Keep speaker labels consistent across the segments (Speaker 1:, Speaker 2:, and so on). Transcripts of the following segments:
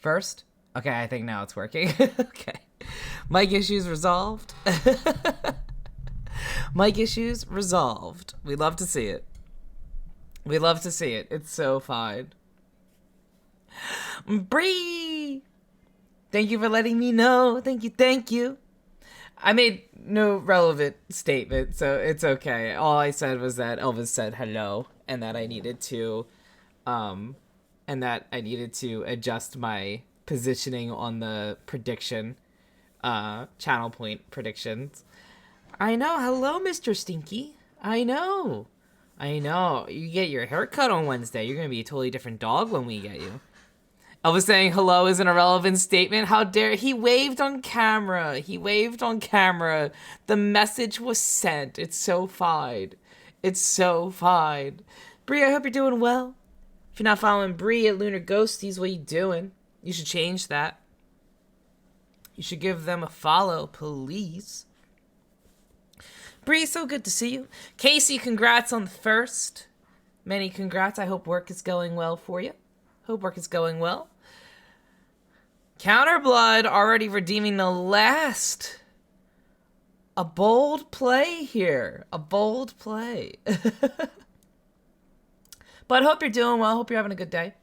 Speaker 1: First? Okay, I think now it's working. Okay. Mic issues resolved. Mic issues resolved. We love to see it. We love to see it. It's so fine. Bree! Thank you for letting me know. Thank you. I made no relevant statement, so it's okay. All I said was that Elvis said hello, and that I needed to, adjust my positioning on the prediction, channel point predictions. I know. Hello, Mr. Stinky. I know. You get your haircut on Wednesday. You're going to be a totally different dog when we get you. Elvis saying hello is an irrelevant statement. How dare he waved on camera. The message was sent. It's so fine. Bree, I hope you're doing well. If you're not following Bree at Lunar Ghosties, what are you doing? You should change that. You should give them a follow, please. Bree, so good to see you. Casey, congrats on the first. Many congrats. I hope work is going well for you. Counterblood already redeeming the last. A bold play here. But I hope you're doing well. Hope you're having a good day.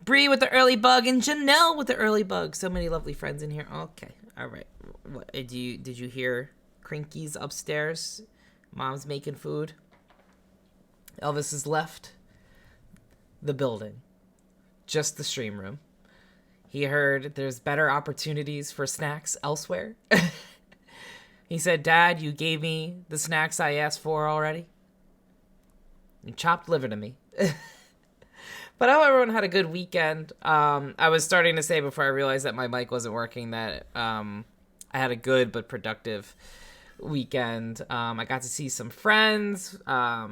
Speaker 1: Bree with the early bug and Janelle with the early bug. So many lovely friends in here. Okay. All right. What, did you hear Crinky's upstairs? Mom's making food. Elvis has left the building. Just the stream room. He heard there's better opportunities for snacks elsewhere. He said, Dad, you gave me the snacks I asked for already. You chopped liver to me. But I hope everyone had a good weekend. I was starting to say before I realized that my mic wasn't working that I had a good but productive weekend. I got to see some friends. I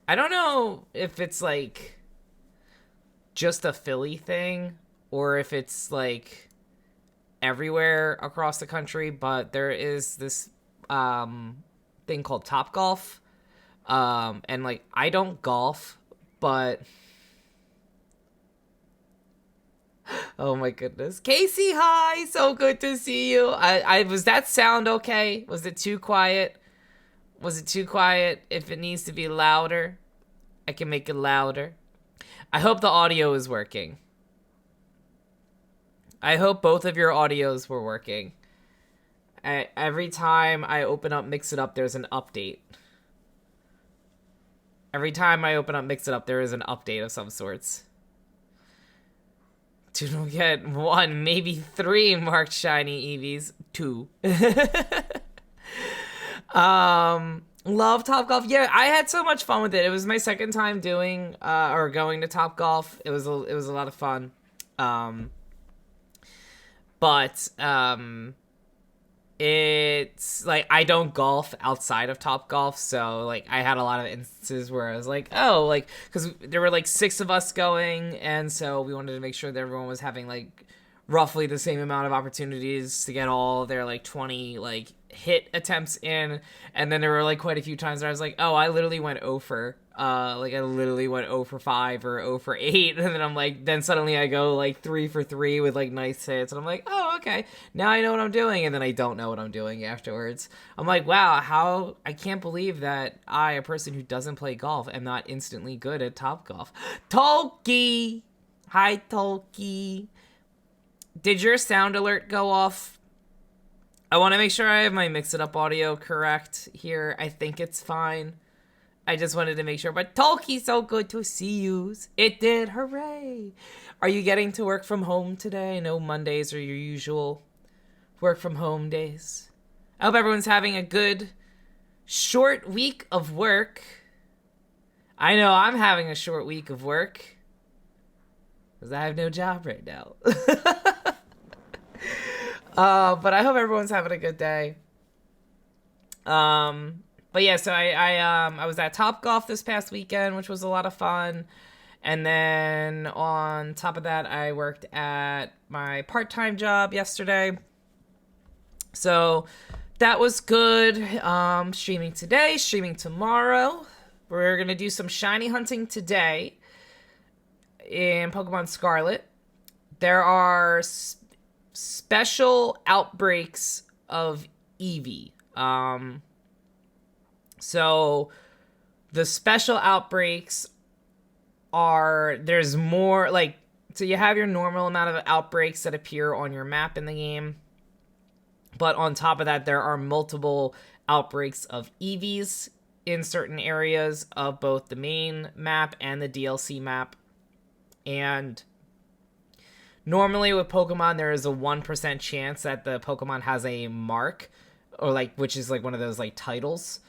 Speaker 1: don't know if it's like just a Philly thing or if it's like everywhere across the country, but there is this thing called Topgolf. And like I don't golf, but oh my goodness. Casey, hi, so good to see you. I was that sound okay? Was it too quiet? If it needs to be louder, I can make it louder. I hope the audio is working. I hope both of your audios were working. Every time I open up Mix It Up, there's an update. There is an update of some sorts. To get 1, maybe 3 marked shiny eevees. 2. Love Topgolf. Yeah, I had so much fun with it. It was my second time going to Topgolf. It was a lot of fun. But it's like I don't golf outside of Topgolf, so like I had a lot of instances where I was like, oh, like because there were like 6 of us going, and so we wanted to make sure that everyone was having like roughly the same amount of opportunities to get all their like 20 like hit attempts in. And then there were like quite a few times where I was like, oh, I literally went 0 for 5 or 0 for 8, and then I'm like, then suddenly I go like 3 for 3 with like nice hits, and I'm like, oh, okay, now I know what I'm doing, and then I don't know what I'm doing afterwards. I'm like, wow, I can't believe that I, a person who doesn't play golf, am not instantly good at Topgolf. Tolky! Hi, Tolky. Did your sound alert go off? I want to make sure I have my Mix It Up audio correct here. I think it's fine. I just wanted to make sure. But Tolky, so good to see you. It did. Hooray. Are you getting to work from home today? I know Mondays are your usual work from home days. I hope everyone's having a good short week of work. I know I'm having a short week of work because I have no job right now. But I hope everyone's having a good day. But yeah, so I was at Topgolf this past weekend, which was a lot of fun. And then on top of that, I worked at my part-time job yesterday. So that was good. Streaming today, streaming tomorrow. We're going to do some shiny hunting today. in Pokemon Scarlet, there are special outbreaks of Eevee. So the special outbreaks are, there's more, like, so you have your normal amount of outbreaks that appear on your map in the game. But on top of that, there are multiple outbreaks of eevees in certain areas of both the main map and the DLC map. And normally with Pokemon, there is a 1% chance that the Pokemon has a mark, or like, which is like one of those like titles.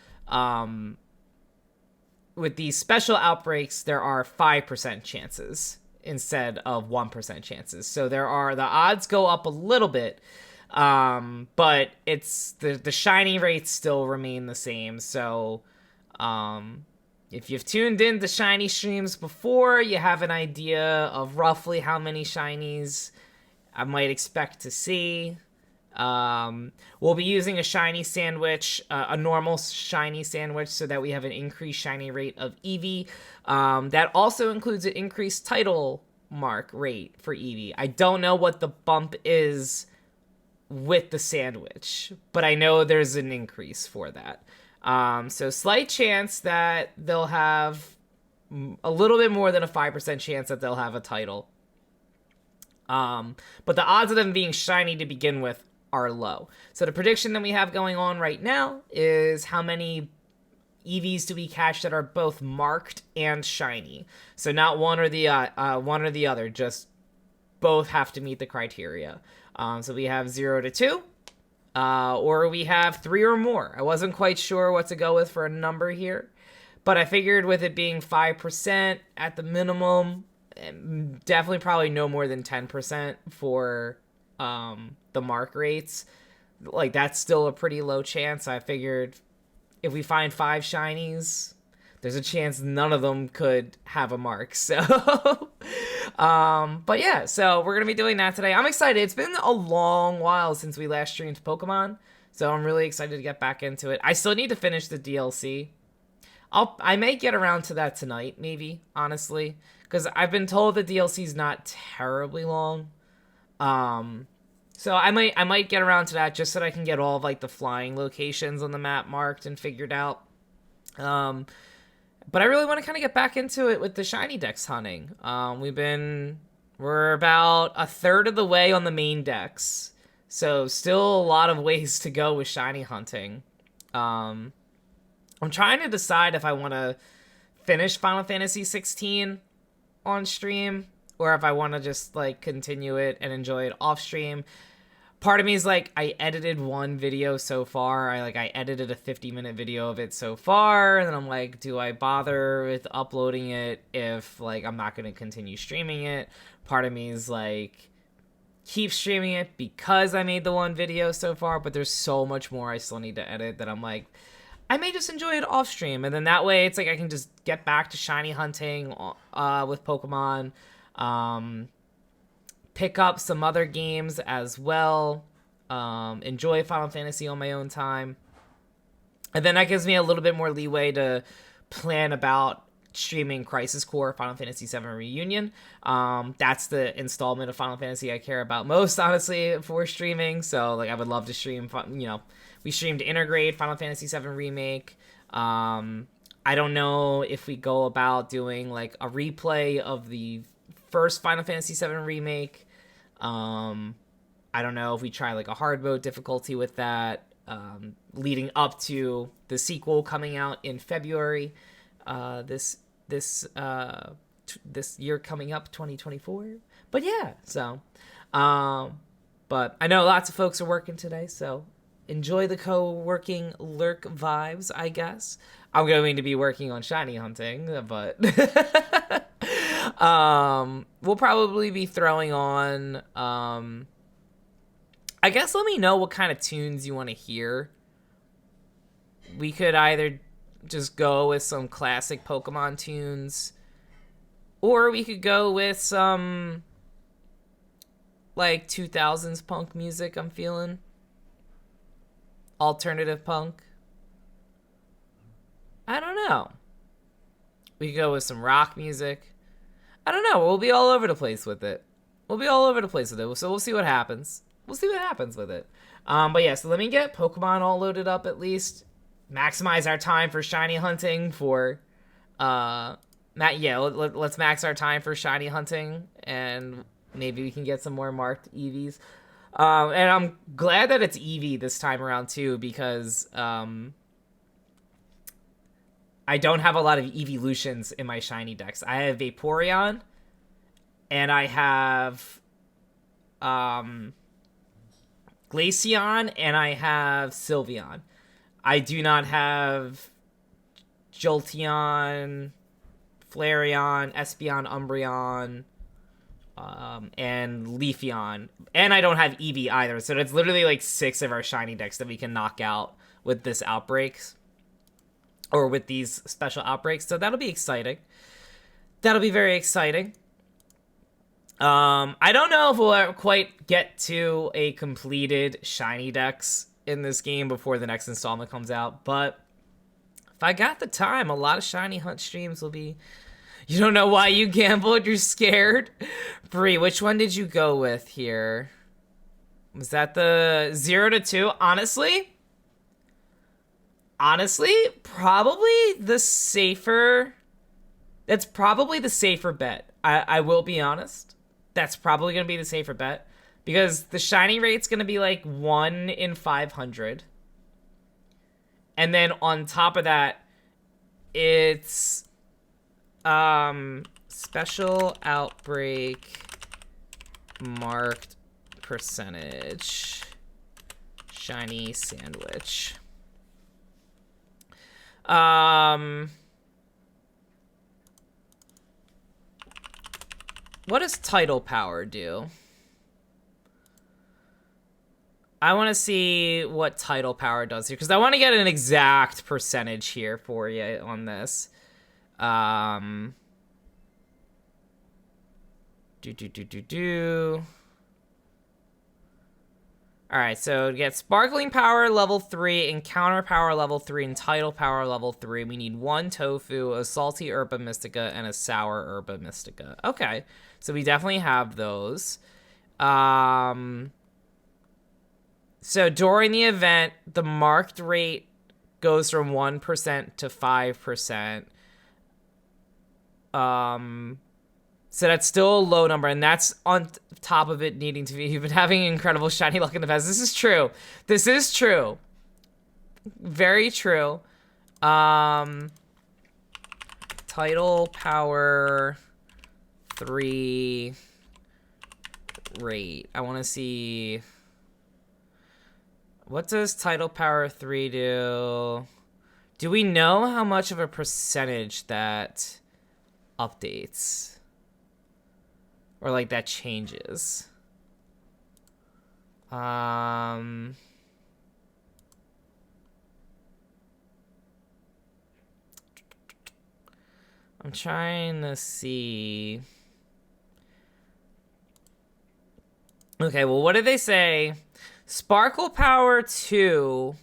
Speaker 1: With these special outbreaks, there are 5% chances instead of 1% chances. So the odds go up a little bit. But it's the shiny rates still remain the same. So, if you've tuned in to shiny streams before, you have an idea of roughly how many shinies I might expect to see. We'll be using a shiny sandwich, a normal shiny sandwich, so that we have an increased shiny rate of Eevee. That also includes an increased title mark rate for Eevee. I don't know what the bump is with the sandwich, but I know there's an increase for that. So slight chance that they'll have a little bit more than a 5% chance that they'll have a title. But the odds of them being shiny to begin with are low. So the prediction that we have going on right now is how many Eevees do we catch that are both marked and shiny. So not one or the other, just both have to meet the criteria. So we have 0 to 2, or we have 3 or more. I wasn't quite sure what to go with for a number here, but I figured with it being 5% at the minimum, definitely probably no more than 10% for the mark rates. Like, that's still a pretty low chance. I figured if we find 5 shinies, there's a chance none of them could have a mark. So, but yeah, so we're going to be doing that today. I'm excited. It's been a long while since we last streamed Pokemon, so I'm really excited to get back into it. I still need to finish the DLC. I may get around to that tonight, maybe, honestly, because I've been told the DLC is not terribly long. So I might get around to that just so that I can get all of like the flying locations on the map marked and figured out. But I really want to kind of get back into it with the shiny dex hunting. We're about a third of the way on the main decks, so still a lot of ways to go with shiny hunting. I'm trying to decide if I want to finish Final Fantasy 16 on stream, or if I want to just like continue it and enjoy it off stream. Part of me is like, I edited one video so far. I edited a 50-minute video of it so far, and then I'm like, do I bother with uploading it if like I'm not going to continue streaming it? Part of me is like, keep streaming it because I made the one video so far, but there's so much more I still need to edit that I'm like, I may just enjoy it off stream, and then that way it's like I can just get back to shiny hunting with Pokemon. Pick up some other games as well, enjoy Final Fantasy on my own time, and then that gives me a little bit more leeway to plan about streaming Crisis Core Final Fantasy VII Reunion. That's the installment of Final Fantasy I care about most, honestly, for streaming, so like I would love to stream, we streamed Intergrade Final Fantasy VII Remake. I don't know if we go about doing like a replay of the first Final Fantasy VII Remake. I don't know if we try like a hard mode difficulty with that, leading up to the sequel coming out in February, this year coming up, 2024. But yeah, so, but I know lots of folks are working today, so enjoy the co-working lurk vibes, I guess. I'm going to be working on shiny hunting, but we'll probably be throwing on, I guess let me know what kind of tunes you want to hear. We could either just go with some classic Pokemon tunes, or we could go with some like 2000s punk music I'm feeling. Alternative punk. I don't know. We could go with some rock music. I don't know. We'll be all over the place with it. We'll be all over the place with it. So we'll see what happens. We'll see what happens with it. But yeah, so let me get Pokemon all loaded up at least. Maximize our time for shiny hunting for, let's max our time for shiny hunting, and maybe we can get some more marked eevees. And I'm glad that it's Eevee this time around too, because I don't have a lot of evolutions in my shiny decks. I have Vaporeon, and I have Glaceon, and I have Sylveon. I do not have Jolteon, Flareon, Espeon, Umbreon, and Leafeon. And I don't have Eevee either, so that's literally like 6 of our shiny decks that we can knock out with this outbreaks. Or with these special outbreaks, so that'll be exciting. That'll be very exciting. I don't know if we'll ever quite get to a completed shiny decks in this game before the next installment comes out, but if I got the time, a lot of shiny hunt streams will be... You don't know why you gambled? You're scared? Bree, which one did you go with here? Was that the 0 to 2? Honestly, probably the safer... That's probably the safer bet. I will be honest. That's probably going to be the safer bet. Because the shiny rate's going to be like 1 in 500. And then on top of that, it's... special outbreak marked percentage shiny sandwich. What does title power do? I want to see what title power does here, because I want to get an exact percentage here for you on this. Alright, so to get Sparkling Power level 3, Encounter Power level 3, and Title Power level 3, we need 1 Tofu, a Salty Herba Mystica, and a Sour Herba Mystica. Okay, so we definitely have those. So during the event, the marked rate goes from 1% to 5%. So that's still a low number, and that's on top of it needing to be... You've been having incredible shiny luck in the past. This is true. This is true. Very true. Title Power 3 rate. I want to see... What does Title Power 3 do? Do we know how much of a percentage that updates? Or, like, that changes? I'm trying to see... Okay, well, what did they say? Sparkle Power 2...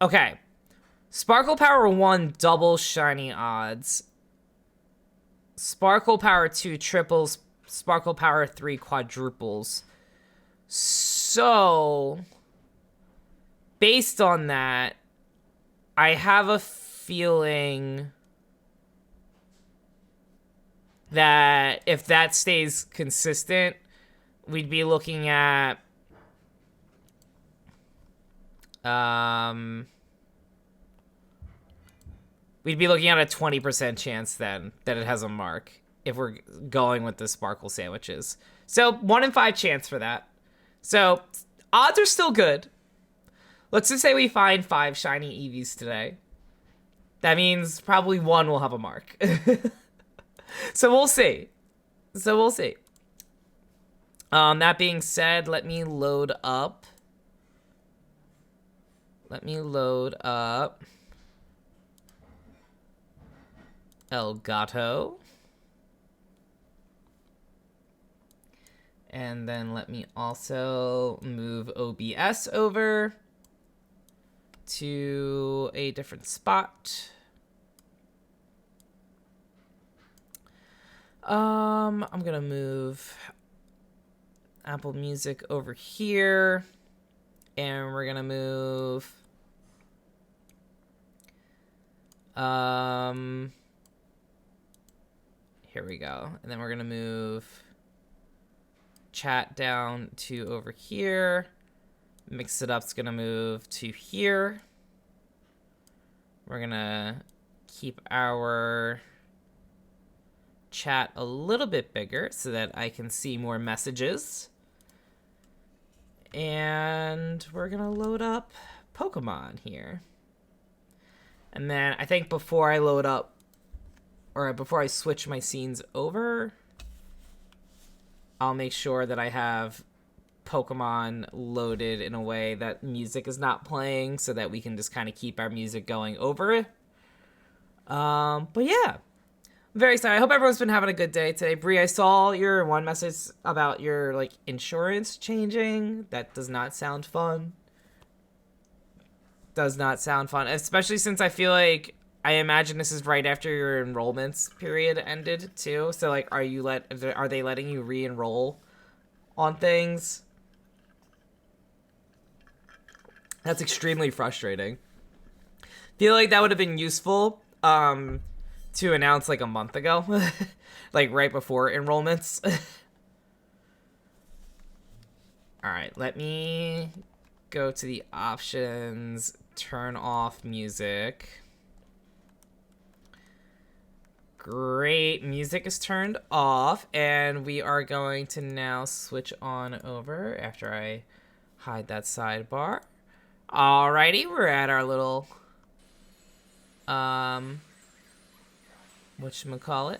Speaker 1: Okay. Sparkle Power 1 doubles shiny odds. Sparkle Power 2 triples. Sparkle Power 3 quadruples. So, based on that, I have a feeling that if that stays consistent, we'd be looking at we'd be looking at a 20% chance then that it has a mark if we're going with the sparkle sandwiches. So 1 in 5 chance for that. So odds are still good. Let's just say we find 5 shiny eevees today. That means probably 1 will have a mark. So we'll see. That being said, let me load up. Elgato. And then let me also move OBS over to a different spot. I'm gonna move Apple Music over here, and we're gonna move here we go, and then we're gonna move chat down to over here. Mix it up's gonna move to here. We're gonna keep our chat a little bit bigger so that I can see more messages. And we're gonna load up Pokemon here. And then I think before I load up, or before I switch my scenes over, I'll make sure that I have Pokemon loaded in a way that music is not playing so that we can just kind of keep our music going over it. But yeah, I'm very excited. I hope everyone's been having a good day today. Bree, I saw your one message about your like insurance changing. That does not sound fun. Does not sound fun, especially since I feel like I imagine this is right after your enrollments period ended too. So like, are they letting you re-enroll on things? That's extremely frustrating. Feel like that would have been useful to announce like a month ago, like right before enrollments. All right, let me go to the options, turn off music. Great, music is turned off, and we are going to now switch on over after I hide that sidebar. Alrighty, we're at our little whatchamacallit,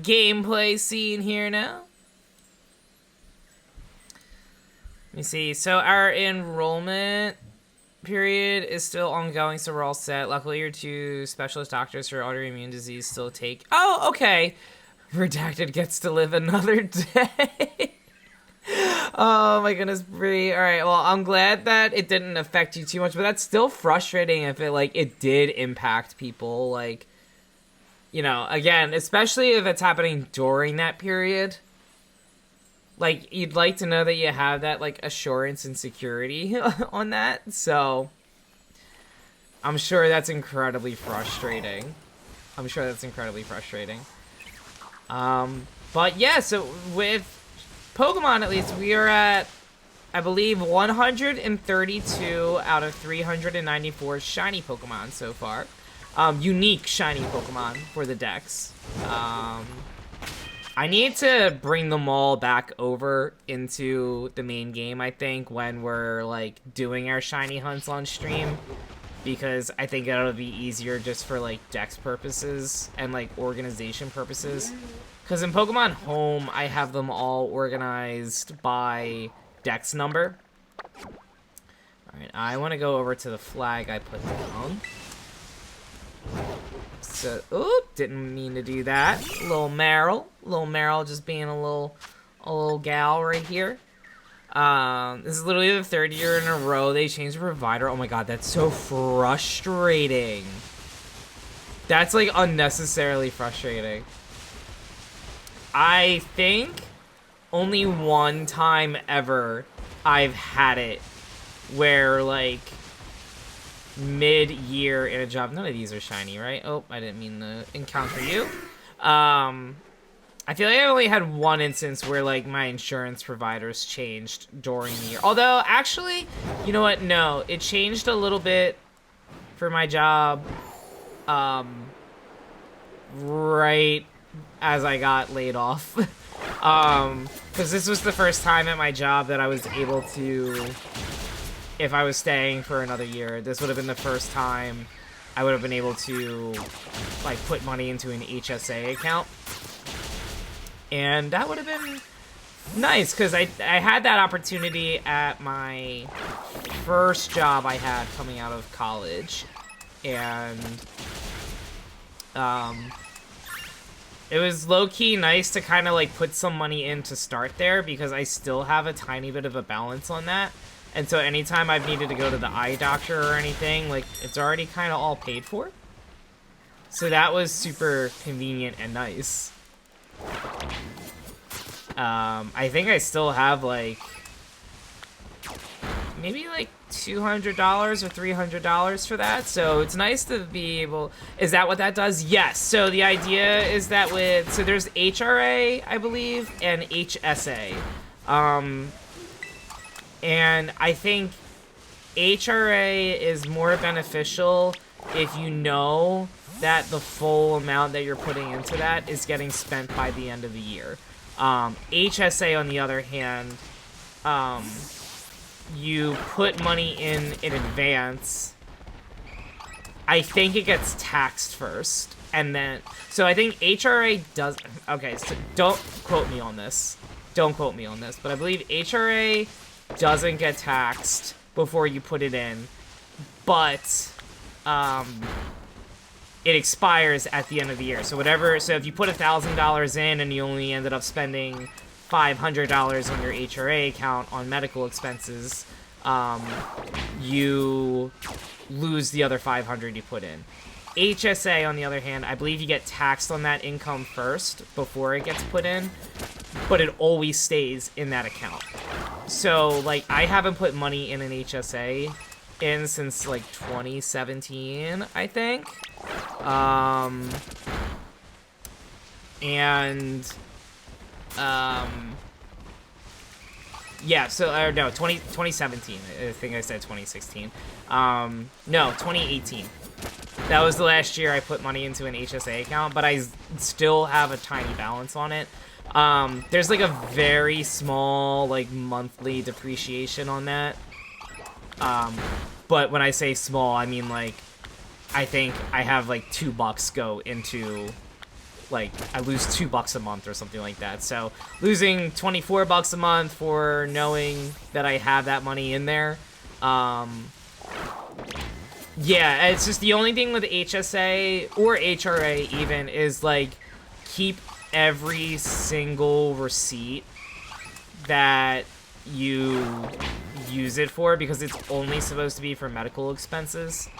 Speaker 1: gameplay scene here now. Let me see. So our enrollment period is still ongoing, so we're all set. Luckily, your 2 specialist doctors for autoimmune disease still take... Oh, okay. Redacted gets to live another day. Oh my goodness, Brie. All right, well, I'm glad that it didn't affect you too much, but that's still frustrating if it did impact people. Like, you know, again, especially if it's happening during that period. Like, you'd like to know that you have that, like, assurance and security on that. So, I'm sure that's incredibly frustrating. But yeah, so with Pokemon, at least, we are at, I believe, 132 out of 394 shiny Pokemon so far. Unique shiny Pokemon for the decks. I need to bring them all back over into the main game, I think, when we're, like, doing our shiny hunts on stream. Because I think it'll be easier just for, like, dex purposes and, like, organization purposes. Because in Pokemon Home, I have them all organized by dex number. Alright, I want to go over to the flag I put down. So, oop, didn't mean to do that. Little Meryl just being a little gal right here. This is literally the 3rd year in a row they changed the provider. Oh my god, that's so frustrating. That's, like, unnecessarily frustrating. I think only one time ever I've had it where, like, mid-year in a job. None of these are shiny, right? Oh, I didn't mean to encounter you. I feel like I only had one instance where, like, my insurance providers changed during the year. Although, actually, you know what? No, it changed a little bit for my job, right as I got laid off. Because this was the first time at my job that I was able to, if I was staying for another year, this would have been the first time I would have been able to, like, put money into an HSA account. And that would have been nice, because I had that opportunity at my first job I had coming out of college. And, it was low-key nice to kind of, like, put some money in to start there, because I still have a tiny bit of a balance on that. And so anytime I've needed to go to the eye doctor or anything, like, it's already kind of all paid for. So that was super convenient and nice. I think I still have like maybe like $200 or $300 for that. So it's nice to be able. Is that what that does? Yes. So the idea is that so there's HRA, I believe, and HSA. And I think HRA is more beneficial if you know that the full amount that you're putting into that is getting spent by the end of the year. HSA, on the other hand, you put money in advance. I think it gets taxed first, and then... So I think HRA does... Okay, so don't quote me on this. Don't quote me on this, but I believe HRA doesn't get taxed before you put it in, but it expires at the end of the year. So if you put $1,000 in and you only ended up spending $500 on your HRA account on medical expenses, you lose the other $500 you put in. HSA, on the other hand, I believe you get taxed on that income first before it gets put in, but it always stays in that account. So, like, I haven't put money in an HSA since, like, 2017, I think. Yeah, so, no, 2017. I think I said 2016. No, 2018. That was the last year I put money into an HSA account, but I still have a tiny balance on it. There's, like, a very small, like, monthly depreciation on that. But when I say small, I mean, like, I think I have, like, $2 go into... Like, I lose $2 a month or something like that. So, losing $24 a month for knowing that I have that money in there. Yeah, it's just the only thing with HSA, or HRA even, is, like, keep every single receipt that you use it for, because it's only supposed to be for medical expenses.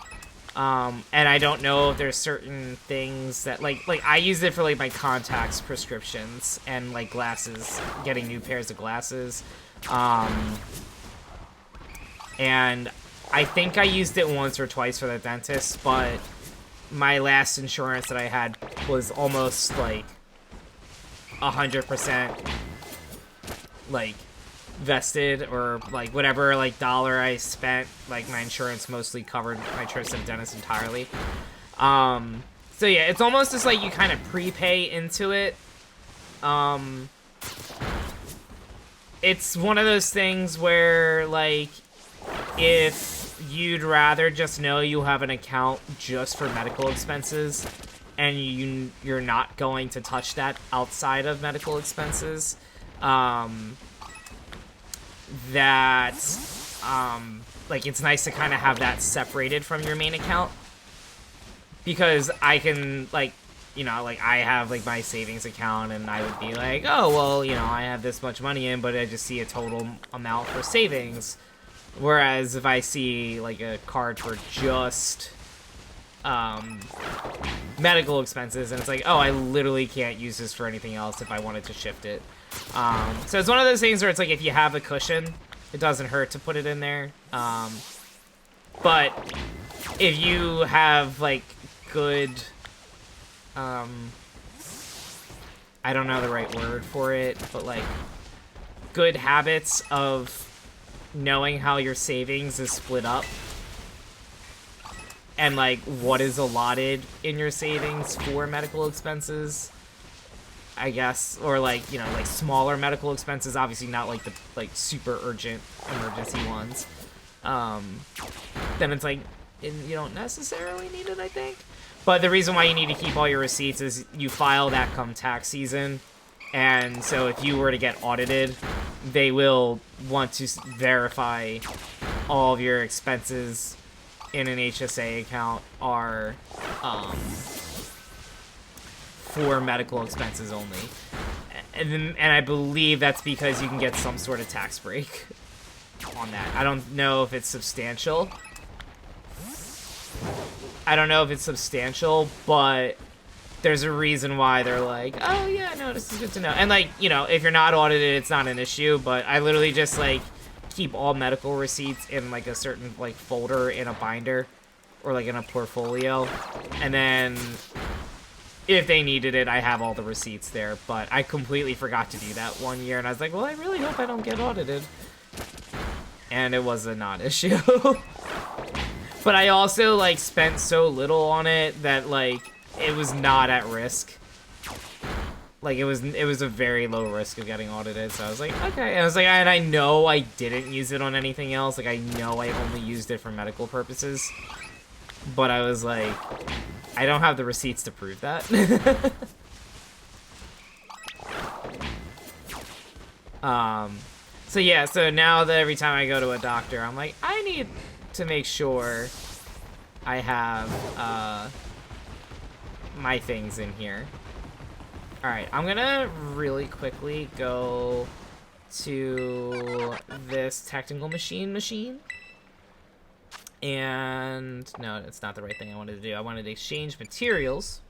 Speaker 1: And I don't know if there's certain things that, like I use it for, like, my contacts prescriptions and, like, glasses, getting new pairs of glasses. And I think I used it once or twice for the dentist, but my last insurance that I had was almost, like, 100%, like, vested, or, like, whatever, like, dollar I spent, like, my insurance mostly covered my trips to the dentist entirely. So yeah, it's almost just like you kind of prepay into it. It's one of those things where, like, if you'd rather just know you have an account just for medical expenses, and you're not going to touch that outside of medical expenses, like, it's nice to kind of have that separated from your main account, because I can, like, you know, like, I have, like, my savings account, and I would be like, oh, well, you know, I have this much money in, but I just see a total amount for savings, whereas if I see, like, a card for just medical expenses, and it's like, oh, I literally can't use this for anything else if I wanted to shift it. So it's one of those things where it's like, if you have a cushion, it doesn't hurt to put it in there. But if you have, like, good, I don't know the right word for it, but, like, good habits of knowing how your savings is split up, and, like, what is allotted in your savings for medical expenses, I guess, or, like, you know, like, smaller medical expenses, obviously not, like, the, like, super urgent emergency ones, then it's like, you don't necessarily need it, I think. But the reason why you need to keep all your receipts is you file that come tax season, and so if you were to get audited, they will want to verify all of your expenses in an HSA account are for medical expenses only. And I believe that's because you can get some sort of tax break on that. I don't know if it's substantial. I don't know if it's substantial, but there's a reason why they're like, oh yeah, no, this is good to know. And like, you know, if you're not audited, it's not an issue, but I literally just like keep all medical receipts in like a certain like folder in a binder or like in a portfolio. And then if they needed it, I have all the receipts there, but I completely forgot to do that one year. And I was like, well, I really hope I don't get audited. And it was a non-issue. But I also like spent so little on it that like, it was not at risk. Like, it was a very low risk of getting audited, so I was like, okay. And I was like, and I know I didn't use it on anything else. Like, I know I only used it for medical purposes. But I was like, I don't have the receipts to prove that. So yeah, so now that every time I go to a doctor, I'm like, I need to make sure I have, my things in here. Alright, I'm gonna really quickly go to this technical machine. And no, it's not the right thing I wanted to do. I wanted to exchange materials.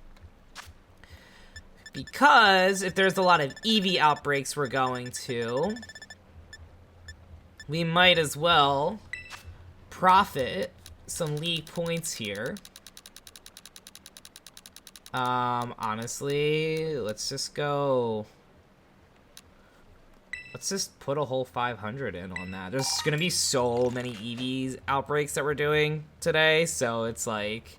Speaker 1: Because if there's a lot of eevee outbreaks we're going to, we might as well profit some league points here. Honestly, let's just go. Let's just put a whole 500 in on that. There's gonna be so many eevees outbreaks that we're doing today, so it's like,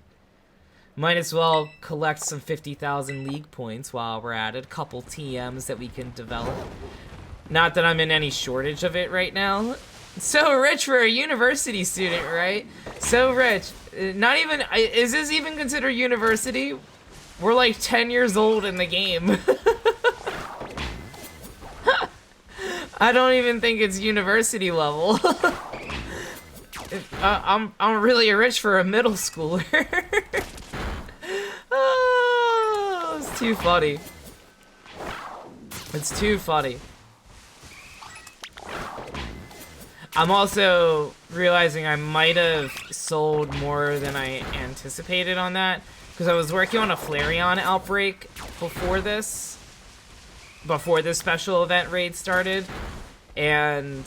Speaker 1: might as well collect some 50,000 league points while we're at it. A couple TMs that we can develop. Not that I'm in any shortage of it right now. So rich for a university student, right? So rich. Not even, is this even considered university? We're like 10 years old in the game. I don't even think it's university level. I'm really rich for a middle schooler. Oh, it's too funny. It's too funny. I'm also realizing I might have sold more than I anticipated on that. Because I was working on a Flareon outbreak before this special event raid started, and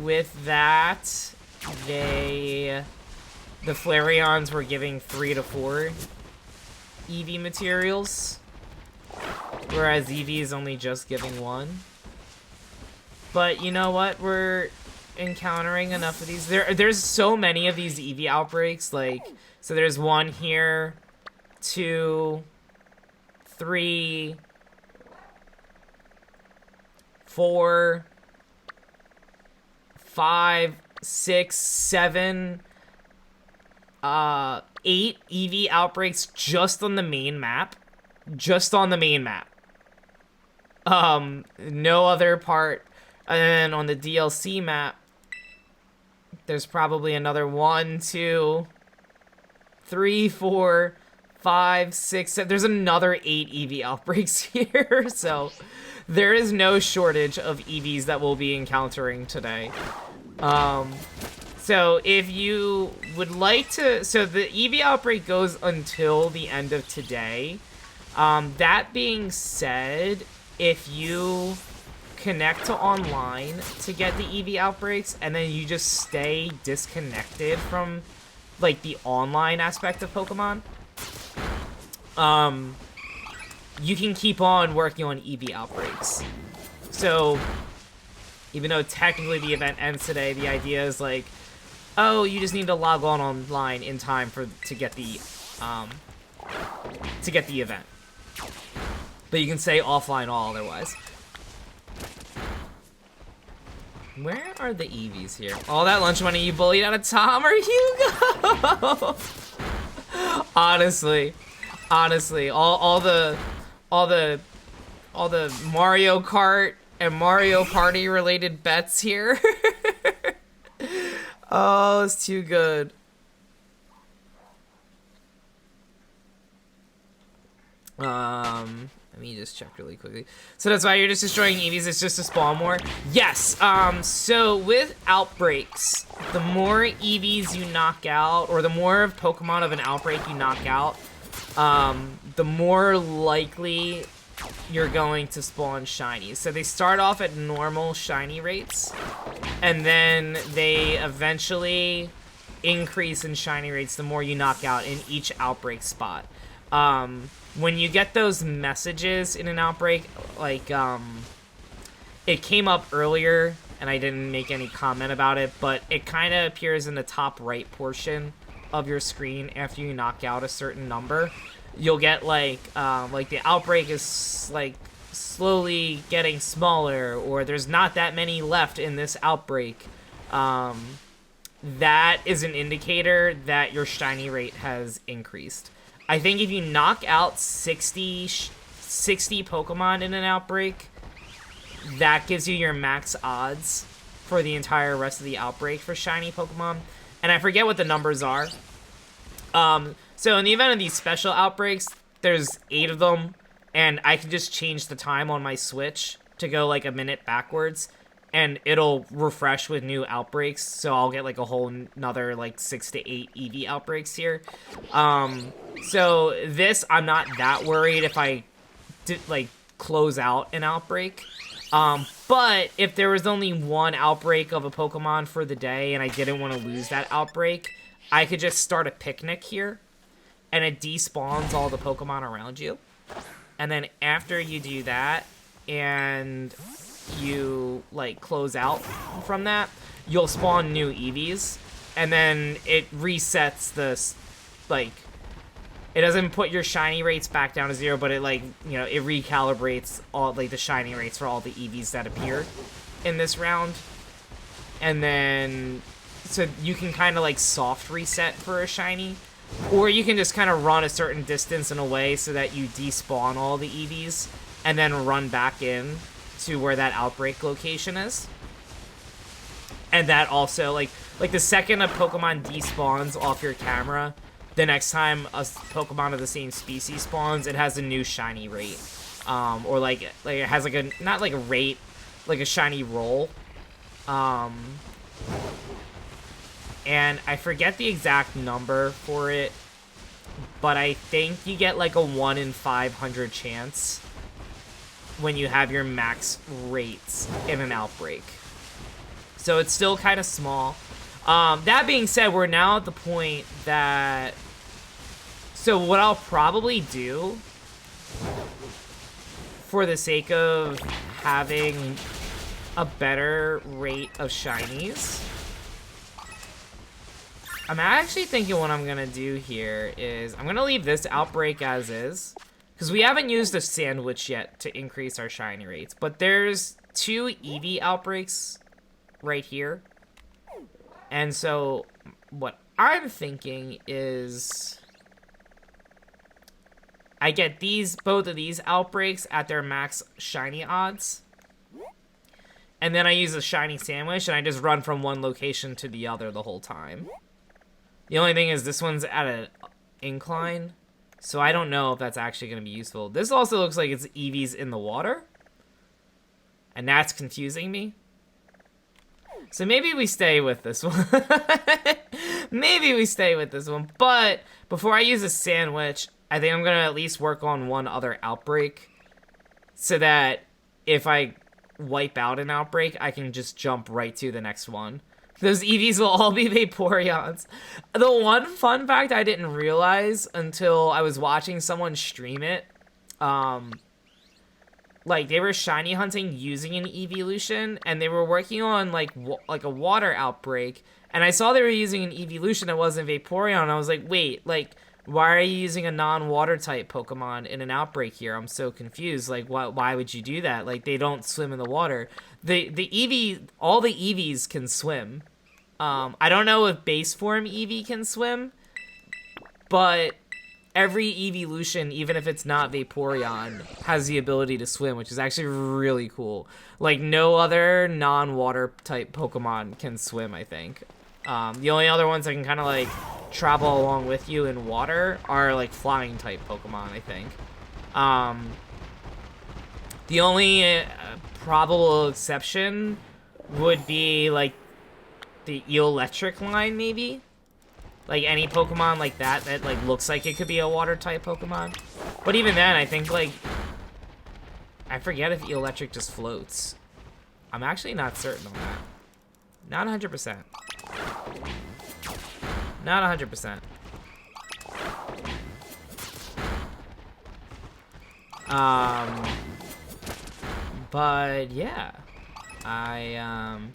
Speaker 1: with that, the Flareons were giving 3 to 4 eevee materials, whereas eevee is only just giving 1. But you know what? We're encountering enough of these. There's so many of these eevee outbreaks. Like, so there's 1 here, 2, 3, 4, 5, 6, 7, 8 eevee outbreaks just on the main map. Just on the main map. No other part. And then on the DLC map, there's probably another 1, 2, 3, 4, 5, 6, 7. There's another 8 eevee outbreaks here. So there is no shortage of eevees that we'll be encountering today. So if you would like to, so the eevee outbreak goes until the end of today. That being said, if you connect to online to get the eevee outbreaks and then you just stay disconnected from like the online aspect of Pokemon, you can keep on working on eevee outbreaks. So even though technically the event ends today, the idea is like, oh, you just need to log on online in time to get the event. But you can stay offline all otherwise. Where are the eevees here? All that lunch money you bullied out of Tom or Hugo? Honestly, all the Mario Kart and Mario Party related bets here. Oh, it's too good. Let me just check really quickly. So that's why you're just destroying eevees, it's just to spawn more? Yes, so with outbreaks, the more eevees you knock out, or the more of Pokemon of an outbreak you knock out, the more likely you're going to spawn shinies. So they start off at normal shiny rates, and then they eventually increase in shiny rates the more you knock out in each outbreak spot. When you get those messages in an outbreak, like, it came up earlier, and I didn't make any comment about it, but it kind of appears in the top right portion of your screen after you knock out a certain number. You'll get, like the outbreak is, like, slowly getting smaller, or there's not that many left in this outbreak. That is an indicator that your shiny rate has increased. I think if you knock out 60 Pokemon in an outbreak, that gives you your max odds for the entire rest of the outbreak for shiny Pokemon. And I forget what the numbers are. So in the event of these special outbreaks, there's 8 of them, and I can just change the time on my Switch to go like a minute backwards, and it'll refresh with new outbreaks, so I'll get like a whole nother like 6 to 8 Eevee outbreaks here. So this, I'm not that worried if I did like close out an outbreak. But if there was only one outbreak of a Pokemon for the day and I didn't want to lose that outbreak, I could just start a picnic here, and it despawns all the Pokemon around you. And then after you do that, and you like close out from that, you'll spawn new Eevees, and then it resets this, like, it doesn't put your shiny rates back down to 0, but it, like, you know, it recalibrates all, like, the shiny rates for all the Eevees that appear in this round. And then, so you can kind of, like, soft reset for a shiny, or you can just kind of run a certain distance in a way so that you despawn all the Eevees, and then run back in to where that outbreak location is. And that also, like the second a Pokemon despawns off your camera, the next time a Pokemon of the same species spawns, it has a new shiny rate. Or like it has like a, not like a rate, like a shiny roll. And I forget the exact number for it, but I think you get like a 1 in 500 chance when you have your max rates in an outbreak. So it's still kind of small. That being said, we're now at the point that... So what I'll probably do, for the sake of having a better rate of shinies, I'm actually thinking what I'm gonna do here is I'm gonna leave this outbreak as is, because we haven't used a sandwich yet to increase our shiny rates. But there's 2 Eevee outbreaks right here. And so what I'm thinking is I get both of these outbreaks at their max shiny odds. And then I use a shiny sandwich and I just run from one location to the other the whole time. The only thing is this one's at an incline, so I don't know if that's actually going to be useful. This also looks like it's Eevees in the water, and that's confusing me. So maybe we stay with this one. Maybe we stay with this one. But before I use a sandwich, I think I'm going to at least work on one other outbreak, so that if I wipe out an outbreak, I can just jump right to the next one. Those Eevees will all be Vaporeons. The one fun fact I didn't realize until I was watching someone stream it, like, they were shiny hunting using an evolution, and they were working on, like a water outbreak, and I saw they were using an evolution that wasn't Vaporeon, and I was like, wait, like, why are you using a non-water type Pokemon in an outbreak here? I'm so confused. Like, why would you do that? Like, they don't swim in the water. The Eevee, all the Eevees can swim. I don't know if base form Eevee can swim, but every evolution, even if it's not Vaporeon, has the ability to swim, which is actually really cool. Like, no other non-water type Pokemon can swim, I think. The only other ones that can kind of, like, travel along with you in water are, like, flying type Pokemon, I think. The only probable exception would be like the electric line, maybe. Like any Pokemon like that like looks like it could be a water type Pokemon. But even then, I think like I forget if electric just floats. I'm actually not certain on that. Not 100%. Not 100%. But yeah, I'm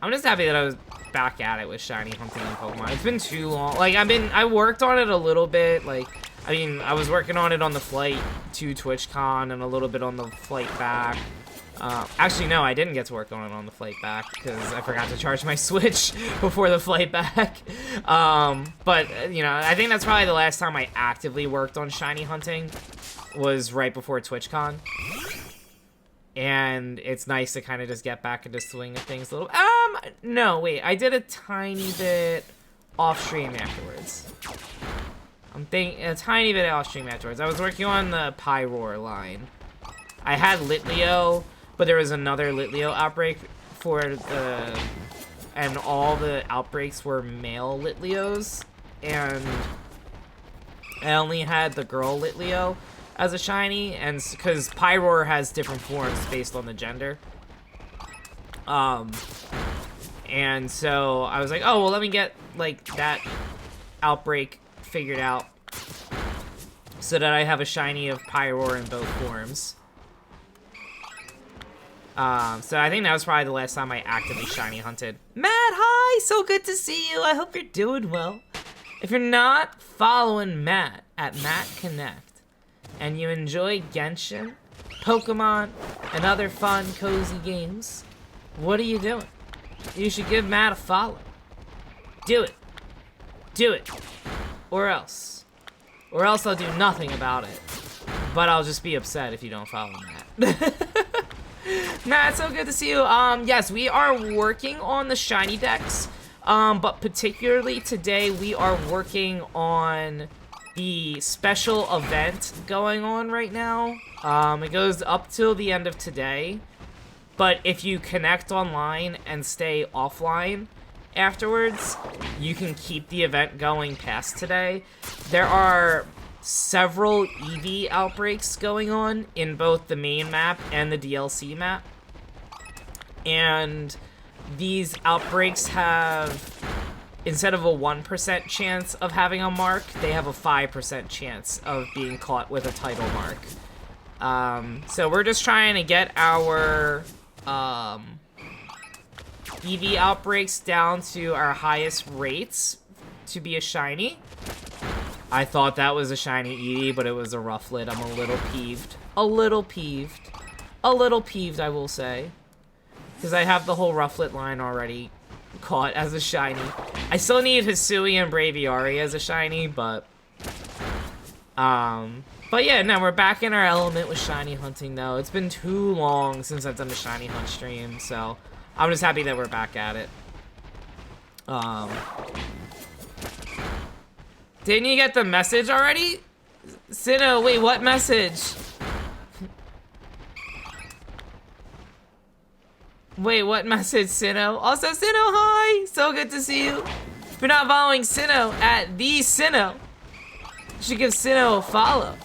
Speaker 1: just happy that I was back at it with shiny hunting and Pokemon. It's been too long. Like I worked on it a little bit. Like, I mean, I was working on it on the flight to TwitchCon and a little bit on the flight back. Actually, no, I didn't get to work on it on the flight back because I forgot to charge my Switch before the flight back. But, you know, I think that's probably the last time I actively worked on shiny hunting was right before TwitchCon. And it's nice to kind of just get back into swing of things a little. No, wait, I did a tiny bit off stream afterwards. I'm thinking a tiny bit off stream afterwards. I was working on the Pyroar line. I had Litleo, but there was another Litleo outbreak for the, and all the outbreaks were male Litleos, and I only had the girl Litleo as a shiny, and because Pyroar has different forms based on the gender. And so I was like, oh, well, let me get, like, that outbreak figured out so that I have a shiny of Pyroar in both forms. So I think that was probably the last time I actively shiny hunted. Matt, hi! So good to see you. I hope you're doing well. If you're not following Matt at Matt Connect, and you enjoy Genshin, Pokemon, and other fun, cozy games, what are you doing? You should give Matt a follow. Do it. Do it. Or else. Or else I'll do nothing about it. But I'll just be upset if you don't follow Matt. Matt, so good to see you. Yes, we are working on the shiny decks. But particularly today, we are working on the special event going on right now. It goes up till the end of today, but if you connect online and stay offline afterwards, you can keep the event going past today. There are several Eevee outbreaks going on in both the main map and the DLC map, and these outbreaks have, instead of a 1% chance of having a mark, they have a 5% chance of being caught with a title mark. So we're just trying to get our Eevee outbreaks down to our highest rates to be a shiny. I thought that was a shiny Eevee, but it was a Rufflet. I'm a little peeved. A little peeved. A little peeved, I will say. Because I have the whole Rufflet line already caught as a shiny. I still need Hisui and Braviary as a shiny, but yeah, no, we're back in our element with shiny hunting though. It's been too long since I've done a shiny hunt stream, so I'm just happy that we're back at it. Didn't you get the message already? Sinnoh, wait, what message? Wait, what message, Sinnoh? Also, Sinnoh, hi! So good to see you. If you're not following Sinnoh at the Sinnoh, you should give Sinnoh a follow.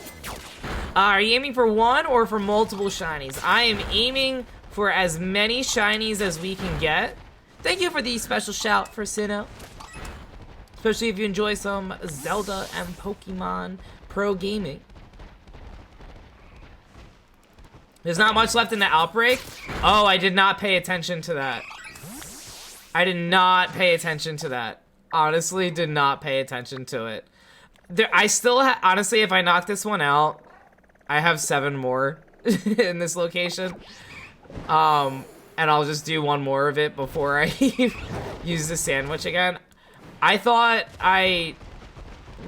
Speaker 1: Are you aiming for one or for multiple shinies? I am aiming for as many shinies as we can get. Thank you for the special shout for Sinnoh. Especially if you enjoy some Zelda and Pokemon Pro gaming. There's not much left in the outbreak. Oh, I did not pay attention to that. I did not pay attention to that. Honestly, did not pay attention to it. I still honestly, if I knock this one out, I have 7 more in this location. And I'll just do one more of it before I use the sandwich again. I thought I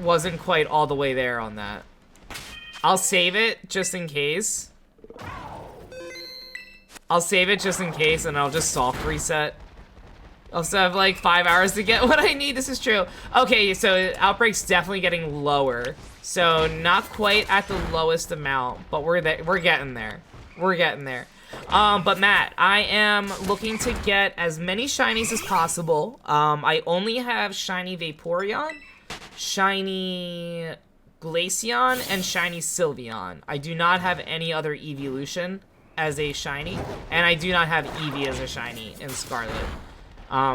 Speaker 1: wasn't quite all the way there on that. I'll save it just in case. I'll save it just in case, and I'll just soft reset. I'll still have like 5 hours to get what I need. This is true. Okay, so Outbreak's definitely getting lower So not quite at the lowest amount, but we're getting there. We're getting there. But Matt, I am looking to get as many shinies as possible. I only have shiny Vaporeon, shiny Glaceon, and shiny Sylveon. I do not have any other evolution as a shiny, and I do not have Eevee as a shiny in Scarlet.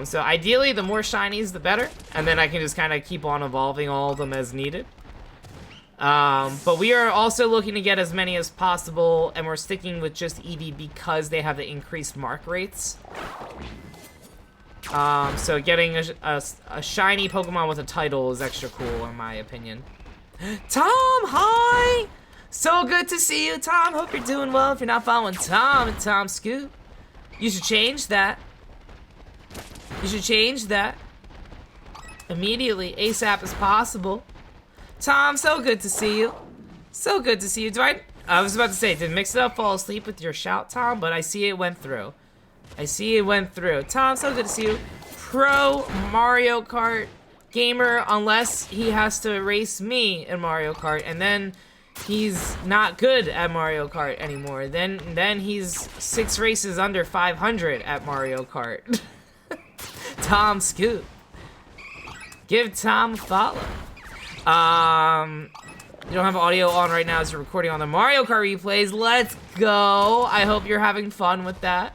Speaker 1: So ideally, the more shinies, the better, and then I can just kind of keep on evolving all of them as needed. But we are also looking to get as many as possible, and we're sticking with just Eevee because they have the increased mark rates. So getting a shiny Pokemon with a title is extra cool, in my opinion. Tom, hi! So good to see you, Tom. Hope you're doing well. If you're not following Tom and Tom Scoop, you should change that. You should change that immediately, ASAP as possible. Tom, so good to see you. So good to see you. I was about to say, did Mix It Up fall asleep with your shout, Tom? But I see it went through. I see it went through. Tom, so good to see you. Pro Mario Kart gamer, unless he has to race me in Mario Kart, and then he's not good at Mario Kart anymore. Then he's 6 races under 500 at Mario Kart. Tom Scoop. Give Tom a follow. You don't have audio on right now as you're recording on the Mario Kart replays. Let's go. I hope you're having fun with that.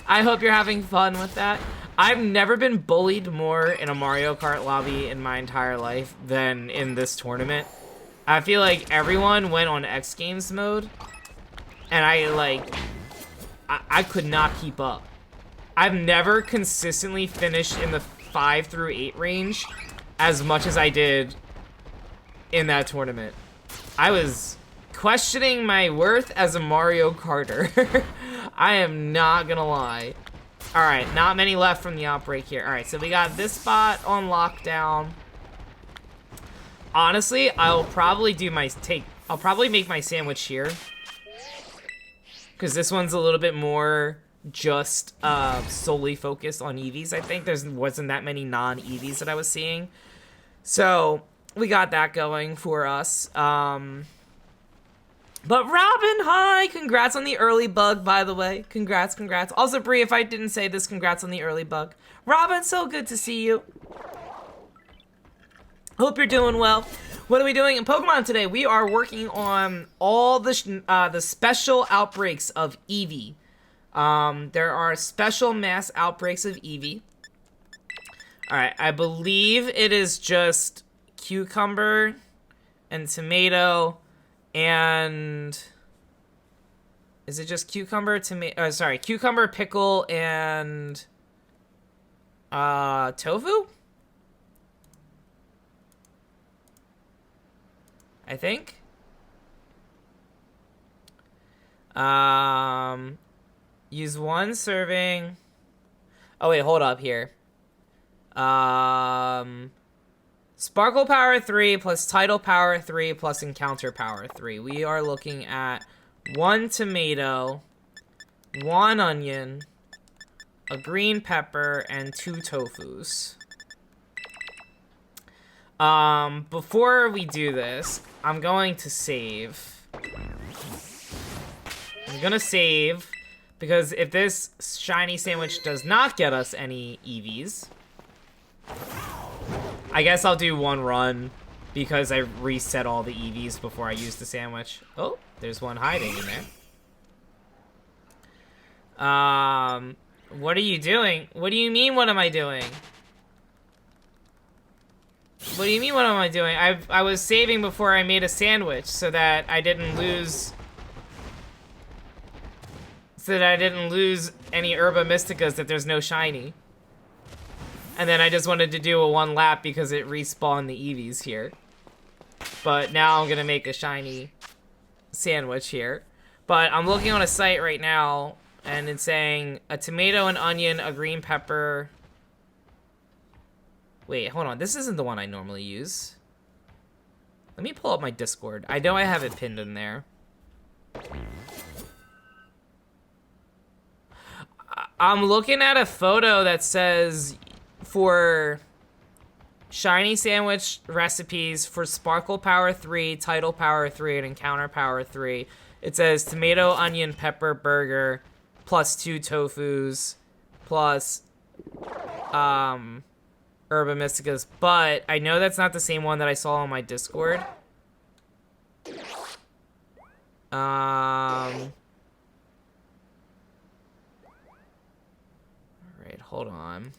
Speaker 1: I hope you're having fun with that. I've never been bullied more in a Mario Kart lobby in my entire life than in this tournament. I feel like everyone went on X Games mode, and I could not keep up. I've never consistently finished in the 5 through 8 range as much as I did in that tournament. I was questioning my worth as a Mario Karter. I am not gonna lie. Alright, not many left from the outbreak here. Alright, so we got this spot on lockdown. Honestly, I'll probably make my sandwich here. Because this one's a little bit more just solely focused on Eevees, I think. There wasn't that many non-Eevees that I was seeing. So we got that going for us. But Robin, hi! Congrats on the early bug, by the way. Congrats. Also, Bree, if I didn't say this, congrats on the early bug. Robin, so good to see you. Hope you're doing well. What are we doing in Pokemon today? We are working on all the special outbreaks of Eevee. There are special mass outbreaks of Eevee. Alright, I believe it is just cucumber and tomato and... Is it just cucumber, tomato... cucumber, pickle, and... tofu? I think. Use 1 serving. Oh wait, hold up here. Sparkle Power 3 plus Tidal Power 3 plus Encounter Power 3. We are looking at 1 tomato, 1 onion, a green pepper, and 2 tofus. Before we do this, I'm going to save. I'm gonna save, because if this shiny sandwich does not get us any Eevees, I guess I'll do 1 run, because I reset all the Eevees before I use the sandwich. Oh, there's one hiding in there. What are you doing? What do you mean, what am I doing? What do you mean, what am I doing? I was saving before I made a sandwich so that I didn't lose... So that I didn't lose any Herba Mysticas if there's no shiny. And then I just wanted to do a 1 lap because it respawned the Eevees here. But now I'm gonna make a shiny sandwich here. But I'm looking on a site right now, and it's saying a tomato, an onion, a green pepper... Wait, hold on. This isn't the one I normally use. Let me pull up my Discord. I know I have it pinned in there. I'm looking at a photo that says for shiny sandwich recipes for Sparkle Power 3, Title Power 3, and Encounter Power 3. It says tomato, onion, pepper, burger, plus 2 tofus, plus Herba Mysticas. But I know that's not the same one that I saw on my Discord. Alright, hold on.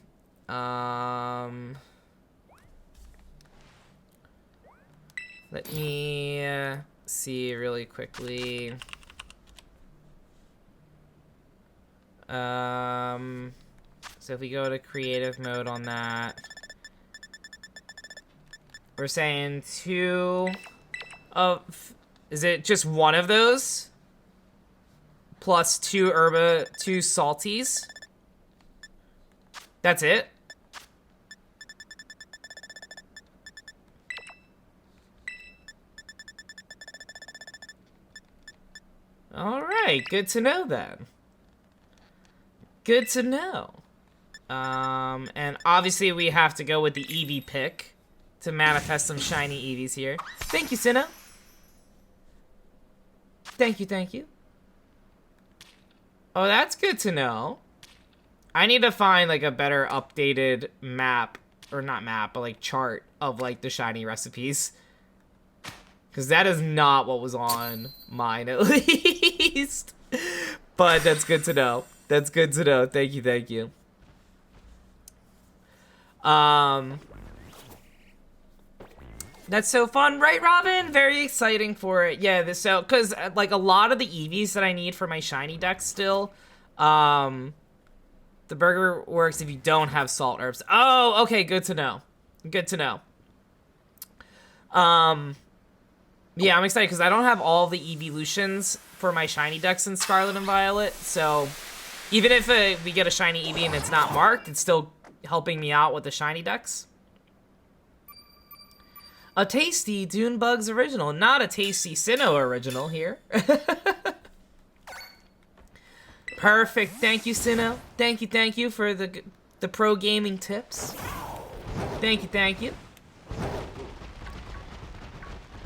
Speaker 1: Let me see really quickly. So if we go to creative mode on that, we're saying 2 of, is it just one of those? Plus 2 herba, 2 salties? That's it? Alright, good to know then. Good to know. And obviously we have to go with the Eevee pick to manifest some shiny Eevees here. Thank you, Sinnoh. Thank you, thank you. Oh, that's good to know. I need to find like a better updated map, or not map, but like chart of like the shiny recipes. Because that is not what was on mine, at least. But that's good to know. That's good to know. Thank you, thank you. That's so fun, right, Robin? Very exciting for it. Yeah, this, so, because like a lot of the Eevees that I need for my shiny deck still, the burger works if you don't have salt herbs. Oh, okay, good to know. Good to know. Yeah, I'm excited because I don't have all the evolutions for my shiny decks in Scarlet and Violet, so even if we get a shiny Eevee and it's not marked, it's still helping me out with the shiny decks. A tasty Doonbugs original, not a tasty Sinnoh original here. Perfect, thank you, Sinnoh. Thank you for the pro gaming tips. Thank you, thank you.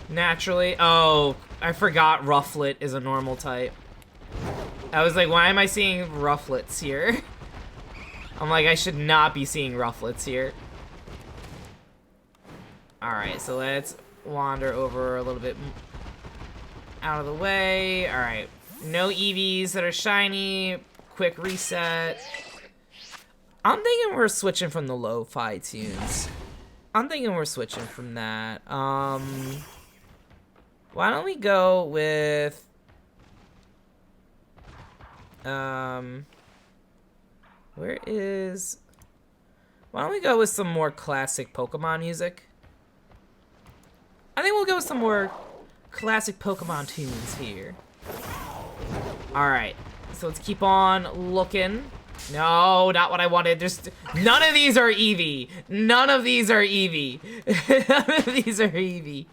Speaker 1: Naturally. Oh, I forgot Rufflet is a normal type. I was like, why am I seeing Rufflets here? I'm like, I should not be seeing Rufflets here. Alright, so let's wander over a little bit out of the way. Alright, no Eevees that are shiny. Quick reset. I'm thinking we're switching from the lo-fi tunes. I'm thinking we're switching from that. Why don't we go with where is, why don't we go with some more classic Pokemon music? I think we'll go with some more classic Pokemon tunes here. Alright, so let's keep on looking. No, not what I wanted. There's none of these are Eevee. None of these are Eevee. None of these are Eevee.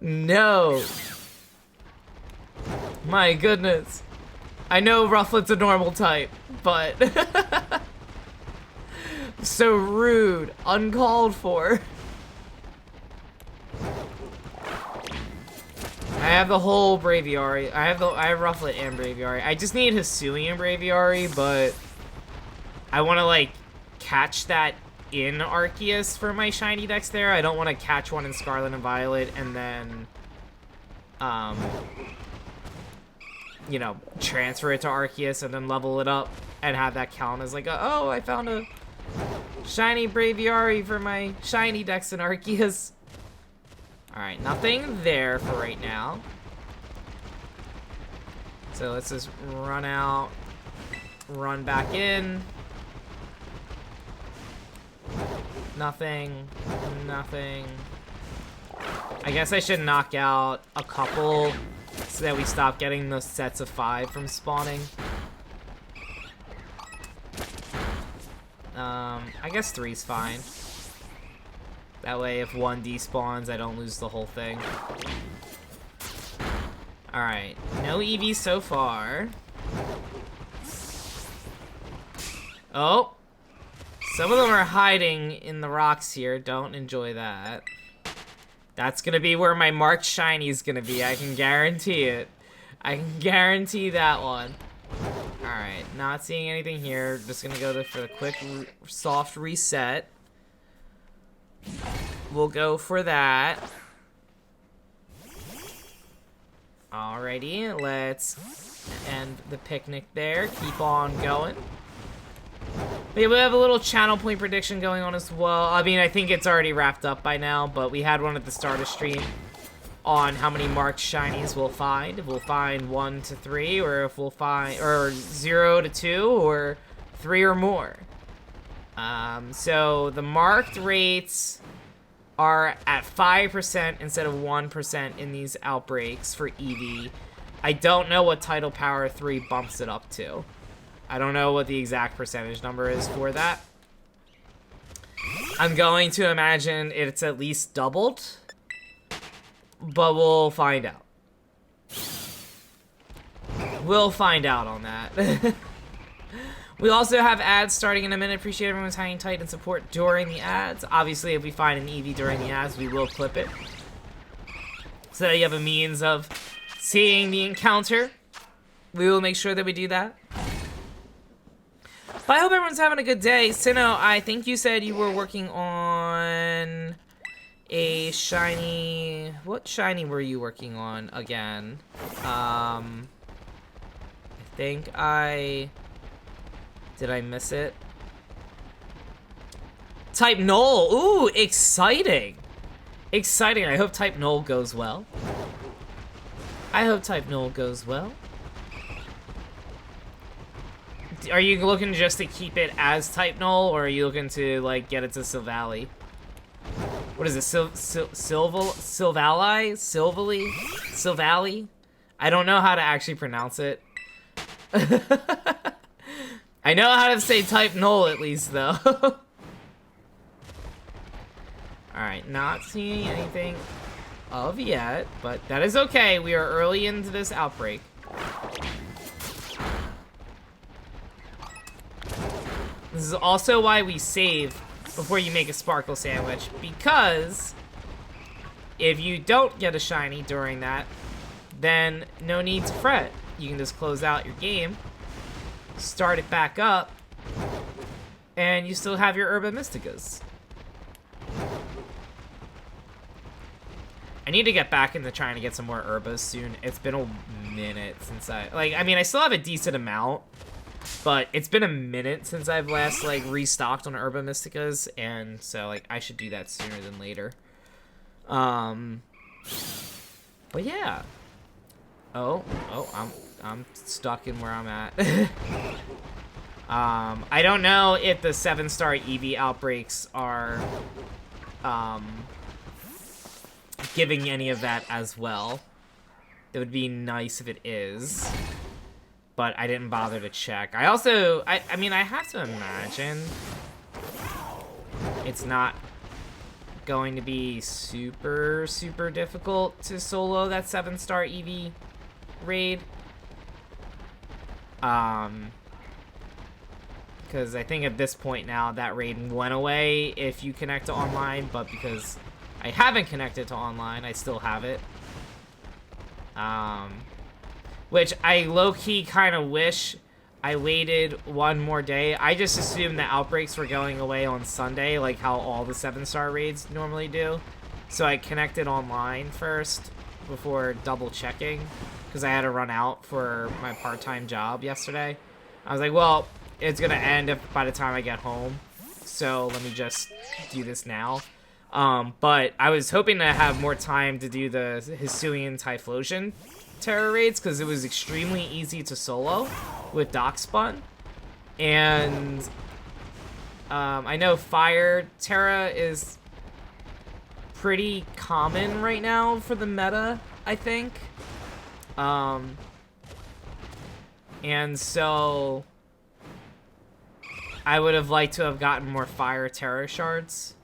Speaker 1: No. My goodness. I know Rufflet's a normal type, but so rude, uncalled for. I have the whole Braviary. I have Rufflet and Braviary. I just need Hisuian Braviary, but I want to like catch that in Arceus for my shiny decks there. I don't want to catch one in Scarlet and Violet and then you know, transfer it to Arceus and then level it up and have that count as like a, oh, I found a shiny Braviary for my shiny decks in Arceus. Alright, nothing there for right now. So let's just run out, run back in. Nothing, nothing. I guess I should knock out a couple so that we stop getting those sets of 5 from spawning. I guess 3's fine. That way if 1 despawns, I don't lose the whole thing. Alright, no Eevee so far. Oh! Some of them are hiding in the rocks here. Don't enjoy that. That's gonna be where my marked shiny is gonna be. I can guarantee it. I can guarantee that one. Alright, not seeing anything here. Just gonna go for the quick, soft reset. We'll go for that. Alrighty, let's end the picnic there. Keep on going. But yeah, we have a little channel point prediction going on as well. I mean, I think it's already wrapped up by now, but we had one at the start of stream on how many marked shinies we'll find. If we'll find 1 to 3, or if we'll find, or 0 to 2, or 3 or more. So the marked rates are at 5% instead of 1% in these outbreaks for Eevee. I don't know what Tidal Power 3 bumps it up to. I don't know what the exact percentage number is for that. I'm going to imagine it's at least doubled, but we'll find out. We'll find out on that. We also have ads starting in a minute. Appreciate everyone's hanging tight and support during the ads. Obviously, if we find an Eevee during the ads, we will clip it, so that you have a means of seeing the encounter. We will make sure that we do that. But I hope everyone's having a good day. Sino, I think you said you were working on a shiny... What shiny were you working on again? I think Did I miss it? Type Null! Ooh, exciting! Exciting. I hope Type Null goes well. I hope Type Null goes well. Are you looking just to keep it as Type Null, or are you looking to, like, get it to Silvally? What is it? Silvally? I don't know how to actually pronounce it. I know how to say Type Null, at least, though. Alright, not seeing anything of yet, but that is okay. We are early into this outbreak. This is also why we save before you make a sparkle sandwich, because if you don't get a shiny during that, then no need to fret. You can just close out your game, start it back up, and you still have your Herba Mysticas. I need to get back into trying to get some more Herbas soon. It's been a minute since I mean, I still have a decent amount, but it's been a minute since I've last, like, restocked on Herba Mysticas, and so, like, I should do that sooner than later. But yeah. Oh, I'm stuck in where I'm at. I don't know if the 7-star Eevee outbreaks are, giving any of that as well. It would be nice if it is, but I didn't bother to check. I also, I mean, I have to imagine it's not going to be super, super difficult to solo that 7-star Eevee raid. Because I think at this point now, that raid went away if you connect to online, but because I haven't connected to online, I still have it. Which I low-key kind of wish I waited one more day. I just assumed the outbreaks were going away on Sunday, like how all the 7-star raids normally do. So I connected online first before double-checking, because I had to run out for my part-time job yesterday. I was like, well, it's going to end by the time I get home, so let me just do this now. But I was hoping to have more time to do the Hisuian Typhlosion Terra raids, because it was extremely easy to solo with Dockspun. And I know Fire Terra is pretty common right now for the meta, I think. And so I would have liked to have gotten more Fire Terra shards.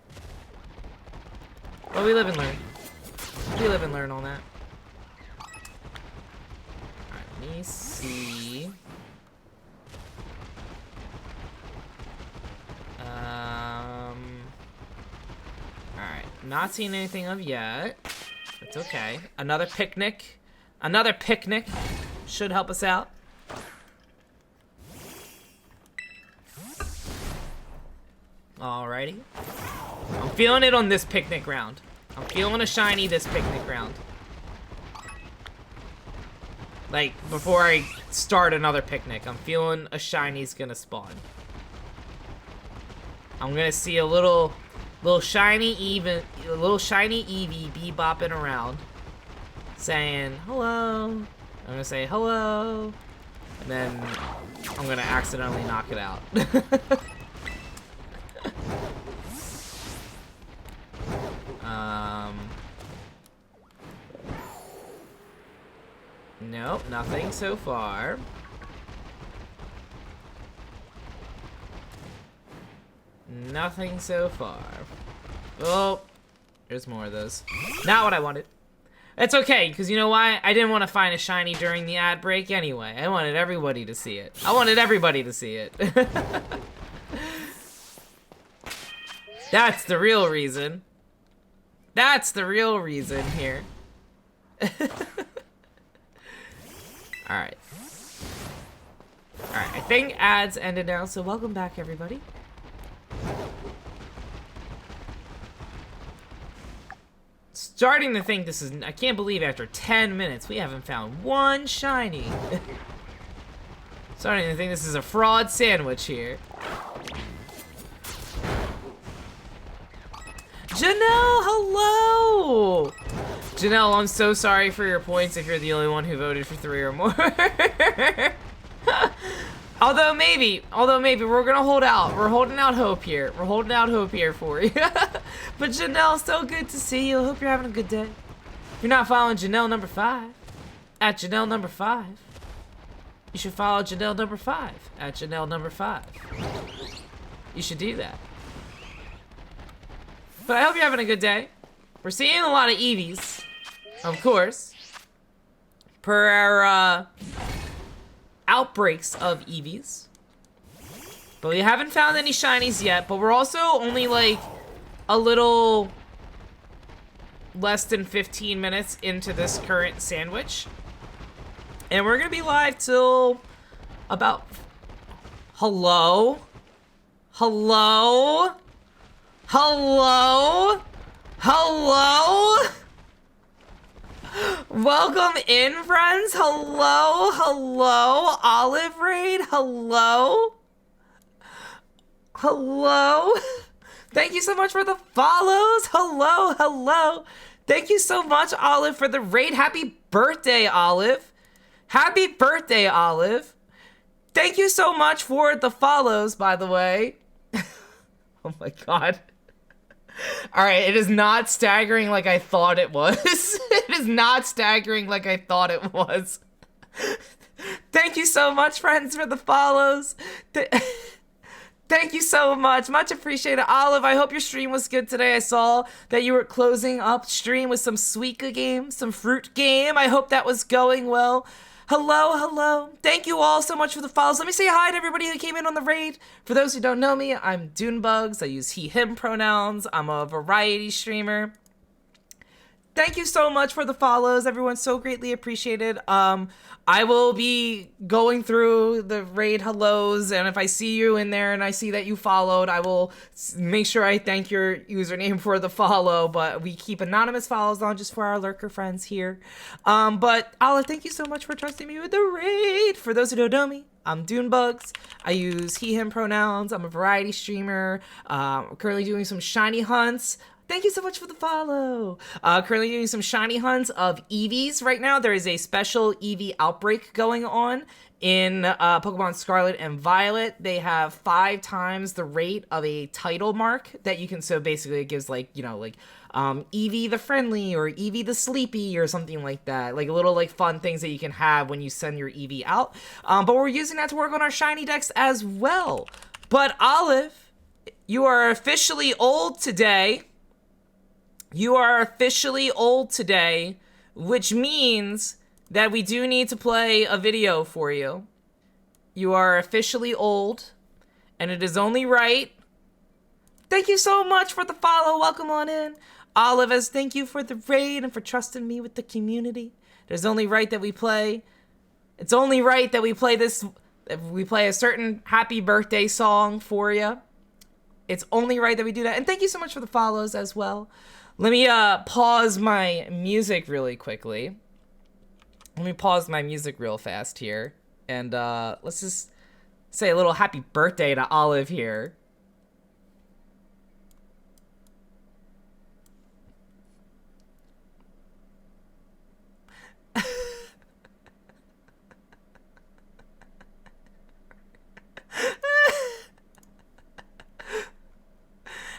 Speaker 1: But we live and learn. We live and learn on that. Alright, let me see. Alright. Not seeing anything of yet. It's okay. Another picnic. Another picnic should help us out. Alrighty. I'm feeling it on this picnic round. I'm feeling a shiny this picnic round. Like, before I start another picnic, I'm feeling a shiny's gonna spawn. I'm gonna see a little shiny Eevee be bopping around, saying hello. I'm gonna say hello, and then I'm gonna accidentally knock it out. Nope, nothing so far. Nothing so far. Oh, there's more of those. Not what I wanted. It's okay, because you know why? I didn't want to find a shiny during the ad break anyway. I wanted everybody to see it. I wanted everybody to see it. That's the real reason. That's the real reason here. Alright. Alright, I think ads ended now, so welcome back, everybody. Starting to think this is... I can't believe after 10 minutes we haven't found one shiny. Starting to think this is a fraud sandwich here. Janelle, hello! Janelle, I'm so sorry for your points if you're the only one who voted for 3 or more. Although maybe, we're gonna hold out. We're holding out hope here. We're holding out hope here for you. But Janelle, so good to see you. Hope you're having a good day. If you're not following Janelle number 5, at Janelle number 5, you should follow Janelle number 5, at Janelle number 5. You should do that. But I hope you're having a good day. We're seeing a lot of eevees, of course, per our outbreaks of eevees. But we haven't found any shinies yet, but we're also only like a little less than 15 minutes into this current sandwich. And we're gonna be live till about... Hello? Hello? Hello? Hello? Welcome in, friends. Hello? Hello? Olive Raid? Hello? Hello? Thank you so much for the follows. Hello? Hello? Thank you so much, Olive, for the raid. Happy birthday, Olive. Happy birthday, Olive. Thank you so much for the follows, by the way. Oh my god. Alright, it is not staggering like I thought it was. It is not staggering like I thought it was. Thank you so much, friends, for the follows. Thank you so much. Much appreciated. Olive, I hope your stream was good today. I saw that you were closing up stream with some Suika game, some fruit game. I hope that was going well. Hello, hello. Thank you all so much for the follows. Let me say hi to everybody who came in on the raid. For those who don't know me, I'm doonbugs. I use he, him pronouns. I'm a variety streamer. Thank you so much for the follows, everyone. So greatly appreciated. I will be going through the raid hellos, and if I see you in there and I see that you followed, I will make sure I thank your username for the follow, but we keep anonymous follows on just for our lurker friends here. But Olive, thank you so much for trusting me with the raid. For those who don't know me, I'm doonbugs. I use he, him pronouns. I'm a variety streamer. Currently doing some shiny hunts. Thank you so much for the follow. Currently doing some shiny hunts of eevees right now. There is a special eevee outbreak going on in Pokemon Scarlet and Violet. They have 5 times the rate of a title mark that you can, so basically it gives like, you know, like Eevee the Friendly or Eevee the Sleepy or something like that. Like little like fun things that you can have when you send your Eevee out. But we're using that to work on our shiny decks as well. But Olive, you are officially old today. You are officially old today, which means that we do need to play a video for you. You are officially old, and it is only right Thank you so much for the follow. Welcome on in. Olives, thank you for the raid and for trusting me with the community. There's only right that we play. It's only right that we play this. We play a certain happy birthday song for you. It's only right that we do that. And thank you so much for the follows as well. Let me pause my music really quickly. Let me pause my music real fast here. And let's just say a little happy birthday to Olive here.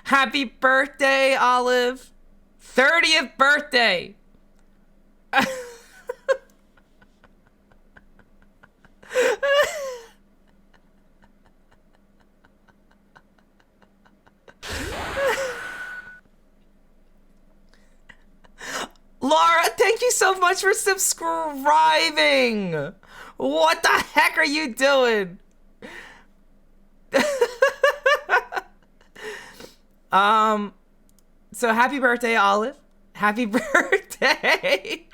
Speaker 1: Happy birthday, Olive. 30th birthday. Laura, thank you so much for subscribing. What the heck are you doing? So happy birthday, Olive. Happy birthday.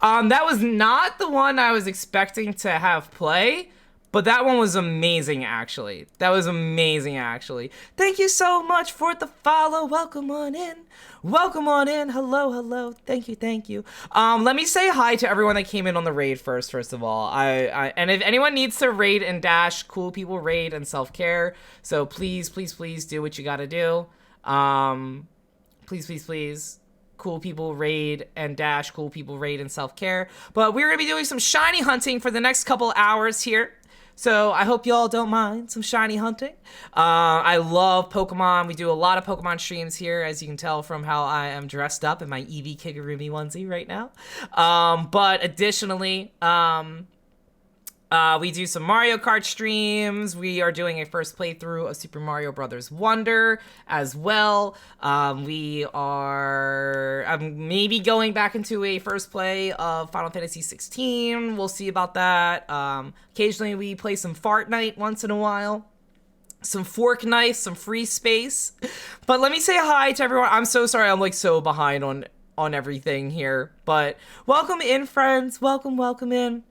Speaker 1: That was not the one I was expecting to have play, but that one was amazing, actually. That was amazing, actually. Thank you so much for the follow. Welcome on in. Welcome on in. Hello, hello. Thank you, thank you. Let me say hi to everyone that came in on the raid first of all. And if anyone needs to raid and dash, cool people raid and self-care. So please, please, please do what you gotta do. Please, please, please. Cool people raid and dash, cool people raid and self-care. But we're gonna be doing some shiny hunting for the next couple hours here. So I hope y'all don't mind some shiny hunting. I love Pokemon. We do a lot of Pokemon streams here, as you can tell from how I am dressed up in my Eevee Kigurumi onesie right now. But additionally, we do some Mario Kart streams. We are doing a first playthrough of Super Mario Bros. Wonder as well. We are maybe going back into a first play of Final Fantasy 16. We'll see about that. Occasionally we play some Fart Night once in a while. Some Fork Knife, some Free Space. But let me say hi to everyone. I'm so sorry I'm like so behind on everything here. But welcome in, friends. Welcome in.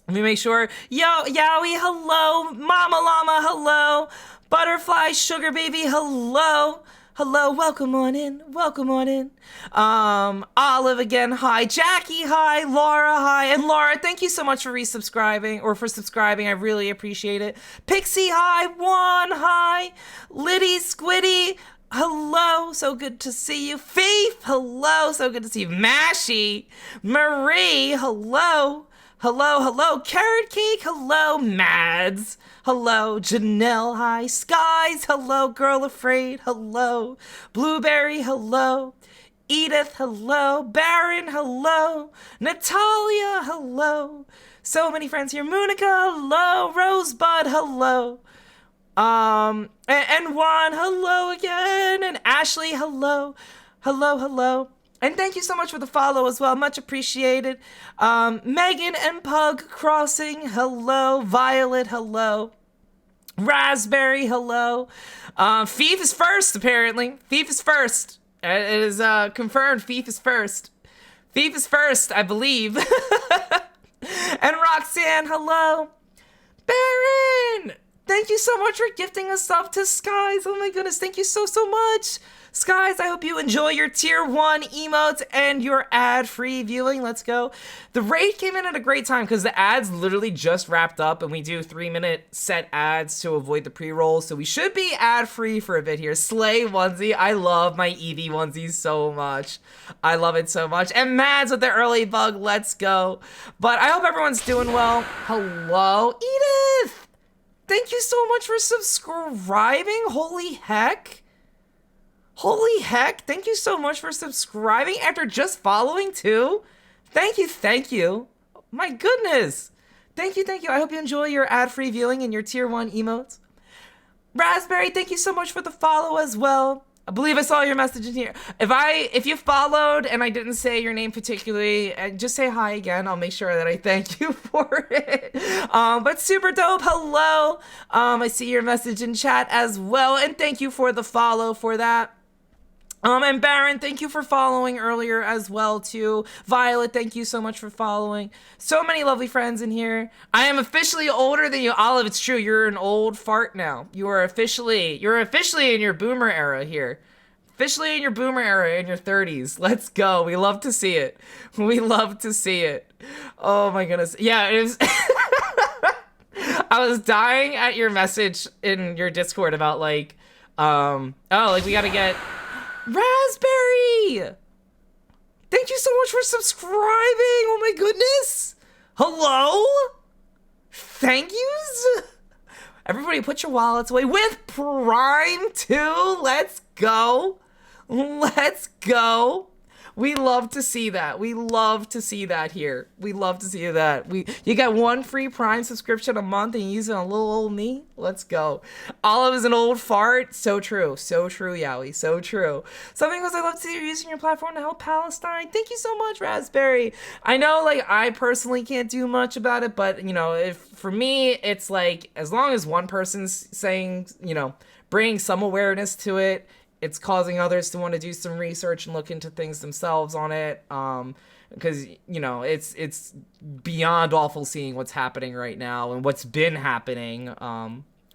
Speaker 1: Let me make sure. Yo, Yowie, hello. Mama Llama, hello. Butterfly, Sugar Baby, hello. Hello, welcome on in. Welcome on in. Olive again, hi. Jackie, hi. Laura, hi. And Laura, thank you so much for resubscribing or for subscribing. I really appreciate it. Pixie, hi. Juan, hi. Liddy, Squiddy, hello. So good to see you. Faith, hello. So good to see you. Mashy, Marie, hello. Hello, hello, Carrot Cake, hello, Mads, hello, Janelle, hi, Skies, hello, Girl Afraid, hello, Blueberry, hello, Edith, hello, Baron, hello, Natalia, hello, so many friends here, Monica, hello, Rosebud, hello, and Juan, hello again, and Ashley, hello, hello, hello. And thank you so much for the follow as well. Much appreciated. Megan and Pug Crossing, hello. Violet, hello. Raspberry, hello. Thief is first, apparently. Thief is first. It is confirmed. Thief is first. Thief is first, I believe. And Roxanne, hello. Baron! Thank you so much for gifting us up to Skies. Oh my goodness, thank you so much. Skies, I hope you enjoy your tier 1 emotes and your ad-free viewing. Let's go. The raid came in at a great time because the ads literally just wrapped up and we do 3-minute set ads to avoid the pre-rolls. So we should be ad-free for a bit here. Slay onesie. I love my Eevee onesies so much. I love it so much. And Mads with the early bug. Let's go. But I hope everyone's doing well. Hello, Edith. Thank you so much for subscribing. Holy heck. Holy heck, thank you so much for subscribing after just following too. Thank you. My goodness. Thank you. I hope you enjoy your ad-free viewing and your tier 1 emotes. Raspberry, thank you so much for the follow as well. I believe I saw your message in here. If you followed and I didn't say your name particularly, just say hi again. I'll make sure that I thank you for it. But super dope. Hello. I see your message in chat as well, and thank you for the follow for that. And Baron, thank you for following earlier as well, too. Violet, thank you so much for following. So many lovely friends in here. I am officially older than you. Olive, it's true. You're an old fart now. You're officially in your boomer era here. Officially in your boomer era in your 30s. Let's go. We love to see it. We love to see it. Oh my goodness. Yeah, it was... I was dying at your message in your Discord about like, like we gotta get... Raspberry! Thank you so much for subscribing! Oh my goodness! Hello? Thank yous? Everybody put your wallets away with Prime too! Let's go! Let's go! We love to see that. We love to see that here. We love to see that. You get one free Prime subscription a month and you use it on little old me. Let's go. Olive is an old fart. So true. So true, Yowie. So true. Something else I love to see you're using your platform to help Palestine. Thank you so much, Raspberry. I know, like, I personally can't do much about it, but, you know, if for me, it's like, as long as one person's saying, you know, bringing some awareness to it, it's causing others to want to do some research and look into things themselves on it. Because, you know, it's beyond awful seeing what's happening right now and what's been happening.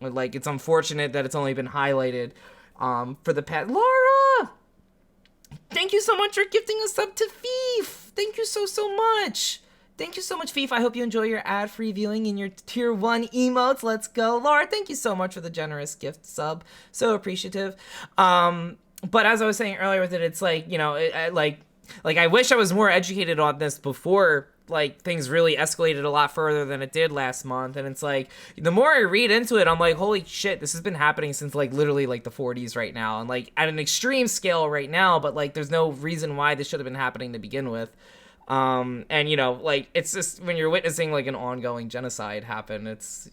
Speaker 1: Like, it's unfortunate that it's only been highlighted for the past... Laura! Thank you so much for gifting us up to Thief! Thank you so much! Thank you so much, Thief. I hope you enjoy your ad-free viewing and your tier 1 emotes. Let's go. Laura, thank you so much for the generous gift sub. So appreciative. But as I was saying earlier with it, it's like, you know, like I wish I was more educated on this before, like, things really escalated a lot further than it did last month. And it's like, the more I read into it, I'm like, holy shit, this has been happening since, like, literally, like, the 40s right now. And, like, at an extreme scale right now, but, like, there's no reason why this should have been happening to begin with. And you know, like, it's just when you're witnessing like an ongoing genocide happen, it's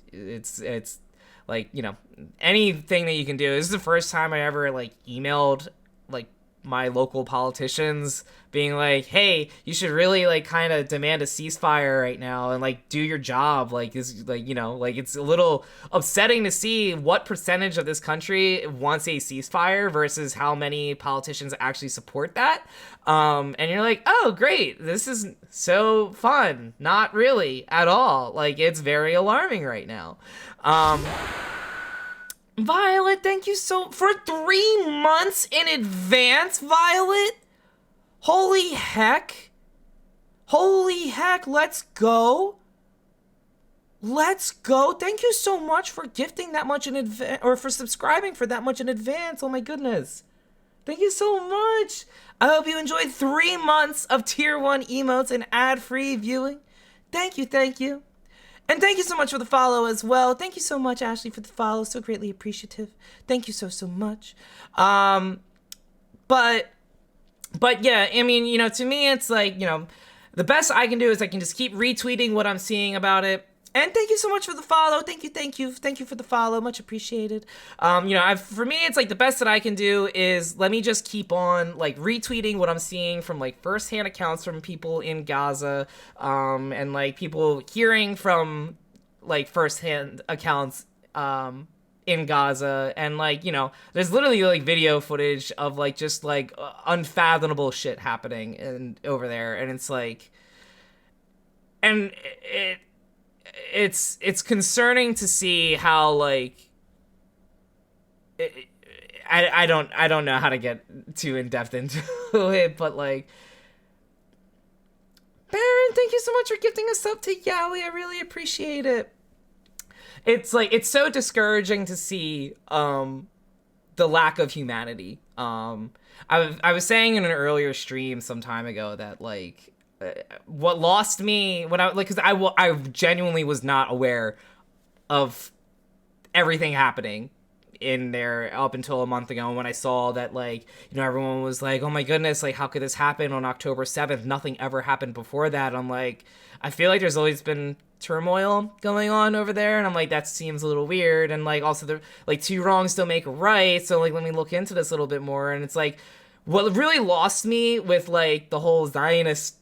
Speaker 1: like, you know, anything that you can do. This is the first time I ever like emailed like my local politicians being like, hey, you should really like kind of demand a ceasefire right now and like do your job. Like, this, like, you know, like, it's a little upsetting to see what percentage of this country wants a ceasefire versus how many politicians actually support that. And you're like, oh great, this is so fun. Not really at all. Like, it's very alarming right now. Violet, thank you for 3 months in advance, Violet. Holy heck. Holy heck, let's go. Let's go. Thank you so much for gifting that much in advance, or for subscribing for that much in advance. Oh my goodness. Thank you so much. I hope you enjoyed 3 months of tier 1 emotes and ad-free viewing. Thank you, thank you. And thank you so much for the follow as well. Thank you so much, Ashley, for the follow. So greatly appreciative. Thank you so much. But yeah, I mean, you know, to me, it's like, you know, the best I can do is I can just keep retweeting what I'm seeing about it. And thank you so much for the follow. Thank you for the follow. Much appreciated. You know, for me, it's like the best that I can do is let me just keep on like retweeting what I'm seeing from like firsthand accounts from people in Gaza, and like people hearing from like firsthand accounts, in Gaza, and like, you know, there's literally like video footage of like just like unfathomable shit happening over there, and it's like, and it's concerning to see how like I don't know how to get too in depth into it, but like, Baron, thank you so much for gifting us up to Yowie. I really appreciate it. It's like, it's so discouraging to see the lack of humanity. I was saying in an earlier stream some time ago that like what lost me when I like, because I genuinely was not aware of everything happening in there up until a month ago, when I saw that, like, you know, everyone was like, oh my goodness, like, how could this happen on October 7th? Nothing ever happened before that. I'm like, I feel like there's always been turmoil going on over there, and I'm like, that seems a little weird. And like, also, the like, two wrongs don't make a right, so like, let me look into this a little bit more. And it's like, what really lost me with like the whole Zionist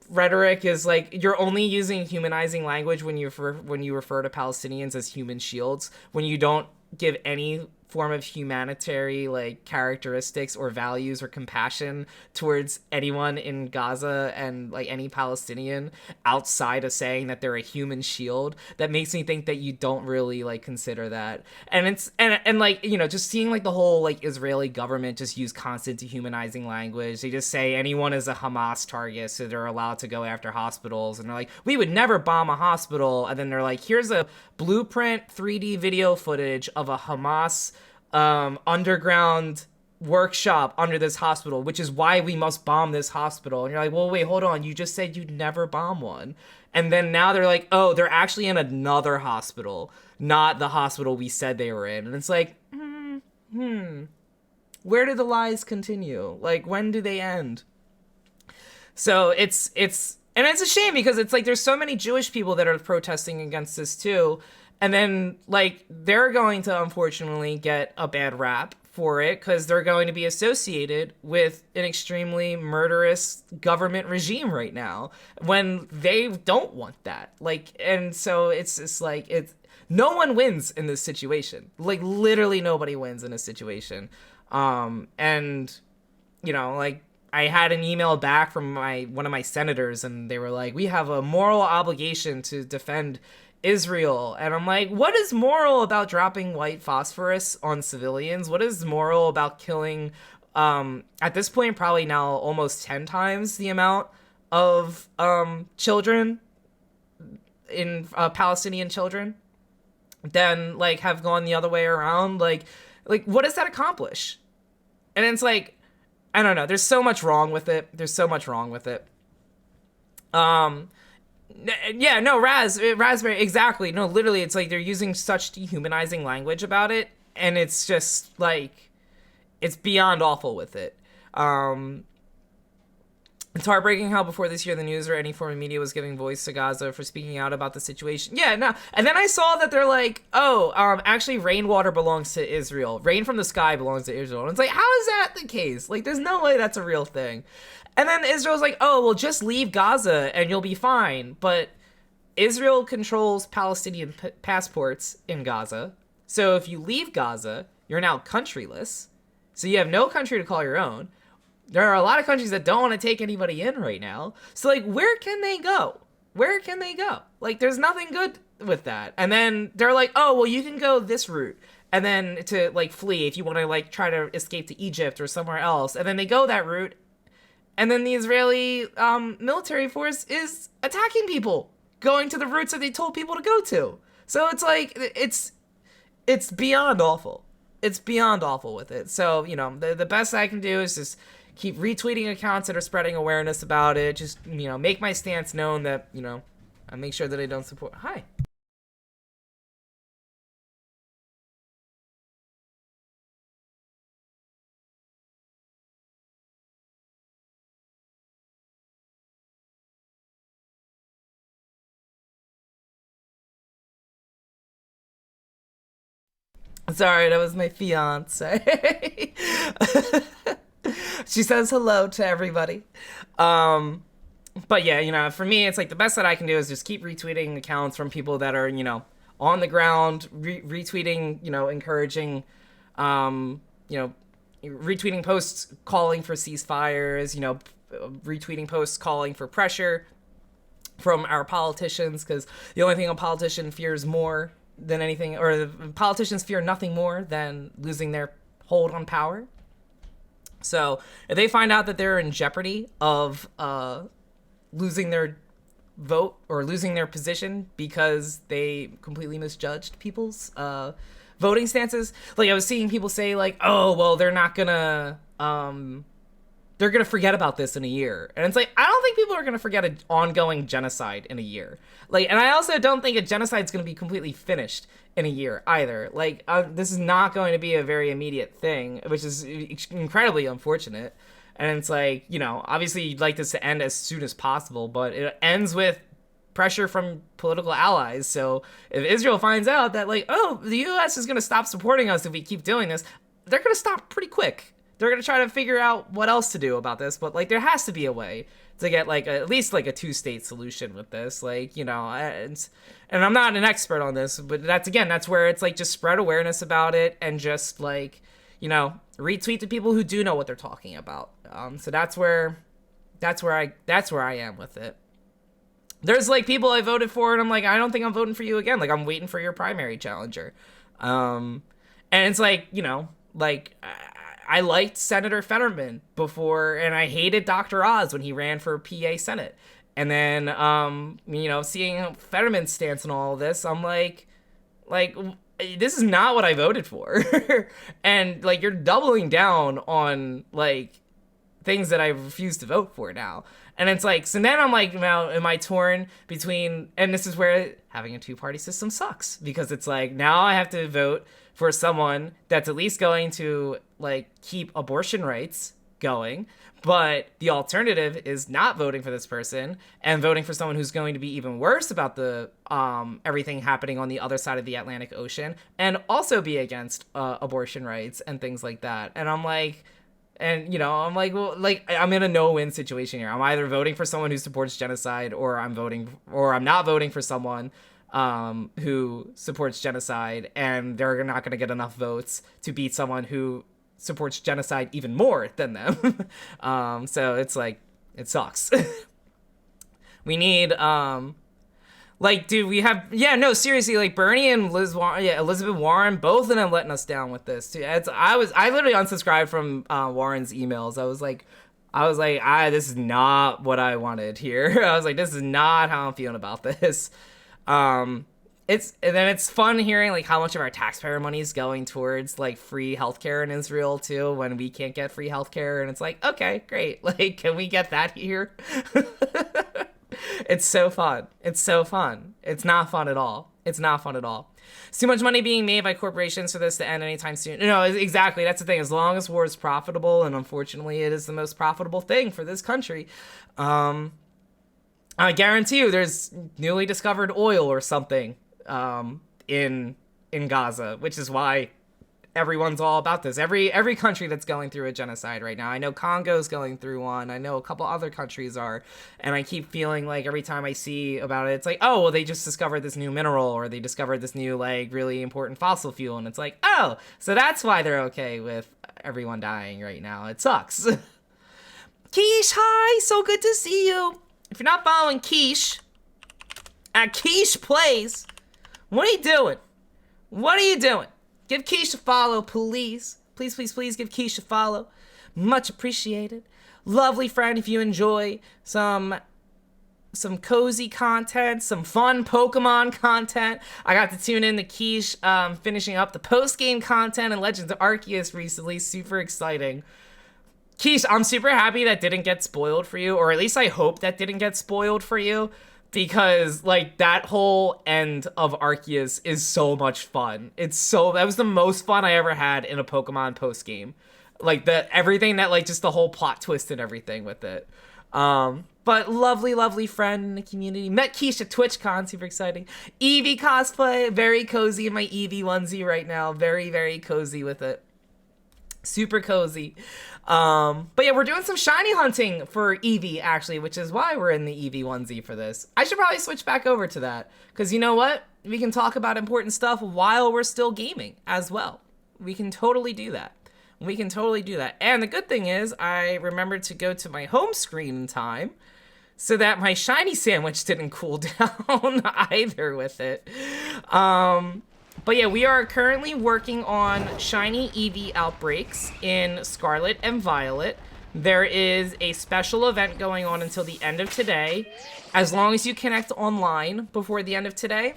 Speaker 1: rhetoric is like, you're only using humanizing language when you refer to Palestinians as human shields, when you don't give any form of humanitarian like characteristics or values or compassion towards anyone in Gaza and like any Palestinian outside of saying that they're a human shield. That makes me think that you don't really like consider that. And it's and like, you know, just seeing like the whole like Israeli government just use constant dehumanizing language. They just say anyone is a Hamas target, so they're allowed to go after hospitals, and they're like, we would never bomb a hospital. And then they're like, here's a blueprint 3D video footage of a Hamas underground workshop under this hospital, which is why we must bomb this hospital. And you're like, well, wait, hold on, you just said you'd never bomb one. And then now they're like, oh, they're actually in another hospital, not the hospital we said they were in. And it's like, where do the lies continue? Like, when do they end? So it's and it's a shame, because it's like, there's so many Jewish people that are protesting against this too. And then, like, they're going to unfortunately get a bad rap for it, because they're going to be associated with an extremely murderous government regime right now, when they don't want that. Like, and so it's just like, no one wins in this situation. Like, literally nobody wins in this situation. And, you know, like, I had an email back from one of my senators, and they were like, we have a moral obligation to defend Israel. And I'm like, what is moral about dropping white phosphorus on civilians? What is moral about killing, at this point, probably now almost 10 times the amount of children, in Palestinian children, than like have gone the other way around? Like what does that accomplish? And it's like, I don't know. There's so much wrong with it. Yeah, no, raspberry, exactly. No, literally, it's like they're using such dehumanizing language about it, and it's just like, it's beyond awful with it. It's heartbreaking how before this year the news or any form of media was giving voice to Gaza for speaking out about the situation. Yeah, no. And then I saw that they're like, oh, actually rainwater belongs to Israel. Rain from the sky belongs to Israel. And it's like, how is that the case? Like, there's no way that's a real thing. And then Israel's like, oh, well, just leave Gaza and you'll be fine. But Israel controls Palestinian passports in Gaza. So if you leave Gaza, you're now countryless. So you have no country to call your own. There are a lot of countries that don't want to take anybody in right now. So, like, where can they go? Like, there's nothing good with that. And then they're like, oh, well, you can go this route. And then to, like, flee if you want to, like, try to escape to Egypt or somewhere else. And then they go that route. And then the Israeli military force is attacking people, going to the routes that they told people to go to. So it's like, it's beyond awful. It's beyond awful with it. So, you know, the best I can do is just keep retweeting accounts that are spreading awareness about it. Just, you know, make my stance known that, you know, I make sure that I don't support. Hi. Sorry, that was my fiance. She says hello to everybody. But yeah, you know, for me, it's like the best that I can do is just keep retweeting accounts from people that are, you know, on the ground, retweeting, you know, encouraging, you know, retweeting posts calling for ceasefires, you know, retweeting posts calling for pressure from our politicians, because the only thing a politician fears more than anything, or the politicians fear nothing more than losing their hold on power. So if they find out that they're in jeopardy of losing their vote or losing their position because they completely misjudged people's voting stances, like I was seeing people say like, oh, well, they're gonna forget about this in a year. And it's like, I don't think people are gonna forget an ongoing genocide in a year. Like, and I also don't think a genocide's gonna be completely finished in a year either. Like, this is not going to be a very immediate thing, which is incredibly unfortunate. And it's like, you know, obviously you'd like this to end as soon as possible, but it ends with pressure from political allies. So if Israel finds out that like, oh, the U.S. is going to stop supporting us if we keep doing this, they're going to stop pretty quick. They're going to try to figure out what else to do about this. But like, there has to be a way to get like at least like a 2-state solution with this. Like, you know, and I'm not an expert on this, but that's where it's like just spread awareness about it and just like, you know, retweet to people who do know what they're talking about. So that's where I am with it. There's like people I voted for and I'm like, I don't think I'm voting for you again. Like, I'm waiting for your primary challenger. And it's like, you know, like I liked Senator Fetterman before, and I hated Dr. Oz when he ran for PA Senate. And then, you know, seeing Fetterman's stance on all of this, I'm like, this is not what I voted for. And like, you're doubling down on like things that I refuse to vote for now. And it's like, so then I'm like, now am I torn between, and this is where having a 2-party system sucks, because it's like, now I have to vote for someone that's at least going to like keep abortion rights going, but the alternative is not voting for this person and voting for someone who's going to be even worse about the everything happening on the other side of the Atlantic Ocean, and also be against abortion rights and things like that. And I'm like, and you know, I'm like, well, like I'm in a no-win situation here. I'm either voting for someone who supports genocide, or I'm not voting for someone who supports genocide, and they're not going to get enough votes to beat someone who supports genocide even more than them. So it's like, it sucks. We need like, dude, we have, yeah, no, seriously, like Bernie and Elizabeth Warren, both of them letting us down with this too. I literally unsubscribed from Warren's emails. I was like, this is not what I wanted here. I was like, this is not how I'm feeling about this. It's fun hearing like how much of our taxpayer money is going towards like free healthcare in Israel too, when we can't get free healthcare. And it's like, okay, great. Like, can we get that here? It's so fun. It's so fun. It's not fun at all. It's not fun at all. It's too much money being made by corporations for this to end anytime soon. No, exactly. That's the thing. As long as war is profitable, and unfortunately it is the most profitable thing for this country, I guarantee you there's newly discovered oil or something in Gaza, which is why everyone's all about this. Every country that's going through a genocide right now. I know Congo's going through one. I know a couple other countries are. And I keep feeling like every time I see about it, it's like, oh, well, they just discovered this new mineral, or they discovered this new, like, really important fossil fuel. And it's like, oh, so that's why they're okay with everyone dying right now. It sucks. Quiche, hi. So good to see you. If you're not following Quiche at Quiche Plays, what are you doing? What are you doing? Give Quiche a follow, please. Please, please, please give Quiche a follow. Much appreciated. Lovely friend, if you enjoy some cozy content, some fun Pokemon content. I got to tune in to Quiche finishing up the post-game content in Legends of Arceus recently. Super exciting. Quiche, I'm super happy that didn't get spoiled for you, or at least I hope that didn't get spoiled for you. Because, like, that whole end of Arceus is so much fun. That was the most fun I ever had in a Pokemon post-game. Like, everything that, like, just the whole plot twist and everything with it. But lovely, lovely friend in the community. Met Quiche at TwitchCon, super exciting. Eevee cosplay, very cozy in my Eevee onesie right now. Very, very cozy with it. Super cozy. But yeah, we're doing some shiny hunting for Eevee, actually, which is why we're in the Eevee onesie for this. I should probably switch back over to that, because you know what? We can talk about important stuff while we're still gaming as well. We can totally do that. And the good thing is, I remembered to go to my home screen in time, so that my shiny sandwich didn't cool down either with it. But yeah, we are currently working on shiny Eevee outbreaks in Scarlet and Violet. There is a special event going on until the end of today, as long as you connect online before the end of today.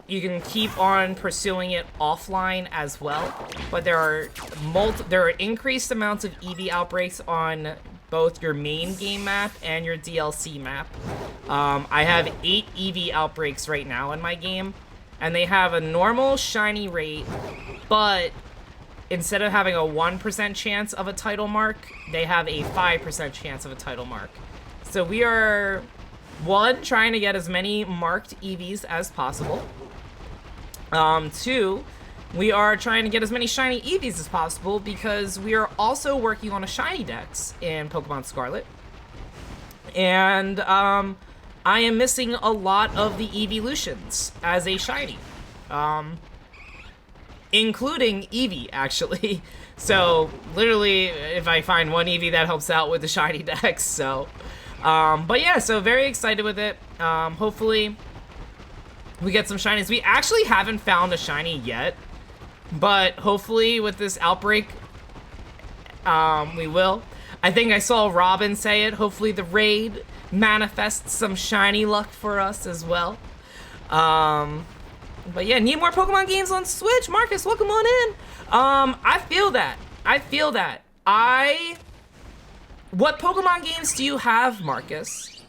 Speaker 1: You can keep on pursuing it offline as well. But there are increased amounts of Eevee outbreaks on both your main game map and your DLC map. I have 8 Eevee outbreaks right now in my game, and they have a normal shiny rate, but instead of having a 1% chance of a title mark, they have a 5% chance of a title mark. So we are, one, trying to get as many marked eevees as possible. Two, we are trying to get as many shiny eevees as possible because we are also working on a shiny dex in Pokemon Scarlet. And I am missing a lot of the evolutions as a shiny. Including Eevee, actually. So, literally, if I find one Eevee, that helps out with the shiny dex, so... but yeah, so very excited with it. Hopefully, we get some shinies. We actually haven't found a shiny yet, but hopefully with this outbreak, we will. I think I saw Robin say it. Hopefully the raid manifests some shiny luck for us as well. But yeah, need more Pokemon games on Switch. Marcus, welcome on in. I feel that. What Pokemon games do you have, Marcus?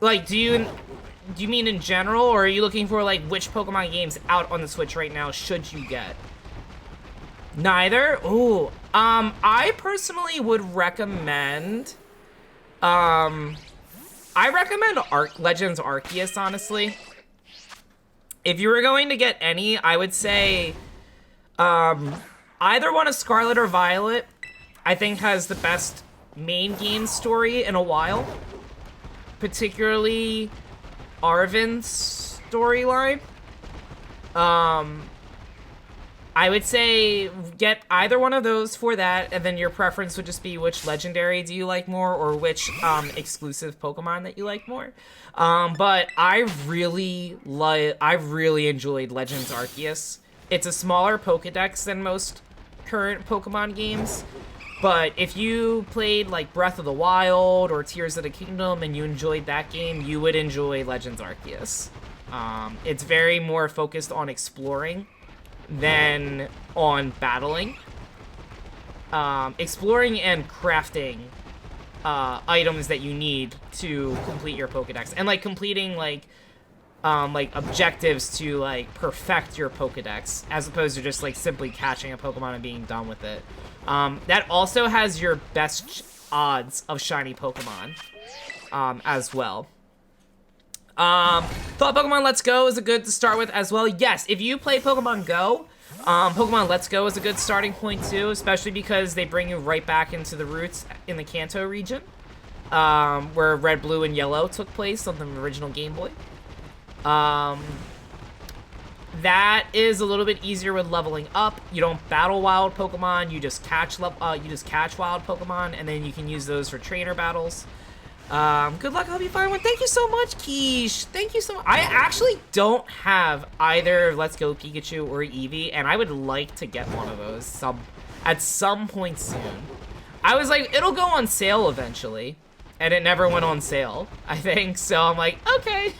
Speaker 1: Like, do you mean in general, or are you looking for, like, which Pokemon games out on the Switch right now should you get? Neither? Ooh. I personally would recommend, I recommend Legends Arceus, honestly. If you were going to get any, I would say, either one of Scarlet or Violet, I think has the best main game story in a while, particularly Arven's storyline. I would say get either one of those for that, and then your preference would just be which legendary do you like more, or which exclusive Pokemon that you like more. But I really enjoyed Legends Arceus. It's a smaller Pokedex than most current Pokemon games. But if you played like Breath of the Wild or Tears of the Kingdom and you enjoyed that game, you would enjoy Legends Arceus. It's very more focused on exploring than on battling. Exploring and crafting items that you need to complete your Pokedex. And like completing like objectives to like perfect your Pokedex, as opposed to just like simply catching a Pokemon and being done with it. That also has your best odds of shiny Pokemon, as well. Thought Pokemon Let's Go is a good to start with as well. Yes, if you play Pokemon Go, Pokemon Let's Go is a good starting point too, especially because they bring you right back into the roots in the Kanto region, where Red, Blue, and Yellow took place on the original Game Boy. That is a little bit easier with leveling up. You don't battle wild Pokemon, you just catch wild Pokemon, and then you can use those for trainer battles. Good luck, I hope you find one. Thank you so much, Quiche. Thank you so much. I actually don't have either Let's Go Pikachu or Eevee, and I would like to get one of those at some point soon. I was like, it'll go on sale eventually, and it never went on sale, I think. So I'm like, okay,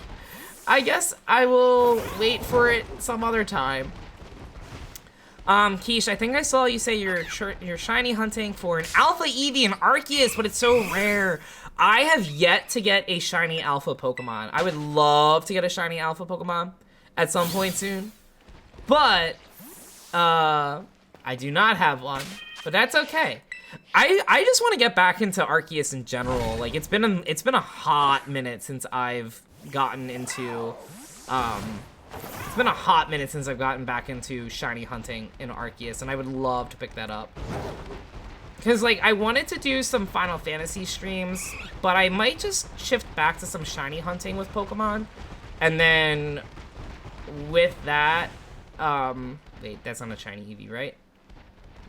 Speaker 1: I guess I will wait for it some other time. Quiche, I think I saw you say you're shiny hunting for an Alpha Eevee and Arceus, but it's so rare. I have yet to get a shiny Alpha Pokemon. I would love to get a shiny Alpha Pokemon at some point soon, but I do not have one. But that's okay. I just want to get back into Arceus in general. Like it's been a hot minute since I've gotten into it's been a hot minute since I've gotten back into shiny hunting in Arceus, and I would love to pick that up. Because, like, I wanted to do some Final Fantasy streams, but I might just shift back to some shiny hunting with Pokemon. And then, with that, wait, that's not a shiny Eevee, right?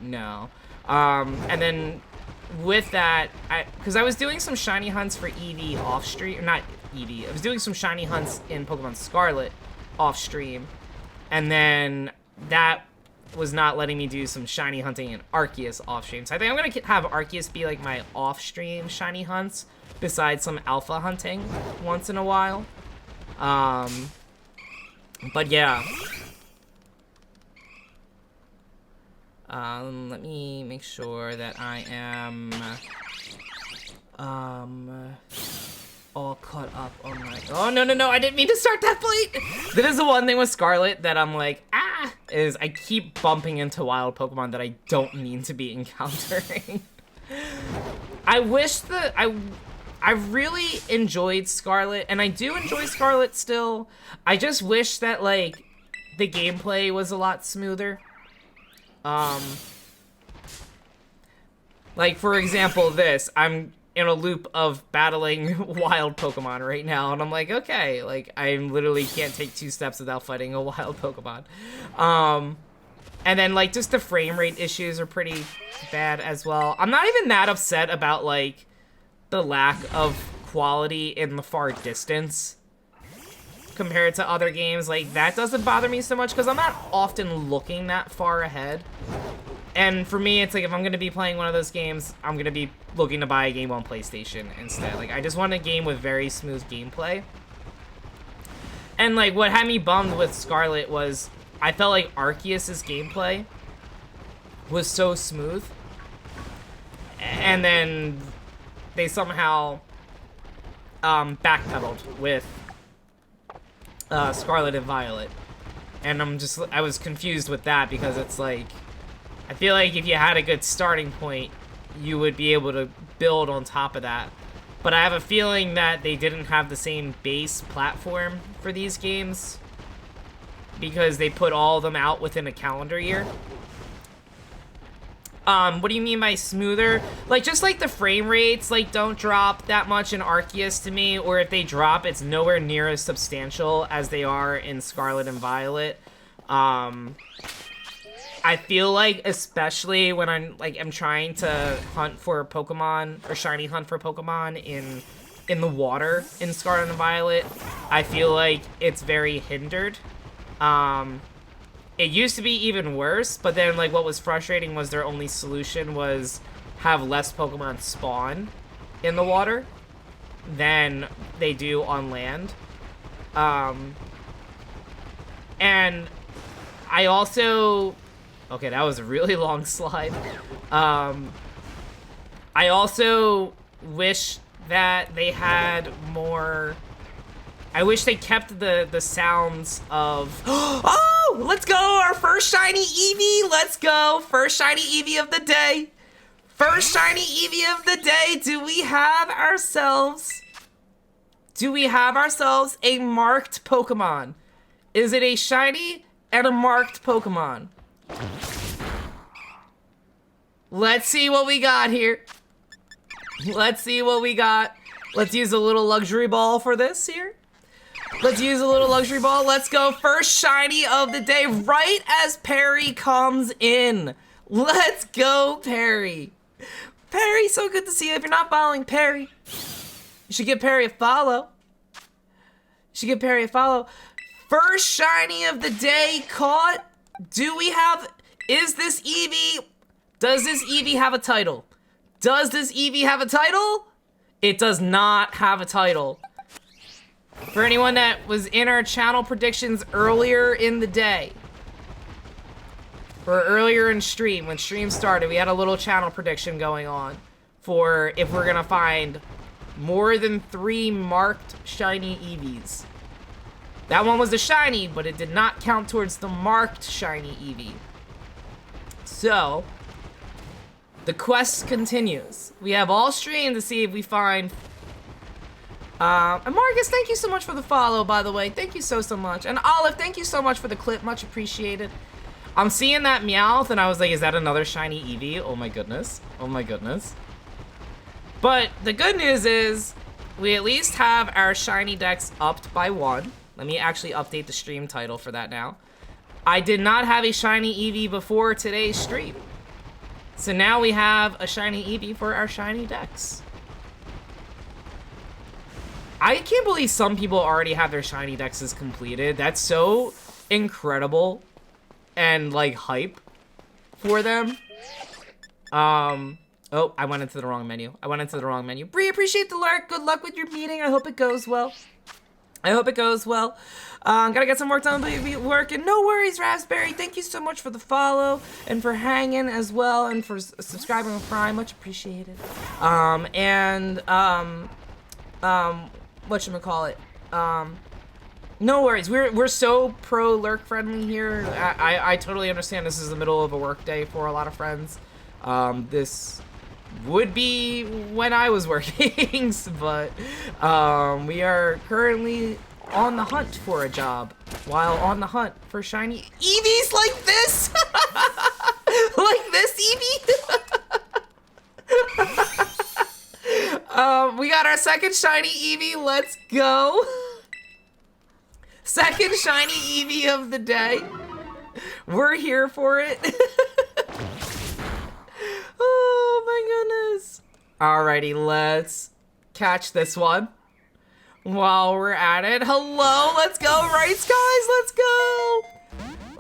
Speaker 1: No. And then, with that, because I was doing some shiny hunts for Eevee off-stream, not Eevee, I was doing some shiny hunts in Pokemon Scarlet off-stream, and then that was not letting me do some shiny hunting in Arceus off-stream. So I think I'm gonna have Arceus be like my off-stream shiny hunts, besides some alpha hunting once in a while. But yeah. Let me make sure that I am all caught up on my... Oh, no, I didn't mean to start that fight! That is the one thing with Scarlet that I'm like, is I keep bumping into wild Pokemon that I don't mean to be encountering. I wish that I really enjoyed Scarlet, and I do enjoy Scarlet still. I just wish that, like, the gameplay was a lot smoother. Like, for example, this. I'm in a loop of battling wild Pokemon right now, and I'm like, okay, like, I literally can't take 2 steps without fighting a wild Pokemon. And then, like, just the frame rate issues are pretty bad as well. I'm not even that upset about, like, the lack of quality in the far distance compared to other games. Like, that doesn't bother me so much because I'm not often looking that far ahead. And for me, it's like, if I'm going to be playing one of those games, I'm going to be looking to buy a game on PlayStation instead. Like, I just want a game with very smooth gameplay. And, like, what had me bummed with Scarlet was I felt like Arceus's gameplay was so smooth. And then they somehow backpedaled with Scarlet and Violet. And I was confused with that because it's like, I feel like if you had a good starting point, you would be able to build on top of that. But I have a feeling that they didn't have the same base platform for these games because they put all of them out within a calendar year. What do you mean by smoother? Like, just like the frame rates, like, don't drop that much in Arceus to me, or if they drop, it's nowhere near as substantial as they are in Scarlet and Violet. I feel like, especially when I'm trying to hunt for Pokemon, or shiny hunt for Pokemon in the water in Scarlet and Violet, I feel like it's very hindered. It used to be even worse, but then, like, what was frustrating was their only solution was have less Pokemon spawn in the water than they do on land. And I also... Okay, that was a really long slide. I also wish that they had more... I wish they kept the sounds of... Oh! Let's go! Our first shiny Eevee! Let's go! First shiny Eevee of the day! First shiny Eevee of the day! Do we have ourselves a marked Pokemon? Is it a shiny and a marked Pokemon? Let's see what we got here. Let's see what we got. Let's use a little luxury ball for this here. Let's use a little luxury ball. Let's go. First shiny of the day right as Perry comes in. Let's go, Perry. Perry, so good to see you. If you're not following Perry, you should give Perry a follow. You should give Perry a follow. First shiny of the day caught. Do we have... Is this Eevee... Does this Eevee have a title? Does this Eevee have a title? It does not have a title. For anyone that was in our channel predictions earlier in the day, or earlier in stream, when stream started, we had a little channel prediction going on for if we're gonna find more than 3 marked shiny Eevees. That one was the shiny, but it did not count towards the marked shiny Eevee. So, the quest continues. We have all stream to see if we find... and Marcus, thank you so much for the follow, by the way. Thank you so much. And Olive, thank you so much for the clip. Much appreciated. I'm seeing that Meowth, and I was like, is that another shiny Eevee? Oh my goodness. Oh my goodness. But the good news is, we at least have our shiny decks upped by 1. Let me actually update the stream title for that now. I did not have a shiny Eevee before today's stream. So now we have a shiny Eevee for our shiny decks. I can't believe some people already have their shiny dexes completed. That's so incredible and, like, hype for them. Oh, I went into the wrong menu. Bree, appreciate the lurk. Good luck with your meeting. I hope it goes well. Gotta get some work done, but be working. No worries, Raspberry. Thank you so much for the follow and for hanging as well and for subscribing with Prime. Much appreciated. Whatchamacallit? No worries. We're so pro lurk friendly here. I totally understand this is the middle of a work day for a lot of friends. This would be when I was working, but we are currently on the hunt for a job while on the hunt for shiny eevees like this. Like this eevee. We got our second shiny eevee. Let's go. Second shiny eevee of the day. We're here for it. Oh my goodness. Alrighty, let's catch this one while we're at it. Hello, let's go, right, guys? Let's go.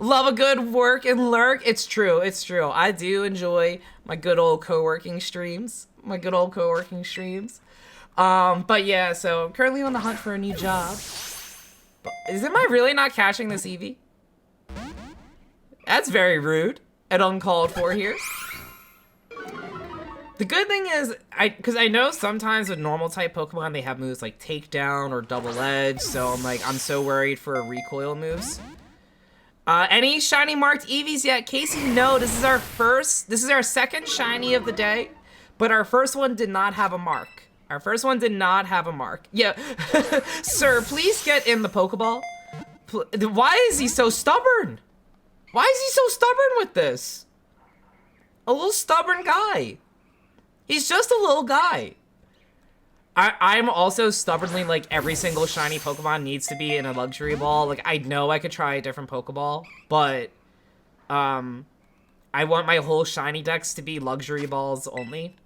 Speaker 1: Love a good work and lurk. It's true, it's true. I do enjoy my good old co-working streams. But yeah, so I'm currently on the hunt for a new job. Am I really not catching this eevee? That's very rude and uncalled for here. The good thing is, because I know sometimes with normal type Pokemon, they have moves like Takedown or Double Edge, so I'm so worried for recoil moves. Any shiny marked eevees yet? Casey, no, this is our second shiny of the day, but our first one did not have a mark. Yeah, sir, please get in the Pokeball. Why is he so stubborn? Why is he so stubborn with this? A little stubborn guy. He's just a little guy. I'm also stubbornly like every single shiny Pokemon needs to be in a luxury ball. Like I know I could try a different Pokeball, but I want my whole shiny decks to be luxury balls only.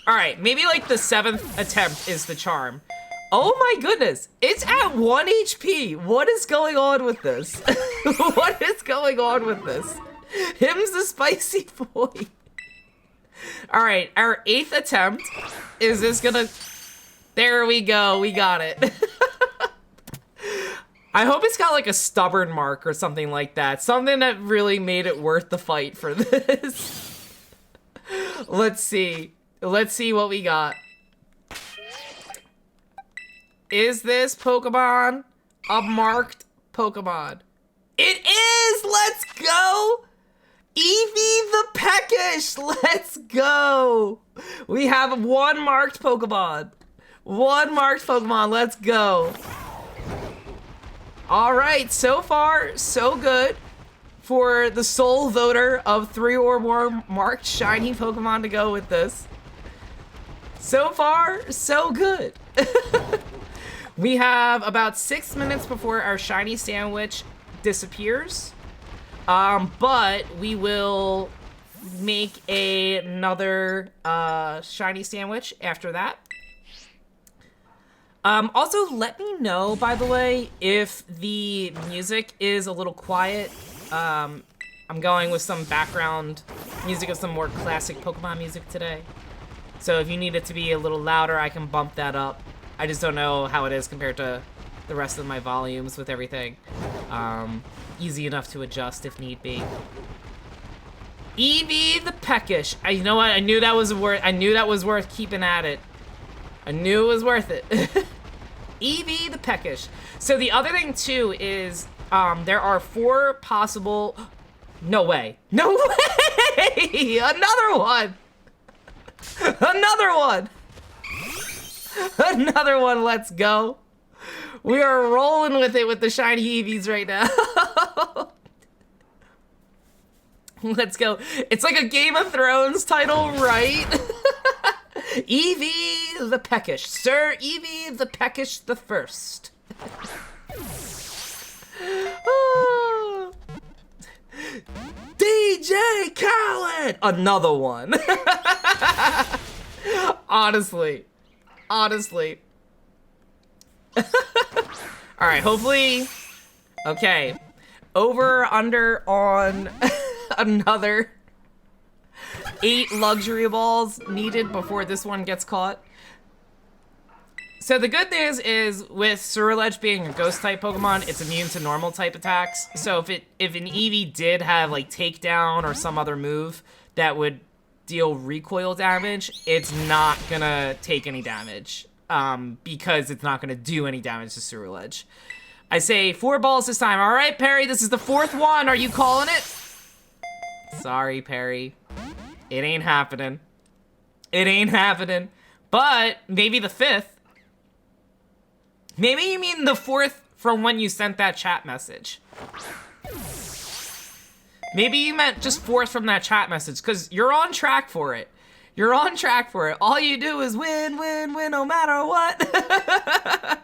Speaker 1: All right, maybe like the 7th attempt is the charm. Oh my goodness, it's at 1 HP. What is going on with this? What is going on with this? Him's the spicy boy. All right, our 8th attempt. Is this gonna... There we go, we got it. I hope it's got like a stubborn mark or something like that. Something that really made it worth the fight for this. Let's see. Let's see what we got. Is this Pokemon a marked Pokemon? It is! Let's go! Eevee the Peckish! Let's go! We have one marked Pokemon. Let's go. Alright, so far, so good. For the sole voter of 3 or more marked shiny Pokemon to go with this. So far, so good. We have about 6 minutes before our shiny sandwich disappears. But we will make another shiny sandwich after that. Also, let me know, by the way, if the music is a little quiet. I'm going with some background music of some more classic Pokemon music today. So if you need it to be a little louder, I can bump that up. I just don't know how it is compared to the rest of my volumes with everything. Easy enough to adjust if need be. Eevee the Peckish. You know what? I knew that was worth keeping at it. I knew it was worth it. Eevee the Peckish. So the other thing too is there are 4 possible. No way. No way. Another one. Another one. Another one. Let's go. We are rolling with it with the shiny Eevees right now. Let's go. It's like a Game of Thrones title, right? Eevee the Peckish. Sir Eevee the Peckish the First. Oh. DJ Khaled! Another one. Honestly. Alright, hopefully... Okay. Over, under, on another 8 luxury balls needed before this one gets caught. So the good news is, with Ceruledge being a ghost-type Pokemon, it's immune to normal-type attacks. So if an Eevee did have, like, Takedown or some other move that would deal recoil damage, it's not gonna take any damage. because it's not going to do any damage to Sewer Ledge. I say 4 balls this time. All right, Perry, this is the 4th one. Are you calling it? Sorry, Perry. It ain't happening. It ain't happening. But maybe the 5th. Maybe you mean the 4th from when you sent that chat message. Maybe you meant just 4th from that chat message, because you're on track for it. You're on track for it. All you do is win, win, win, no matter what.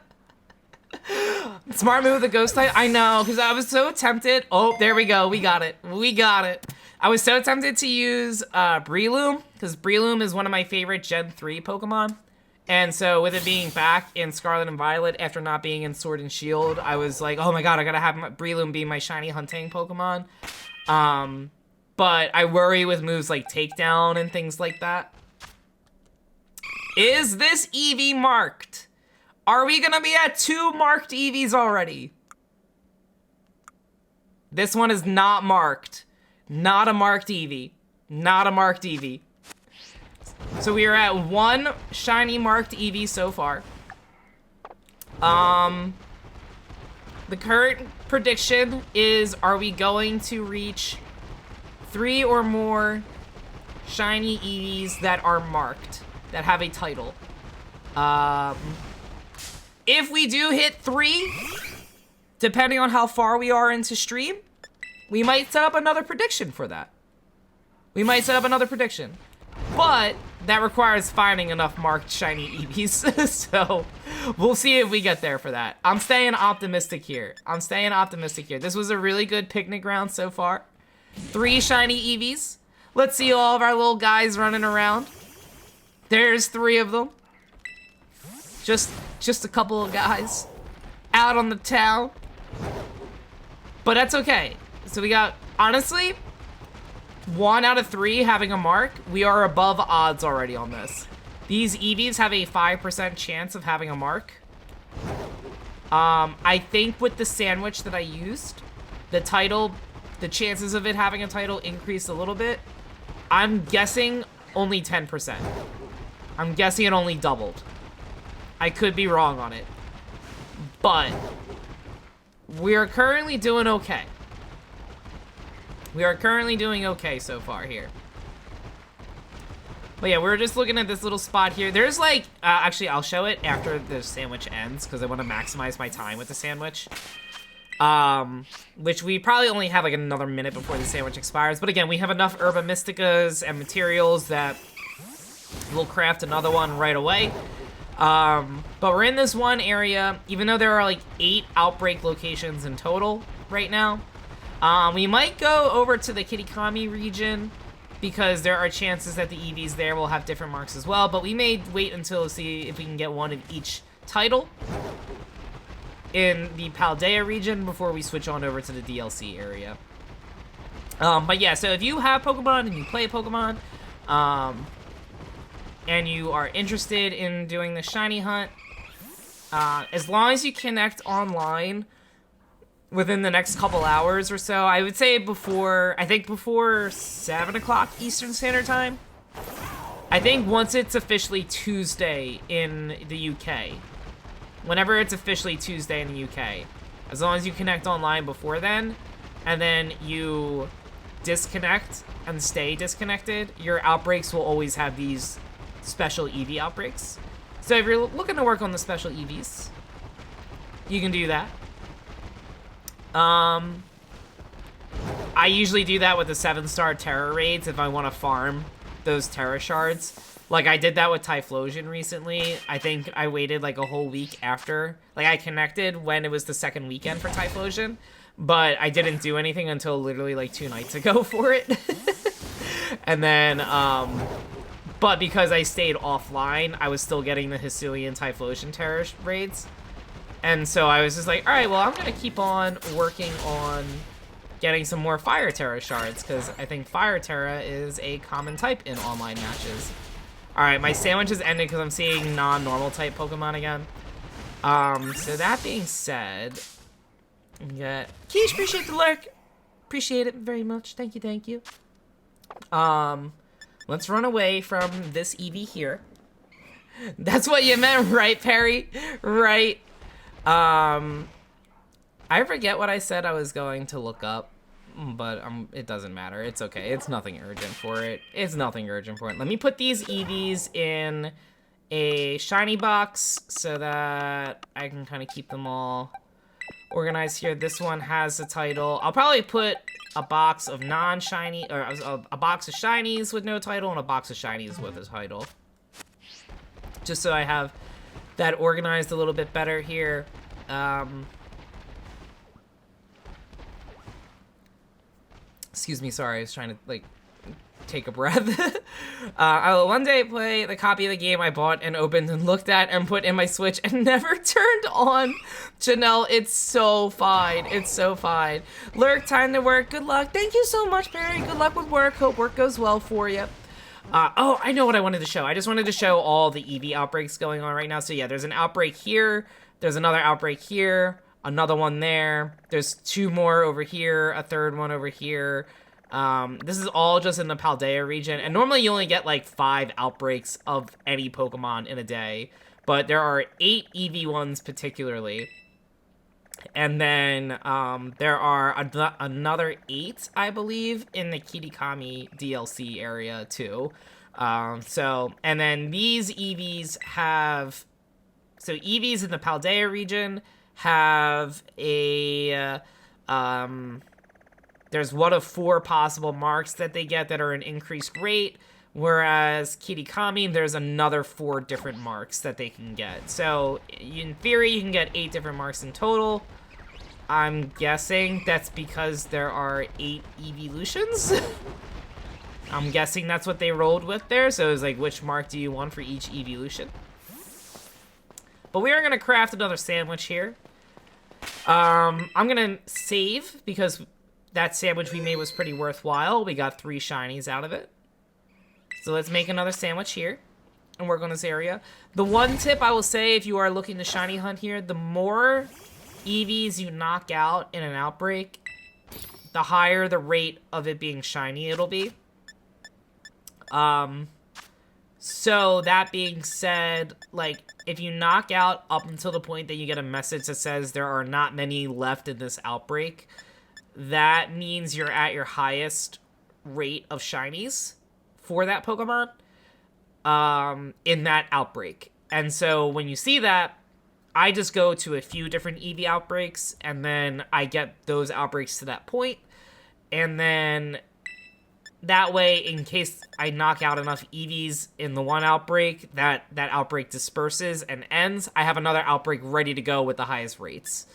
Speaker 1: Smart move with the ghost type. I know, because I was so tempted. Oh, there we go. We got it. We got it. I was so tempted to use Breloom, because Breloom is one of my favorite Gen 3 Pokemon. And so with it being back in Scarlet and Violet after not being in Sword and Shield, I was like, oh my god, I gotta have Breloom be my shiny hunting Pokemon. But I worry with moves like Takedown and things like that. Is this Eevee marked? Are we gonna be at 2 marked Eevees already? This one is not marked. Not a marked Eevee. Not a marked Eevee. So we are at 1 shiny marked Eevee so far. The current prediction is, are we going to reach 3 or more shiny Eevees that are marked, that have a title? If we do hit 3, depending on how far we are into stream, we might set up another prediction for that. We might set up another prediction. But that requires finding enough marked shiny Eevees. So we'll see if we get there for that. I'm staying optimistic here. I'm staying optimistic here. This was a really good picnic ground so far. 3 shiny Eevees. Let's see all of our little guys running around. There's 3 of them. Just a couple of guys out on the town. But that's okay. So we got, honestly, 1 out of 3 having a mark. We are above odds already on this. These Eevees have a 5% chance of having a mark. I think with the sandwich that I used, the title, the chances of it having a title increased a little bit. I'm guessing only 10%. I'm guessing it only doubled. I could be wrong on it. But we are currently doing okay. We are currently doing okay so far here. But yeah, we're just looking at this little spot here. There's like, actually I'll show it after the sandwich ends, because I want to maximize my time with the sandwich. Which we probably only have like another minute before the sandwich expires. But again, we have enough Herba Mysticas and materials that we'll craft another one right away. But we're in this one area, even though there are like 8 outbreak locations in total right now. We might go over to the Kitakami region, because there are chances that the Eevees there will have different marks as well, but we may wait until see if we can get one of each title in the Paldea region before we switch on over to the DLC area. But yeah, so if you have Pokemon and you play Pokemon, and you are interested in doing the shiny hunt, as long as you connect online within the next couple hours or so, I would say before 7 o'clock Eastern Standard Time. I think once it's officially Tuesday in the UK, whenever it's officially Tuesday in the UK, as long as you connect online before then, and then you disconnect and stay disconnected, your outbreaks will always have these special Eevee outbreaks. So if you're looking to work on the special Eevees, you can do that. I usually do that with the 7-star Terra raids if I want to farm those Terra shards. Like I did that with Typhlosion recently. I think I waited like a whole week after. Like I connected when it was the 2nd weekend for Typhlosion, but I didn't do anything until literally like 2 nights ago for it. And then, but because I stayed offline, I was still getting the Hisuian Typhlosion Terra raids. And so I was just like, all right, well, I'm going to keep on working on getting some more Fire Terra shards, because I think Fire Terra is a common type in online matches. All right, my sandwich is ended because I'm seeing non-normal type Pokemon again. So that being said, yeah, Keish, appreciate the lurk. Appreciate it very much. Thank you, thank you. Let's run away from this Eevee here. That's what you meant, right, Perry? Right. I forget what I said I was going to look up, but it doesn't matter. It's okay. It's nothing urgent for it. It's nothing urgent for it. Let me put these eevees in a shiny box so that I can kind of keep them all organized here. This one has a title. I'll probably put a box of non-shiny, or a box of shinies with no title and a box of shinies with a title. Just so I have that organized a little bit better here. Excuse me, sorry, I was trying to, like, take a breath. I will one day play the copy of the game I bought and opened and looked at and put in my Switch and never turned on. Janelle, it's so fine. It's so fine. Lurk, time to work. Good luck. Thank you so much, Barry. Good luck with work. Hope work goes well for you. Oh, I know what I wanted to show. I just wanted to show all the eevee outbreaks going on right now. So yeah, there's an outbreak here. There's another outbreak here. Another one there. There's 2 more over here. A 3rd one over here. This is all just in the Paldea region. And normally you only get like 5 outbreaks of any Pokemon in a day. But there are 8 Eevee ones particularly. And then there are another 8, I believe, in the Kitakami DLC area too. And then these Eevees have... So Eevees in the Paldea region have a... there's 1 of 4 possible marks that they get that are an increased rate. Whereas Kitakami, there's another 4 different marks that they can get. So, in theory, you can get 8 different marks in total. I'm guessing that's because there are 8 evolutions. I'm guessing that's what they rolled with there. So it was like, which mark do you want for each evolution? But we are going to craft another sandwich here. I'm going to save because that sandwich we made was pretty worthwhile. We got 3 shinies out of it. So let's make another sandwich here and work on this area. The one tip I will say if you are looking to shiny hunt here, the more Eevees you knock out in an outbreak, the higher the rate of it being shiny it'll be. So that being said, like, if you knock out up until the point that you get a message that says there are not many left in this outbreak, that means you're at your highest rate of shinies for that Pokemon in that outbreak. And so when you see that, I just go to a few different Eevee outbreaks, and then I get those outbreaks to that point. And then that way, in case I knock out enough Eevees in the one outbreak, that outbreak disperses and ends, I have another outbreak ready to go with the highest rates.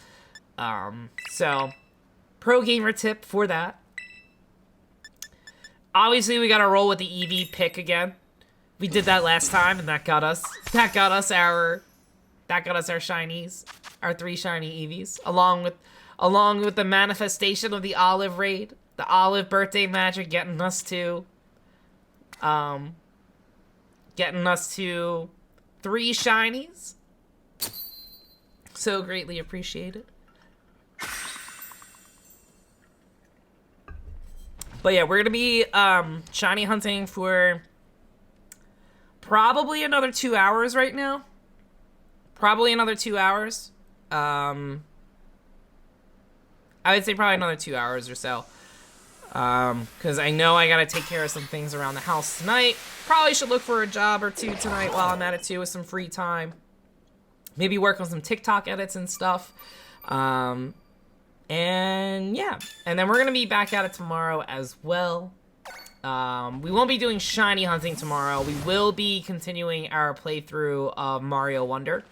Speaker 1: So, pro gamer tip for that. Obviously, we gotta roll with the Eevee pick again. We did that last time, and that got us our shinies, our 3 shiny Eevees, along with the manifestation of the Olive raid, the Olive birthday magic getting us to 3 shinies. So greatly appreciated. But yeah, we're gonna be shiny hunting for probably another 2 hours right now. Probably another 2 hours. I would say probably another 2 hours or so. Because I know I gotta take care of some things around the house tonight. Probably should look for a job or 2 tonight while I'm at it too with some free time. Maybe work on some TikTok edits and stuff. And yeah. And then we're gonna be back at it tomorrow as well. We won't be doing shiny hunting tomorrow. We will be continuing our playthrough of Mario Wonder.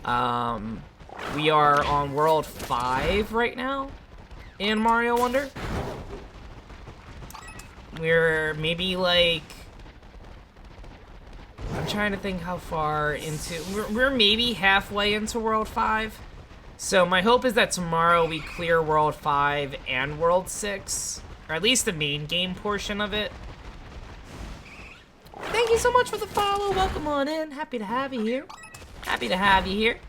Speaker 1: We are on World 5 right now in Mario Wonder. We're maybe like... I'm trying to think how far into... We're maybe halfway into World 5. So my hope is that tomorrow we clear World 5 and World 6. Or at least the main game portion of it. Thank you so much for the follow. Welcome on in. Happy to have you here. Happy to have you here.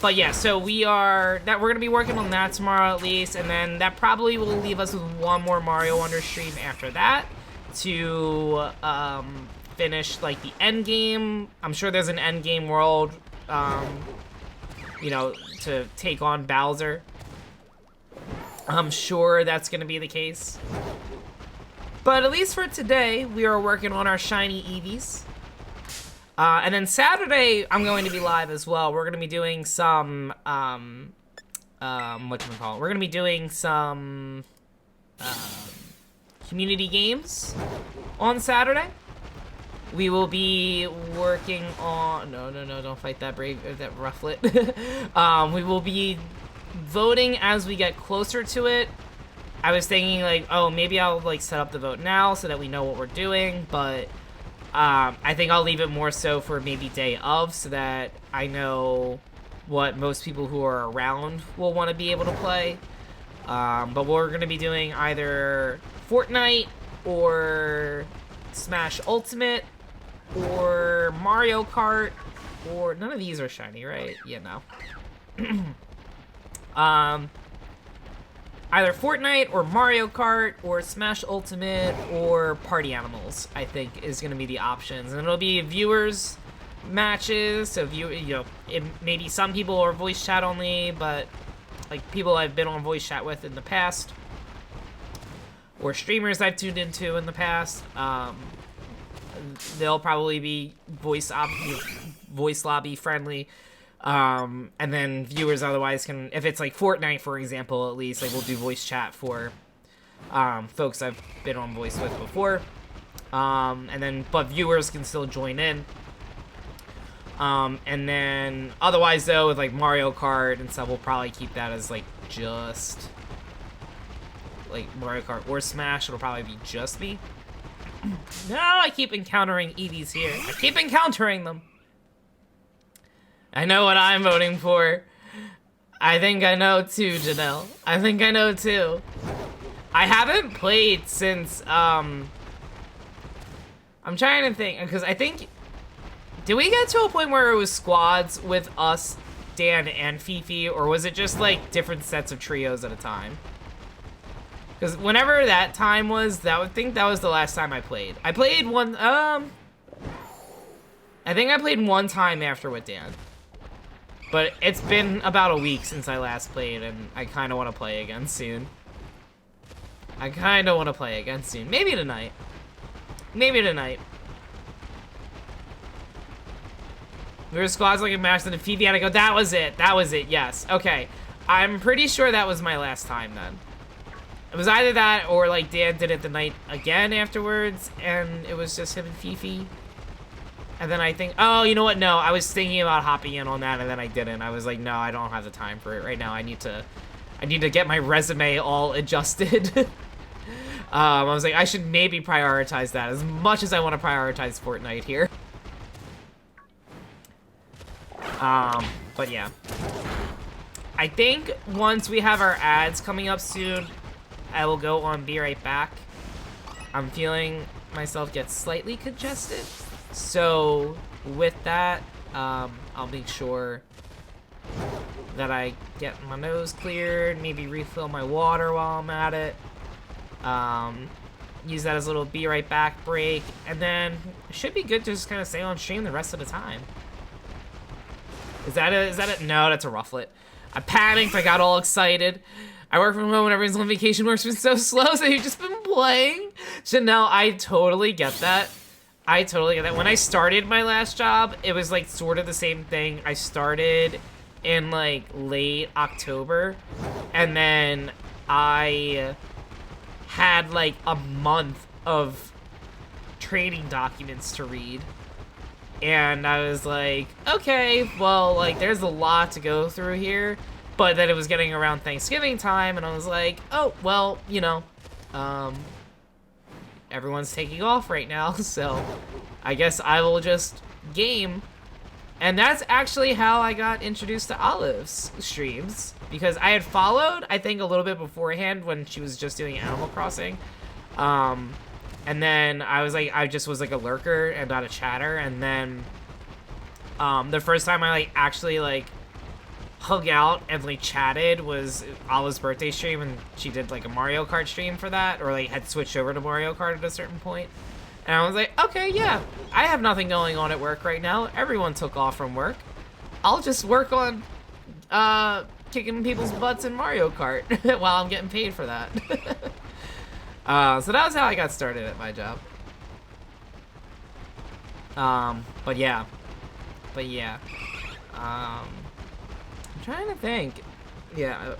Speaker 1: But yeah, so we're gonna be working on that tomorrow at least, and then that probably will leave us with one more Mario Wonder stream after that to finish like the end game. I'm sure there's an end game world, you know, to take on Bowser. I'm sure that's gonna be the case. But at least for today, we are working on our shiny eevees. And then Saturday, I'm going to be live as well. We're gonna be doing some, whatchamacallit? We're gonna be doing some, community games on Saturday. We will be working on, no, don't fight that that rufflet. We will be voting as we get closer to it. I was thinking like, oh, maybe I'll like set up the vote now so that we know what we're doing, but I think I'll leave it more so for maybe day of, so that I know what most people who are around will want to be able to play. But we're going to be doing either Fortnite or Smash Ultimate or Mario Kart, or none of these are shiny, right? Yeah, no. Either Fortnite or Mario Kart or Smash Ultimate or Party Animals, I think, is going to be the options. And it'll be viewers matches, so maybe some people are voice chat only, but like people I've been on voice chat with in the past, or streamers I've tuned into in the past, they'll probably be voice lobby friendly. And then viewers otherwise can, if it's like Fortnite, for example, at least, like we'll do voice chat for folks I've been on voice with before. And then, but viewers can still join in. And then otherwise though, with like Mario Kart and stuff, we'll probably keep that as like just like Mario Kart or Smash. It'll probably be just me. No, I keep encountering eevees here. I keep encountering them. I know what I'm voting for. I think I know too, Janelle. I think I know too. I haven't played since, I'm trying to think, because I think, did we get to a point where it was squads with us, Dan, and Fifi, or was it just like different sets of trios at a time? Because whenever that time was, I think that was the last time I played. I played one, I think I played one time after with Dan. But it's been about a week since I last played, and I kind of want to play again soon. Maybe tonight. Maybe tonight. We were squads like a match, and Phoebe had to go, that was it, yes. Okay, I'm pretty sure that was my last time then. It was either that, or like Dan did it the night again afterwards, and it was just him and Fifi. And then I think, oh, you know what? No, I was thinking about hopping in on that, and then I didn't. I was like, no, I don't have the time for it right now. I need to get my resume all adjusted. I was like, I should maybe prioritize that as much as I want to prioritize Fortnite here. But yeah. I think once we have our ads coming up soon, I will go on Be Right Back. I'm feeling myself get slightly congested. So with that, I'll make sure that I get my nose cleared, maybe refill my water while I'm at it. Use that as a little Be Right Back break, and then it should be good to just kind of stay on stream the rest of the time. Is that it? No, that's a rufflet. I panicked, I got all excited. I work from home and everyone's on vacation, work's been so slow, so you've just been playing. Chanel, I totally get that. When I started my last job, it was like sort of the same thing. I started in like late October, and then I had like a month of training documents to read. And I was like, okay, well, like there's a lot to go through here. But then it was getting around Thanksgiving time, and I was like, oh, well, you know, everyone's taking off right now, so I guess I will just game. And that's actually how I got introduced to Olive's streams, because I had followed, I think, a little bit beforehand when she was just doing Animal Crossing. And then I was like, I just was like a lurker and not a chatter, and then the first time I like actually like hung out and like chatted was Olive's birthday stream, and she did like a Mario Kart stream for that, or like had switched over to Mario Kart at a certain point. And I was like, okay, yeah, I have nothing going on at work right now. Everyone took off from work. I'll just work on kicking people's butts in Mario Kart while I'm getting paid for that. So that was how I got started at my job. But yeah. I'm trying to think. Yeah,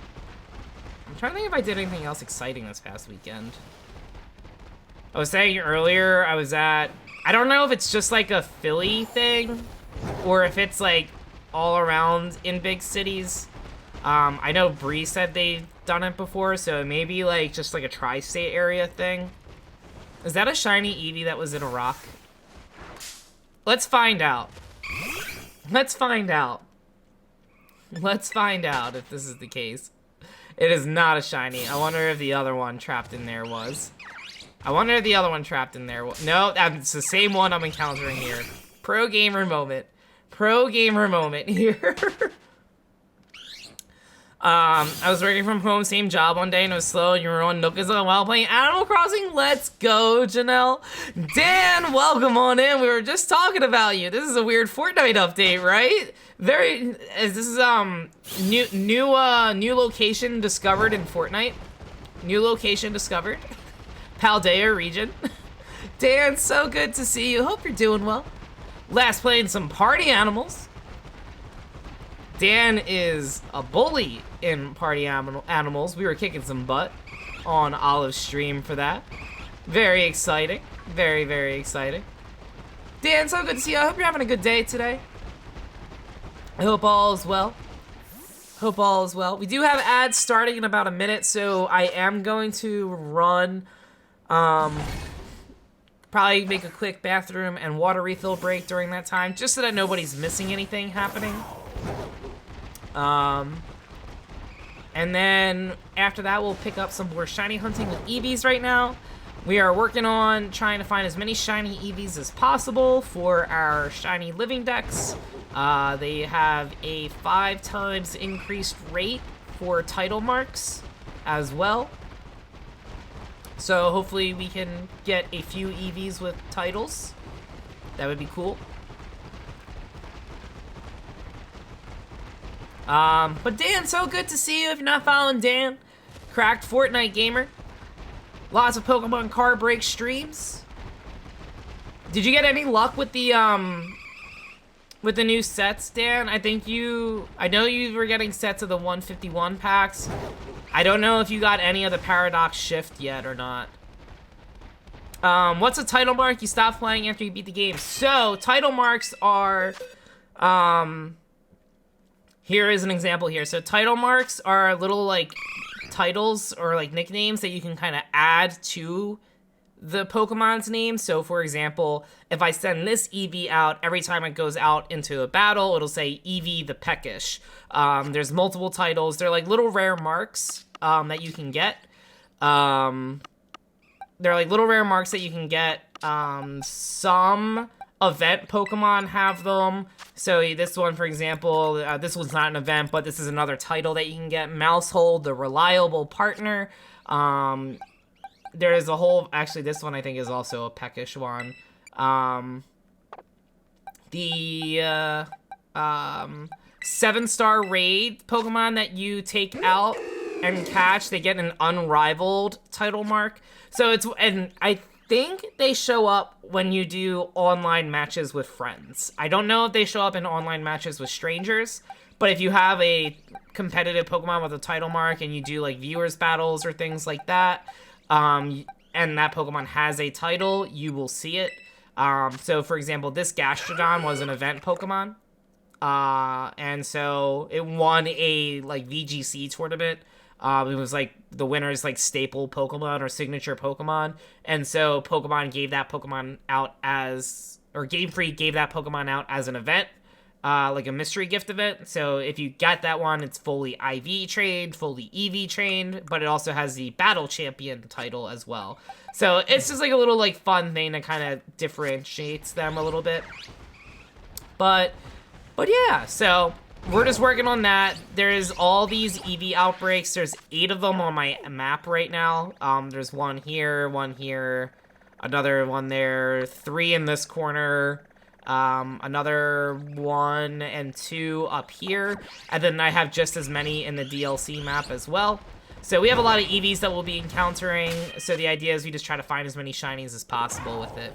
Speaker 1: I'm trying to think if I did anything else exciting this past weekend. I was saying earlier, I don't know if it's just like a Philly thing, or if it's like all around in big cities. I know Bree said they've done it before, so it may be like just like a tri-state area thing. Is that a shiny Eevee that was in a rock? Let's find out. Let's find out. Let's find out if this is the case. It is not a shiny. I wonder if the other one trapped in there was. No, that's the same one I'm encountering here. Pro gamer moment here. I was working from home, same job one day, and it was slow, and you were on Nookazone while playing Animal Crossing. Let's go, Janelle. Dan, welcome on in. We were just talking about you. This is a weird Fortnite update, right? This is new location discovered in Fortnite. New location discovered. Paldea region. Dan, so good to see you. Hope you're doing well. Last playing some party animals. Dan is a bully in party animals. We were kicking some butt on Olive's stream for that. Very exciting. Very, very exciting. Dan, so good to see you. I hope you're having a good day today. I hope all is well. We do have ads starting in about a minute, so I am going to run, probably make a quick bathroom and water refill break during that time, just so that nobody's missing anything happening. And then after that, we'll pick up some more shiny hunting with eevees right now. We are working on trying to find as many shiny eevees as possible for our shiny living decks. They have a 5 times increased rate for title marks as well. So hopefully we can get a few eevees with titles. That would be cool. But Dan, so good to see you. If you're not following Dan, cracked Fortnite gamer. Lots of Pokemon card break streams. Did you get any luck with the new sets, Dan? I know you were getting sets of the 151 packs. I don't know if you got any of the Paradox Shift yet or not. What's a title mark? You stop playing after you beat the game. So, title marks are, here is an example here. So, title marks are little, like, titles or, like, nicknames that you can kind of add to the Pokemon's name. So, for example, if I send this Eevee out, every time it goes out into a battle, it'll say Eevee the Peckish. There's multiple titles. They're like little rare marks that you can get. They're like little rare marks that you can get. Some event Pokemon have them. So this one, for example, this one's not an event, but this is another title that you can get. Mousehold, the reliable partner. There's a whole, actually this one I think is also a peckish one. The 7-star raid Pokemon that you take out and catch, they get an unrivaled title mark. So and I think they show up when you do online matches with friends. I don't know if they show up in online matches with strangers, but if you have a competitive Pokemon with a title mark and you do like viewers battles or things like that, and that Pokemon has a title, you will see it. So for example, this Gastrodon was an event Pokemon. And so it won a like VGC tournament. It was like the winner's like staple Pokemon or signature Pokemon. And so Pokemon gave that Pokemon out as, or Game Freak gave that Pokemon out as an event. Like a mystery gift event. So if you got that one, it's fully IV trained, fully EV trained, but it also has the battle champion title as well. So it's just like a little like fun thing that kind of differentiates them a little bit. But yeah, so we're just working on that. There's all these EV outbreaks. There's 8 of them on my map right now. There's one here, Another one there. 3 in this corner. Another 1 and 2 up here. And then I have just as many in the DLC map as well. So we have a lot of eevees that we'll be encountering. So the idea is we just try to find as many shinies as possible with it.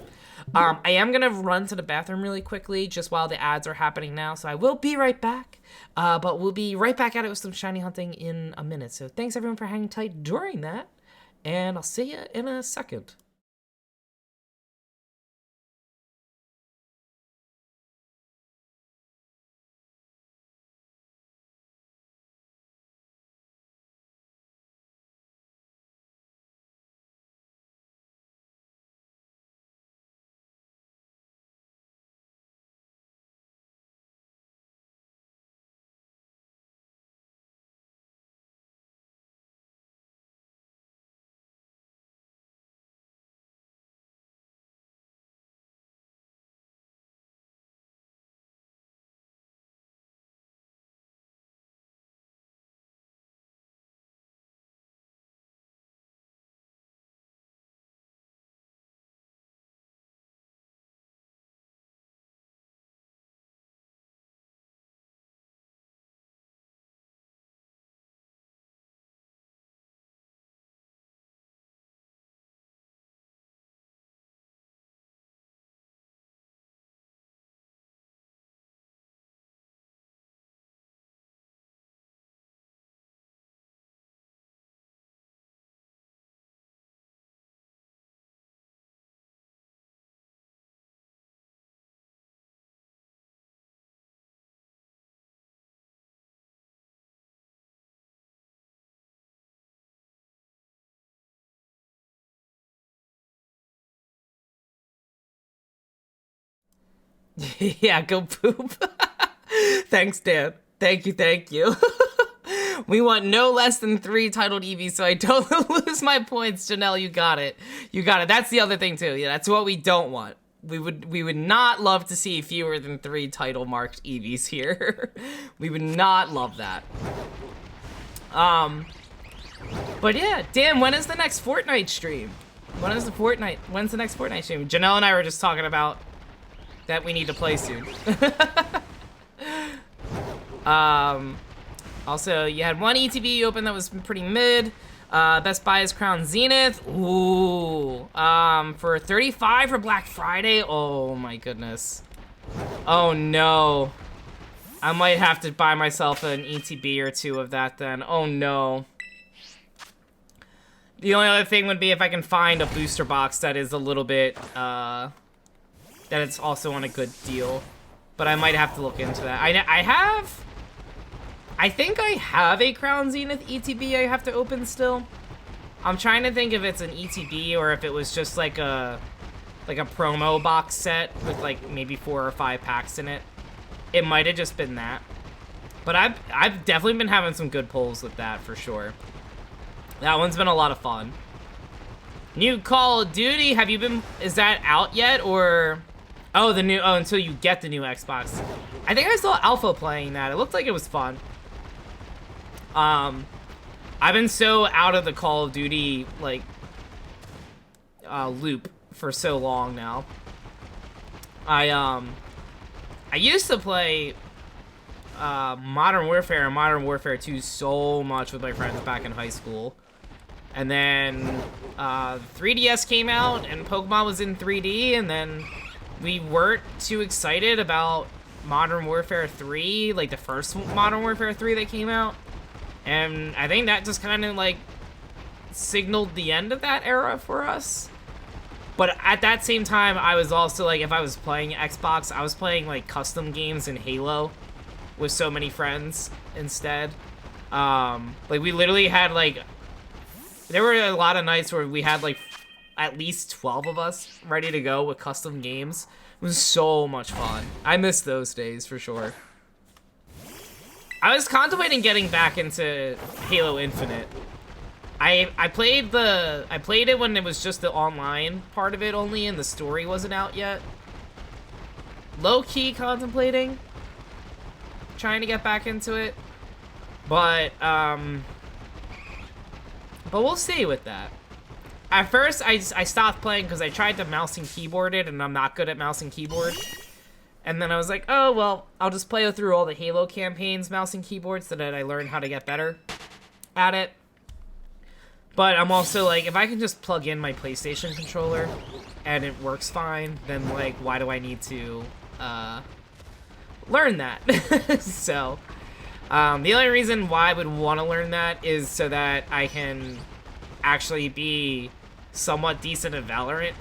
Speaker 1: I am going to run to the bathroom really quickly just while the ads are happening now. So I will be right back. But we'll be right back at it with some shiny hunting in a minute. So thanks everyone for hanging tight during that. And I'll see you in a second. Yeah, go poop. Thanks, Dan. Thank you. We want no less than 3 titled eevees so I don't lose my points. Janelle, you got it. That's the other thing too. Yeah, that's what we don't want. We would not love to see fewer than 3 title marked eevees here. We would not love that. But yeah, Dan, when is the next Fortnite stream? When's the next Fortnite stream? Janelle and I were just talking about that we need to play soon. Also, you had 1 ETB open that was pretty mid. Best Buy is Crown Zenith. Ooh. For 35 for Black Friday. Oh my goodness. Oh no. I might have to buy myself an ETB or 2 of that then. Oh no. The only other thing would be if I can find a booster box that is a little bit, that it's also on a good deal. But I might have to look into that. I think I have a Crown Zenith ETB I have to open still. I'm trying to think if it's an ETB or if it was just like a promo box set with like maybe 4 or 5 packs in it. It might have just been that. But I've definitely been having some good pulls with that for sure. That one's been a lot of fun. New Call of Duty, is that out yet or? Oh, until you get the new Xbox. I think I saw Alpha playing that. It looked like it was fun. I've been so out of the Call of Duty, like, loop for so long now. I used to play, Modern Warfare and Modern Warfare 2 so much with my friends back in high school. And then, 3DS came out and Pokemon was in 3D, and then we weren't too excited about Modern Warfare 3, like the first Modern Warfare 3 that came out. And I think that just kind of like signaled the end of that era for us. But at that same time, I was also like, if I was playing Xbox, I was playing like custom games in Halo with so many friends instead. Like we literally had like, there were a lot of nights where we had like at least 12 of us ready to go with custom games. It was so much fun. I miss those days for sure. I was contemplating getting back into Halo Infinite. I played it when it was just the online part of it only and the story wasn't out yet. Low-key contemplating trying to get back into it. But we'll see with that. at first, I stopped playing because I tried to mouse and keyboard it, and I'm not good at mouse and keyboard. And then I was like, oh, well, I'll just play through all the Halo campaigns mouse and keyboard so that I learn how to get better at it. But I'm also like, if I can just plug in my PlayStation controller and it works fine, then, like, why do I need to learn that? So, the only reason why I would want to learn that is so that I can actually be somewhat decent at Valorant.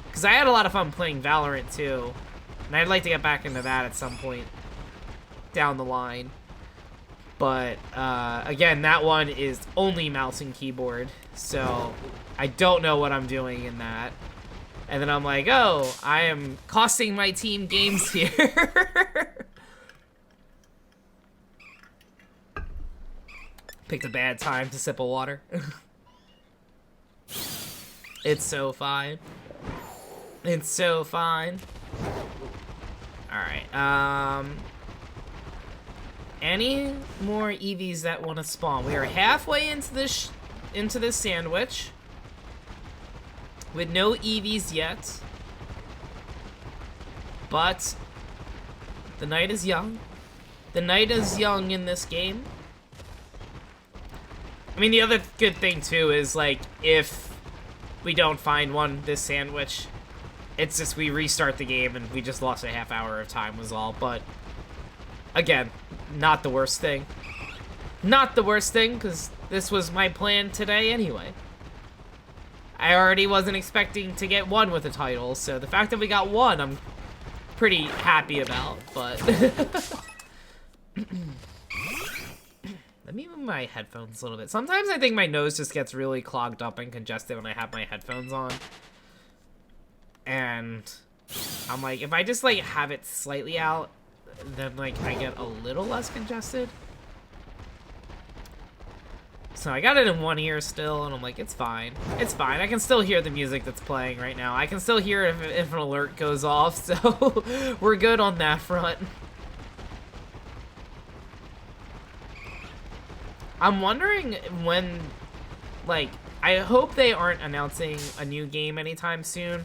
Speaker 1: Because I had a lot of fun playing Valorant, too. And I'd like to get back into that at some point down the line. But, again, that one is only mouse and keyboard. So, I don't know what I'm doing in that. And then I'm like, oh, I am costing my team games here. Picked a bad time to sip of water. It's so fine. It's so fine. Alright, any more eevees that want to spawn? We are halfway into this sandwich with no eevees yet, but the night is young. The night is young in this game. I mean, the other good thing too is, like, if we don't find one this sandwich, it's just we restart the game and we just lost a half hour of time was all. But again, not the worst thing. Not the worst thing, because this was my plan today anyway. I already wasn't expecting to get one with a title, so the fact that we got one, I'm pretty happy about, but... Let me move my headphones a little bit. Sometimes I think my nose just gets really clogged up and congested when I have my headphones on. And I'm like, if I just, like, have it slightly out, then, like, I get a little less congested. So I got it in one ear still, and I'm like, it's fine. It's fine. I can still hear the music that's playing right now. I can still hear it if an alert goes off, so we're good on that front. I'm wondering when, like, I hope they aren't announcing a new game anytime soon.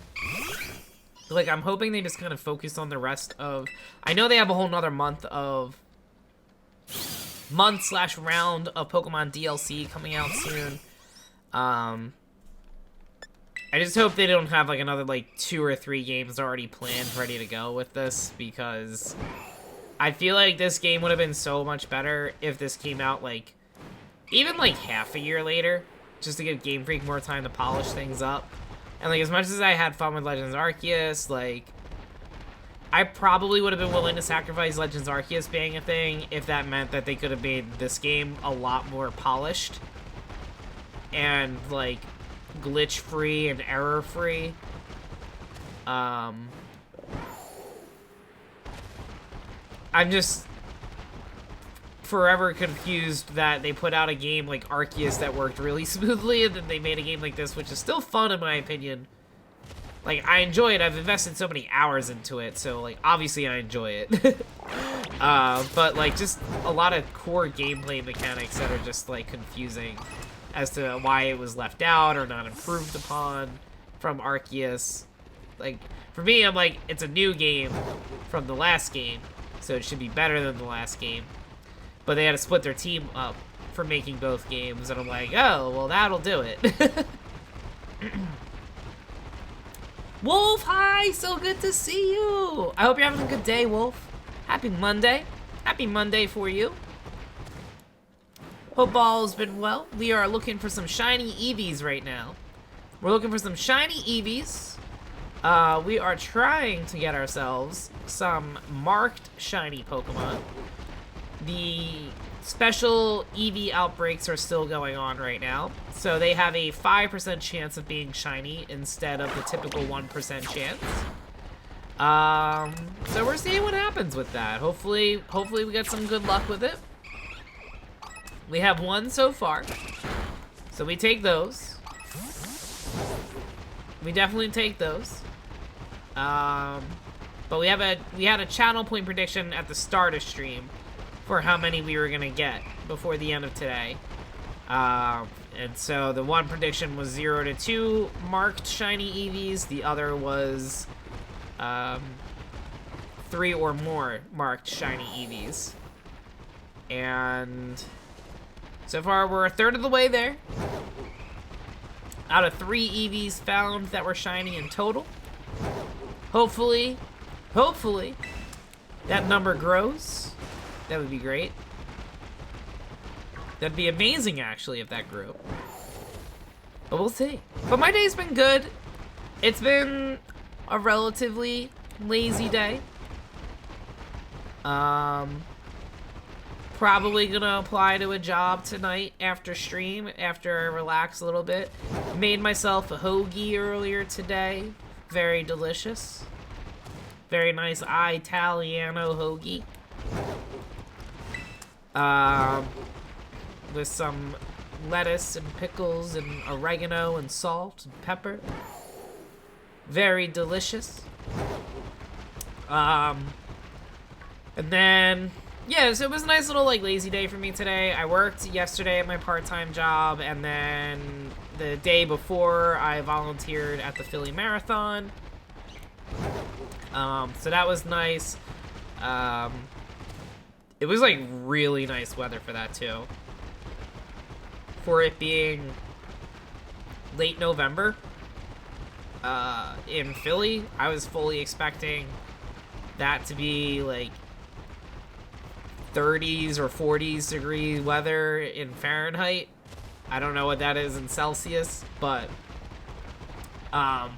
Speaker 1: Like, I'm hoping they just kind of focus on the rest of... I know they have a whole nother month/round of Pokemon DLC coming out soon. I just hope they don't have, like, another, like, 2 or 3 games already planned, ready to go with this, because I feel like this game would have been so much better if this came out, like, even, like, half a year later, just to give Game Freak more time to polish things up. And, like, as much as I had fun with Legends Arceus, like, I probably would have been willing to sacrifice Legends Arceus being a thing if that meant that they could have made this game a lot more polished and, like, glitch-free and error-free. I'm just forever confused that they put out a game like Arceus that worked really smoothly, and then they made a game like this, which is still fun in my opinion. Like, I enjoy it. I've invested so many hours into it, so, like, obviously I enjoy it. But, like, just a lot of core gameplay mechanics that are just, like, confusing as to why it was left out or not improved upon from Arceus. Like, for me, I'm like, it's a new game from the last game, so it should be better than the last game. But they had to split their team up for making both games, and I'm like, oh, well, that'll do it. Wolf, hi! So good to see you! I hope you're having a good day, Wolf. Happy Monday. Happy Monday for you. Hope all's been well. We are looking for some shiny eevees right now. We're looking for some shiny eevees. We are trying to get ourselves some marked shiny Pokemon. The special Eevee outbreaks are still going on right now, so they have a 5% chance of being shiny instead of the typical 1% chance. So we're seeing what happens with that. Hopefully we get some good luck with it. We have one so far, so we take those. We definitely take those. But we had a channel point prediction at the start of stream for how many we were gonna get before the end of today. And so the one prediction was 0 to 2 marked shiny eevees. The other was 3 or more marked shiny eevees. And so far we're a third of the way there. Out of 3 eevees found that were shiny in total. Hopefully, that number grows. That would be great. That'd be amazing, actually, if that grew. But we'll see. But my day's been good. It's been a relatively lazy day. Probably gonna apply to a job tonight after stream, after I relax a little bit. Made myself a hoagie earlier today. Very delicious. Very nice Italiano hoagie. With some lettuce and pickles and oregano and salt and pepper. Very delicious. And then, yeah, so it was a nice little, like, lazy day for me today. I worked yesterday at my part-time job, and then the day before, I volunteered at the Philly Marathon. So that was nice. It was, like, really nice weather for that, too. For it being late November in Philly, I was fully expecting that to be, like, 30s or 40s degree weather in Fahrenheit. I don't know what that is in Celsius, but I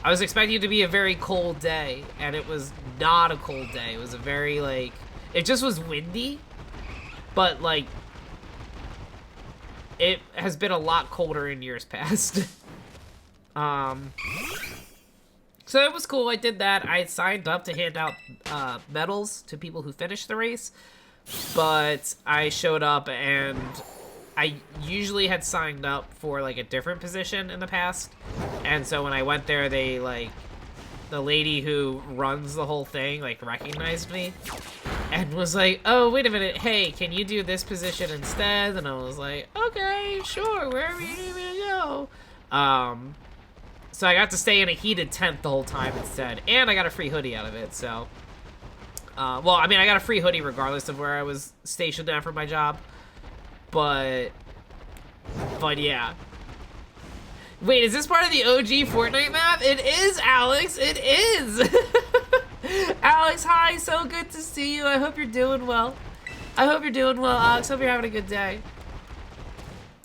Speaker 1: was expecting it to be a very cold day, and it was not a cold day. It was a very, like, it just was windy, but, like, it has been a lot colder in years past. So it was cool. I did that. I signed up to hand out medals to people who finished the race, but I showed up and I usually had signed up for, like, a different position in the past, and so when I went there, they, like, the lady who runs the whole thing, like, recognized me and was like, oh, wait a minute, hey, can you do this position instead? And I was like, okay, sure, wherever you need me to go. So I got to stay in a heated tent the whole time instead, and I got a free hoodie out of it, so. Well, I mean, I got a free hoodie regardless of where I was stationed at for my job, but yeah. Wait, is this part of the OG Fortnite map? It is, Alex, it is! Alex, hi, so good to see you. I hope you're doing well. I hope you're doing well, Alex. Hope you're having a good day.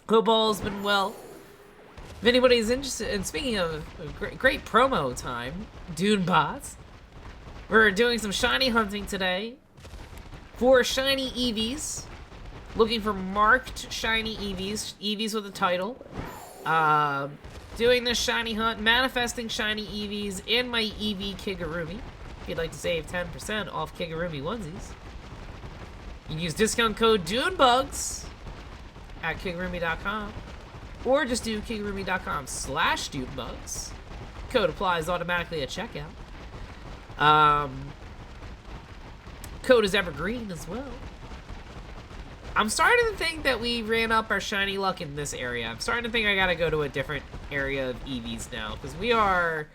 Speaker 1: Hope all's been well. If anybody's interested, and speaking of great promo time, doonbugs, we're doing some shiny hunting today for shiny eevees. Looking for marked shiny eevees, eevees with a title. Doing this shiny hunt, manifesting shiny eevees in my eevee-kigurumi. If you'd like to save 10% off Kigurumi onesies, you can use discount code doonbugs at kigurumi.com, or just do kigurumi.com/doonbugs. Code applies automatically at checkout. Code is evergreen as well. I'm starting to think that we ran up our shiny luck in this area. I'm starting to think I gotta go to a different area of eevees now, because we are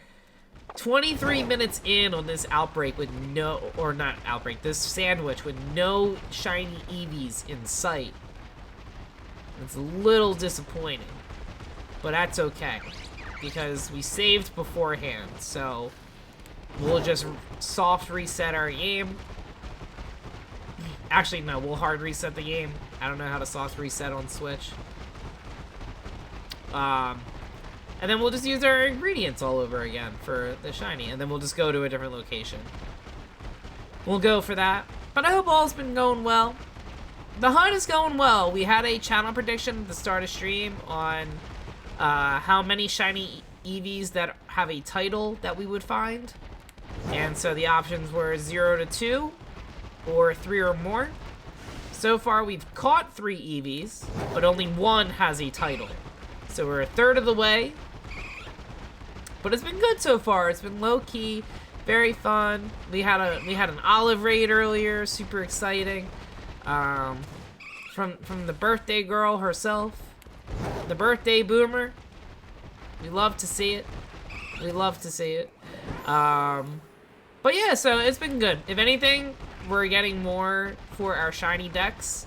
Speaker 1: 23 minutes in on this outbreak with no, or not outbreak, this sandwich with no shiny eevees in sight. It's a little disappointing, but that's okay, because we saved beforehand, so we'll just soft reset our game. Actually, no, we'll hard reset the game. I don't know how to soft reset on Switch. And then we'll just use our ingredients all over again for the shiny, and then we'll just go to a different location. We'll go for that. But I hope all's been going well. The hunt is going well. We had a channel prediction at the start of stream on how many shiny eevees that have a title that we would find. And so the options were 0 to 2, or 3 or more. So far we've caught 3 eevees, but only 1 has a title. So we're a third of the way. But it's been good so far. It's been low-key, very fun. We had an olive raid earlier, super exciting. from the birthday girl herself, the birthday boomer. We love to see it. We love to see it. But yeah, so it's been good. If anything, we're getting more for our shiny decks.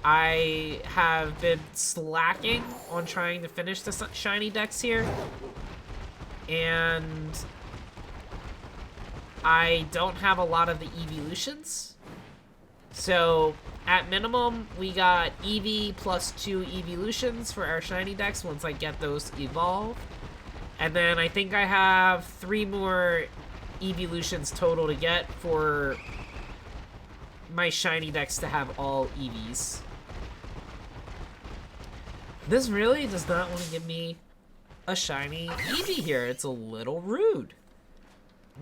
Speaker 1: I have been slacking on trying to finish the shiny decks here. And I don't have a lot of the evolutions. So, at minimum, we got Eevee plus 2 evolutions for our shiny decks once I get those evolved. And then I think I have 3 more evolutions total to get for my shiny decks to have all Eevees. This really does not want to give me a shiny Eevee here. It's a little rude.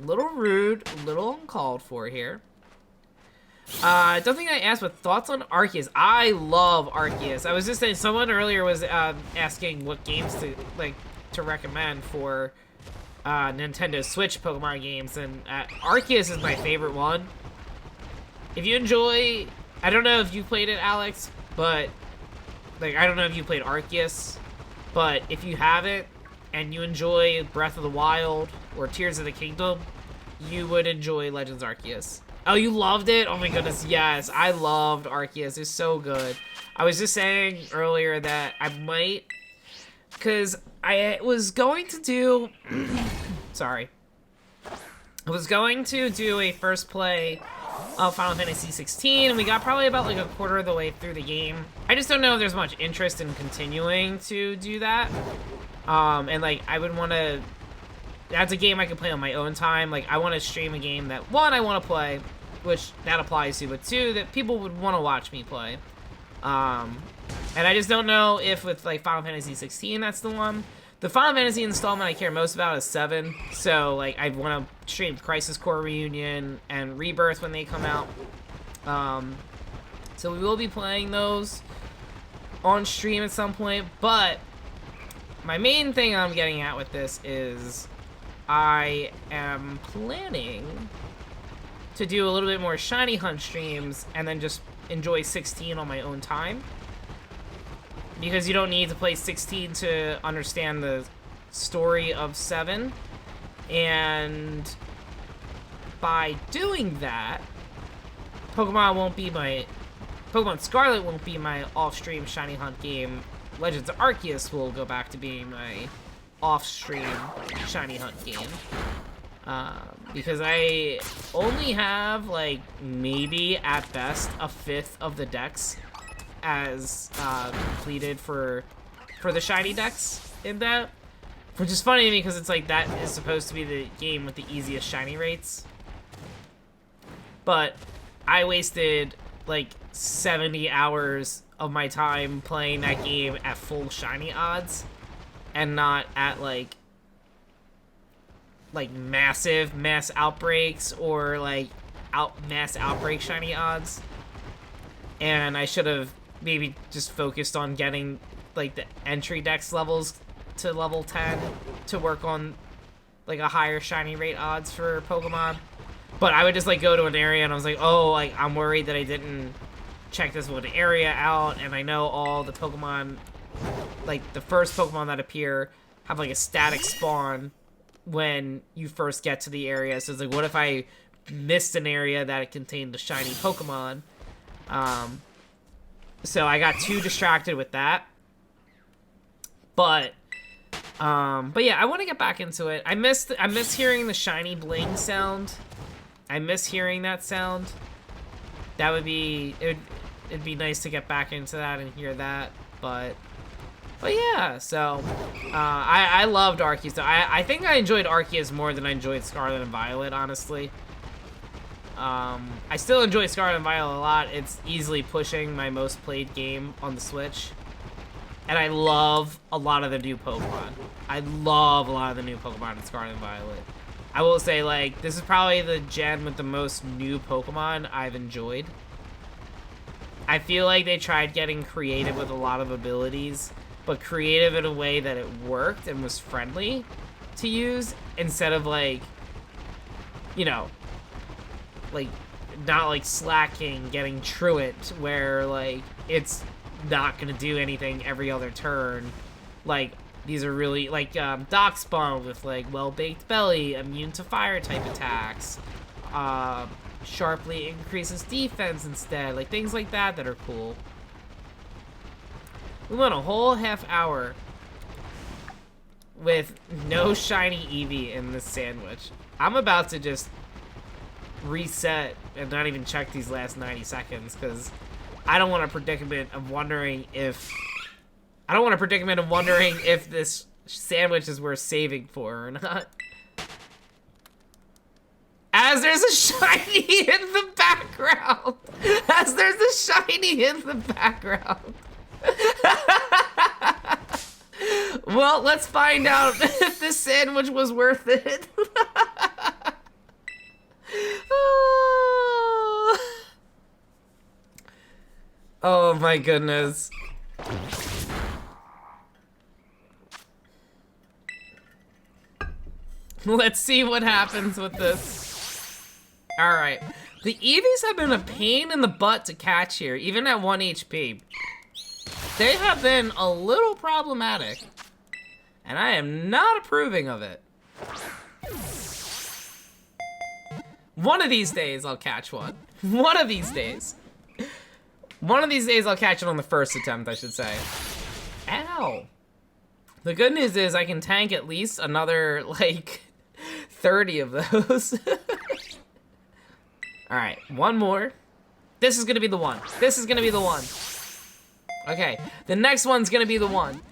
Speaker 1: A little uncalled for here. I don't think I asked, but thoughts on Arceus. I love Arceus. I was just saying, someone earlier was asking what games to recommend for Nintendo Switch Pokemon games, and Arceus is my favorite one. If you enjoy, I don't know if you played it, Alex, but I don't know if you played Arceus, but if you haven't and you enjoy Breath of the Wild or Tears of the Kingdom, you would enjoy Legends Arceus. Oh, you loved it? Oh my goodness, yes. I loved Arceus. It's so good. I was just saying earlier that I might, because I was going to do, sorry. I was going to do a first play of Final Fantasy 16, and we got probably about a quarter of the way through the game. I just don't know if there's much interest in continuing to do that. And I would want to, that's a game I can play on my own time. I want to stream a game that, 1, I want to play, which that applies to, but 2, that people would want to watch me play. And I just don't know if with Final Fantasy 16 that's the one. The Final Fantasy installment I care most about is 7, so I want to stream Crisis Core Reunion and Rebirth when they come out. So we will be playing those on stream at some point, but my main thing I'm getting at with this is I am planning to do a little bit more shiny hunt streams and then just enjoy 16 on my own time. Because you don't need to play 16 to understand the story of 7. And by doing that, Pokemon Scarlet won't be my off-stream shiny hunt game. Legends of Arceus will go back to being my off-stream shiny hunt game. Because I only have, maybe at best a 5th of the decks as completed for the shiny decks in that, which is funny to me because it's that is supposed to be the game with the easiest shiny rates, but I wasted 70 hours of my time playing that game at full shiny odds and not at massive mass outbreaks or mass outbreak shiny odds. And I should have maybe just focused on getting the entry dex levels to level 10 to work on a higher shiny rate odds for Pokemon. But I would just go to an area and I was oh, I'm worried that I didn't check this one area out, and I know all the Pokemon, the first Pokemon that appear have a static spawn when you first get to the area. So it's what if I missed an area that contained a shiny Pokemon? So I got too distracted with that. But yeah, I want to get back into it. I miss hearing the shiny bling sound. I miss hearing that sound. That would be, it'd be nice to get back into that and hear that. But yeah, so I loved Arceus. I think I enjoyed Arceus more than I enjoyed Scarlet and Violet, honestly. I still enjoy Scarlet and Violet a lot. It's easily pushing my most played game on the Switch. And I love a lot of the new Pokemon. I love a lot of the new Pokemon in Scarlet and Violet. I will say, this is probably the gen with the most new Pokemon I've enjoyed. I feel like they tried getting creative with a lot of abilities, but creative in a way that it worked and was friendly to use, instead of not like slacking, getting truant, where like it's not gonna do anything every other turn. Like these are really like Doc Spawn with like well-baked belly, immune to fire type attacks, sharply increases defense instead, like things like that that are cool. We went a whole half hour with no shiny Eevee in this sandwich. I'm about to just reset and not even check these last 90 seconds because I don't want a predicament of wondering if this sandwich is worth saving for or not. As there's a shiny in the background. As there's a shiny in the background. Well, let's find out if this sandwich was worth it. Oh my goodness. Let's see what happens with this. Alright. The Eevees have been a pain in the butt to catch here, even at 1 HP. They have been a little problematic. And I am not approving of it. One of these days, I'll catch one. One of these days. One of these days, I'll catch it on the first attempt, I should say. Ow. The good news is I can tank at least another, like, 30 of those. Alright, one more. This is gonna be the one. This is gonna be the one. Okay, the next one's gonna be the one.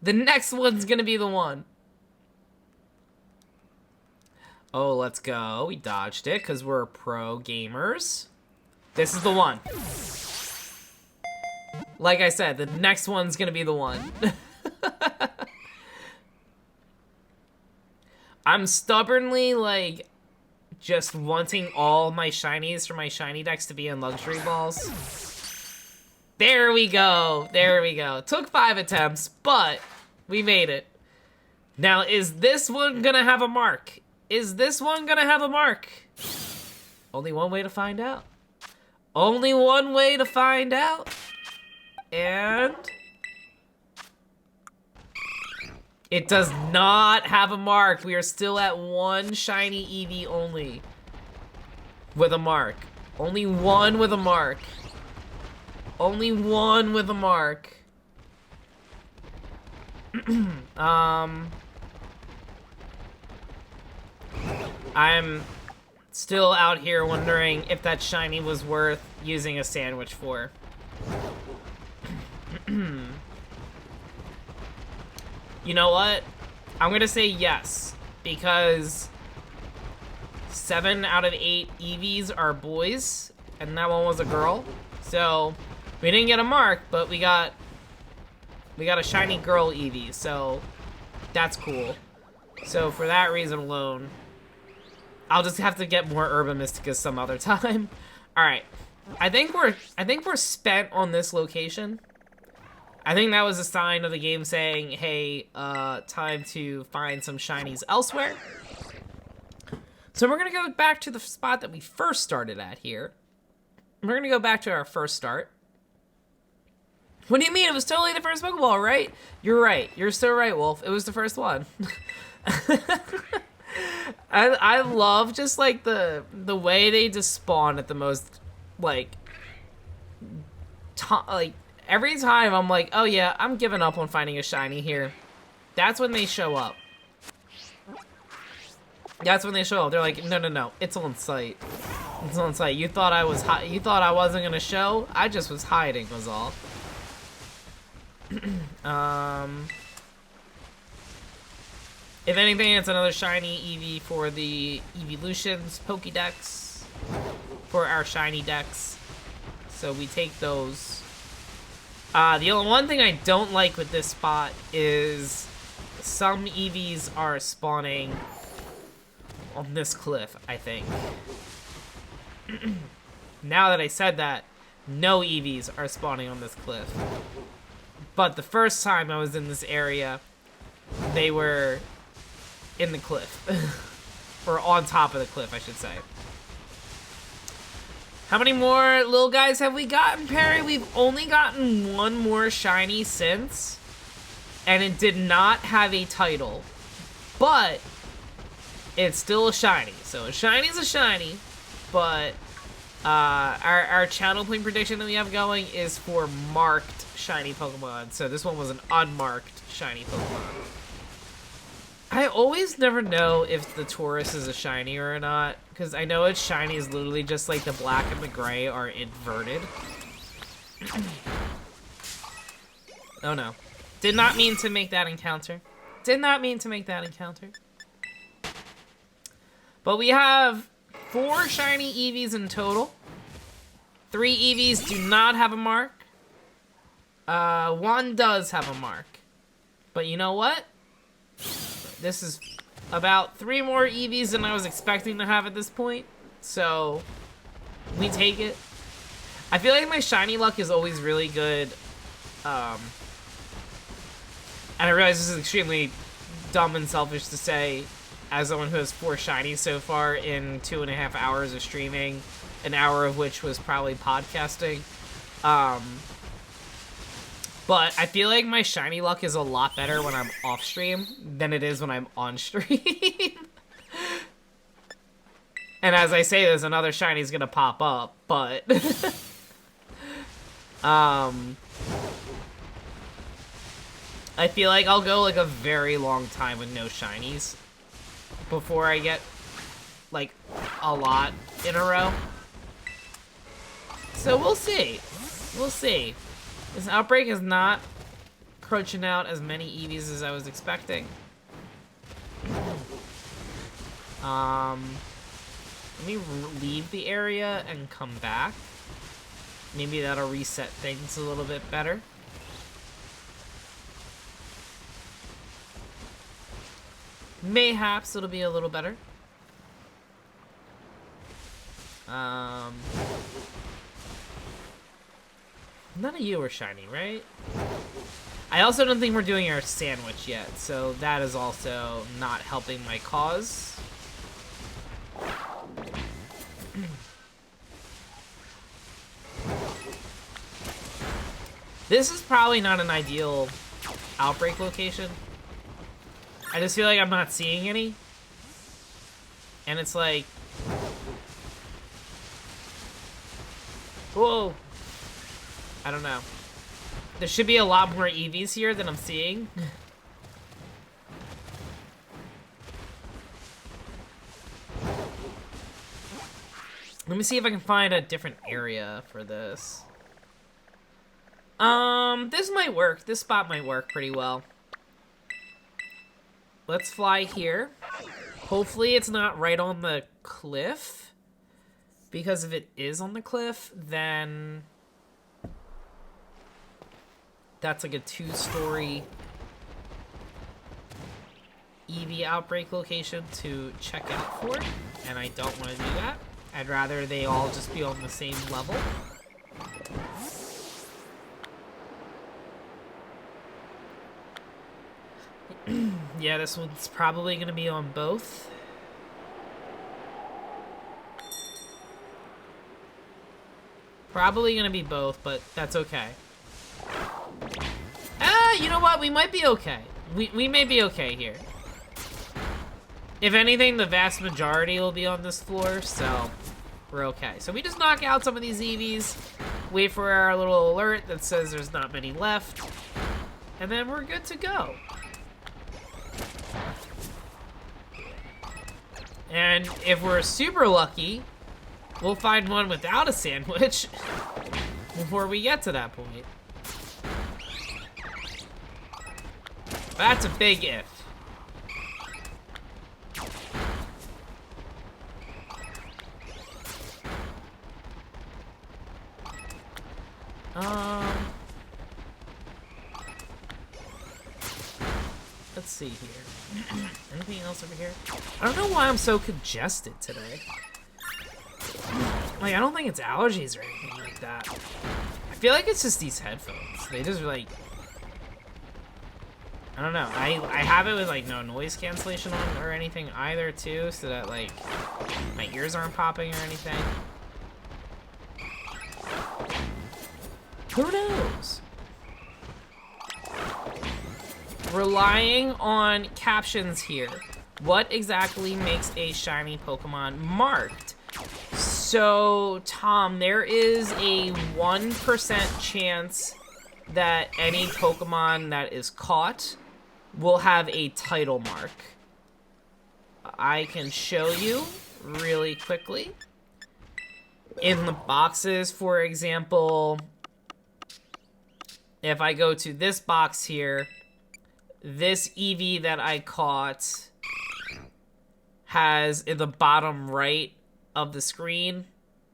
Speaker 1: The next one's gonna be the one. Oh, let's go. We dodged it because we're pro gamers. This is the one. Like I said, the next one's gonna be the one. I'm stubbornly, like, just wanting all my shinies for my shiny decks to be in luxury balls. There we go. There we go. Took 5 attempts, but we made it. Now, is this one gonna have a mark? Is this one gonna have a mark? Only one way to find out. Only one way to find out. And it does not have a mark. We are still at 1 shiny Eevee only with a mark. Only one with a mark. Only one with a mark. I'm still out here wondering if that shiny was worth using a sandwich for. You know what? I'm gonna say yes, because 7 out of 8 Eevees are boys, and that one was a girl. So we didn't get a mark, but we got a shiny girl Eevee, so that's cool. So for that reason alone, I'll just have to get more Urban Mystica some other time. All right, I think we're spent on this location. I think that was a sign of the game saying, hey, time to find some shinies elsewhere. So we're gonna go back to the spot that we first started at here. We're gonna go back to our first start. What do you mean? It was totally the first Pokeball, right? You're right. You're so right, Wolf. It was the first one. I love just like the way they just spawn at the most like every time I'm like, oh yeah, I'm giving up on finding a shiny here. That's when they show up. That's when they show up. They're like, no, it's on site. It's on site. You thought I wasn't gonna show? I just was hiding, was all. If anything, it's another shiny Eevee for the Eeveelutions Pokédex for our shiny decks. So we take those. The only one thing I don't like with this spot is some Eevees are spawning on this cliff, I think. Now that I said that, no Eevees are spawning on this cliff. But the first time I was in this area, they were in the cliff. Or on top of the cliff, I should say. How many more little guys have we gotten, Perry? We've only gotten one more shiny since, and it did not have a title, but it's still a shiny. So a shiny's a shiny, but our channel point prediction that we have going is for marked shiny Pokemon. So this one was an unmarked shiny Pokemon. I always never know if the Taurus is a shiny or not, because I know its shiny is literally just like the black and the gray are inverted. Oh no. Did not mean to make that encounter. Did not mean to make that encounter. But we have 4 shiny Eevees in total. 3 Eevees do not have a mark. 1 does have a mark. But you know what? This is about 3 more Eevees than I was expecting to have at this point. So, we take it. I feel like my shiny luck is always really good. And I realize this is extremely dumb and selfish to say as someone who has 4 shinies so far in 2.5 hours of streaming, an hour of which was probably podcasting. But I feel like my shiny luck is a lot better when I'm off stream than it is when I'm on stream. And as I say this, another shiny's gonna pop up, but I feel like I'll go like a very long time with no shinies before I get like a lot in a row. So we'll see. We'll see. This outbreak is not cruncing out as many Eevees as I was expecting. Let me leave the area and come back. Maybe that'll reset things a little bit better. Mayhaps it'll be a little better. None of you are shiny, right? I also don't think we're doing our sandwich yet, so that is also not helping my cause. This is probably not an ideal outbreak location. I just feel like I'm not seeing any. And it's like... Whoa! I don't know. There should be a lot more Eevees here than I'm seeing. Let me see if I can find a different area for this. This might work. This spot might work pretty well. Let's fly here. Hopefully it's not right on the cliff. Because if it is on the cliff, then... that's like a 2-story Eevee outbreak location to check out for. And I don't want to do that. I'd rather they all just be on the same level. Yeah, this one's probably going to be on both. Probably going to be both, but that's okay. You know what? We might be okay. We may be okay here. If anything, the vast majority will be on this floor, so we're okay. So we just knock out some of these Eevees, wait for our little alert that says there's not many left, and then we're good to go. And if we're super lucky, we'll find one without a sandwich before we get to that point. That's a big if. Let's see here. Anything else over here? I don't know why I'm so congested today. Like, I don't think it's allergies or anything like that. I feel like it's just these headphones. They just like... I don't know. I have it with like no noise cancellation on or anything either too, so that like my ears aren't popping or anything. Who knows? Relying on captions here. What exactly makes a shiny Pokemon marked? So, Tom, there is a 1% chance that any Pokemon that is caught will have a title mark. I can show you really quickly. In the boxes, for example, if I go to this box here, this Eevee that I caught has, in the bottom right of the screen,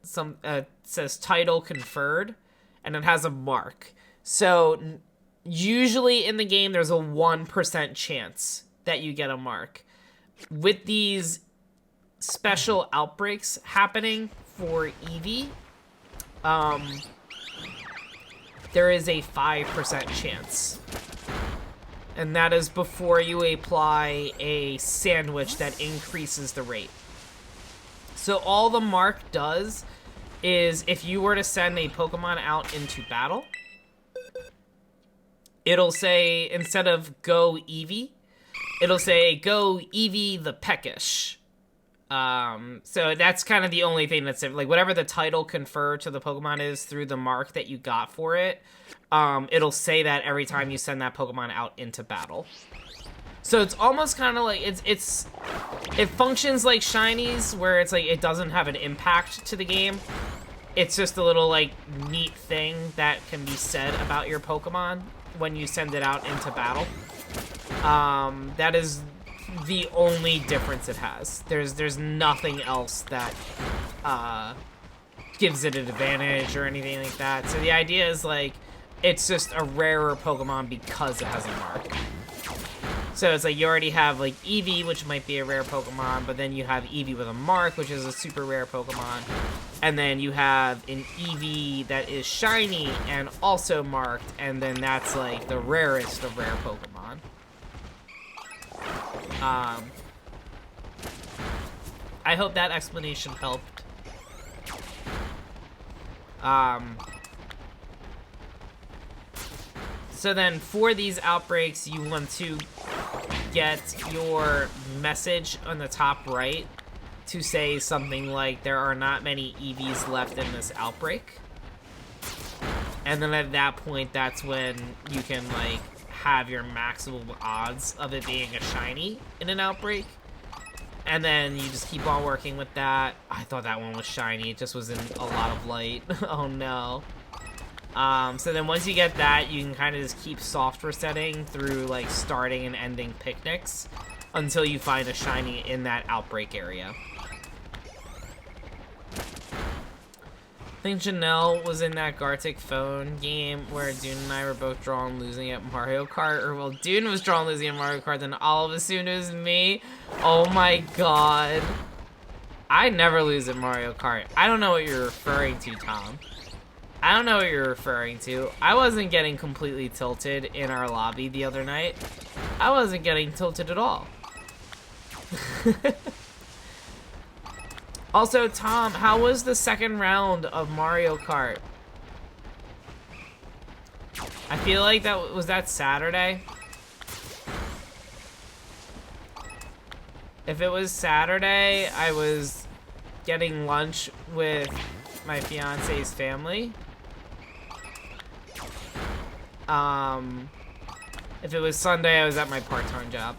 Speaker 1: some says title conferred, and it has a mark. So usually in the game, there's a 1% chance that you get a mark. With these special outbreaks happening for Eevee, there is a 5% chance. And that is before you apply a sandwich that increases the rate. So all the mark does is, if you were to send a Pokemon out into battle, it'll say, instead of go Eevee, it'll say go Eevee the Peckish. So that's kind of the only thing that's, like, whatever the title conferred to the Pokemon is through the mark that you got for it, it'll say that every time you send that Pokemon out into battle. So it's almost kind of like, it functions like shinies, where it's like, it doesn't have an impact to the game. It's just a little, like, neat thing that can be said about your Pokemon when you send it out into battle. That is the only difference it has. There's nothing else that gives it an advantage or anything like that. So the idea is, like, it's just a rarer Pokemon because it has a mark. So it's like you already have, like, Eevee, which might be a rare Pokemon, but then you have Eevee with a mark, which is a super rare Pokemon. And then you have an Eevee that is shiny and also marked, and then that's, like, the rarest of rare Pokemon. I hope that explanation helped. So then for these outbreaks, you want to get your message on the top right to say something like, there are not many Eevees left in this outbreak. And then at that point, that's when you can, like, have your maximum odds of it being a shiny in an outbreak. And then you just keep on working with that. I thought that one was shiny. It just was in a lot of light. Oh no. So then once you get that, you can kind of just keep soft resetting through, like, starting and ending picnics until you find a shiny in that outbreak area. I think Janelle was in that Gartic phone game where Dune and I were both drawing losing at Mario Kart. Or, well, Dune was drawing losing at Mario Kart, then all of a sudden it was me. Oh my god. I never lose at Mario Kart. I don't know what you're referring to, Tom. I don't know what you're referring to. I wasn't getting completely tilted in our lobby the other night. I wasn't getting tilted at all. Also, Tom, how was the second round of Mario Kart? I feel like was that Saturday? If it was Saturday, I was getting lunch with my fiance's family. If it was Sunday, I was at my part-time job.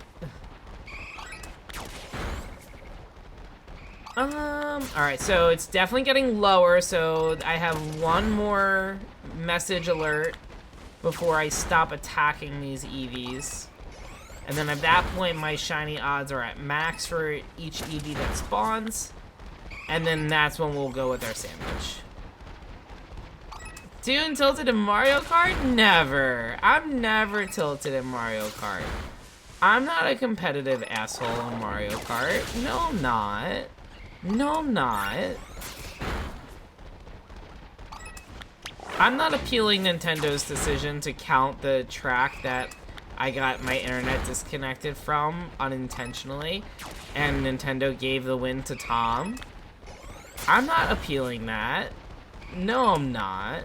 Speaker 1: Alright, so it's definitely getting lower, so I have one more message alert before I stop attacking these Eevees. And then at that point, my shiny odds are at max for each Eevee that spawns. And then that's when we'll go with our sandwich. Dune tilted in Mario Kart? Never. I'm never tilted in Mario Kart. I'm not a competitive asshole in Mario Kart. No, I'm not. No, I'm not. I'm not appealing Nintendo's decision to count the track that I got my internet disconnected from unintentionally, and Nintendo gave the win to Tom. I'm not appealing that. No, I'm not.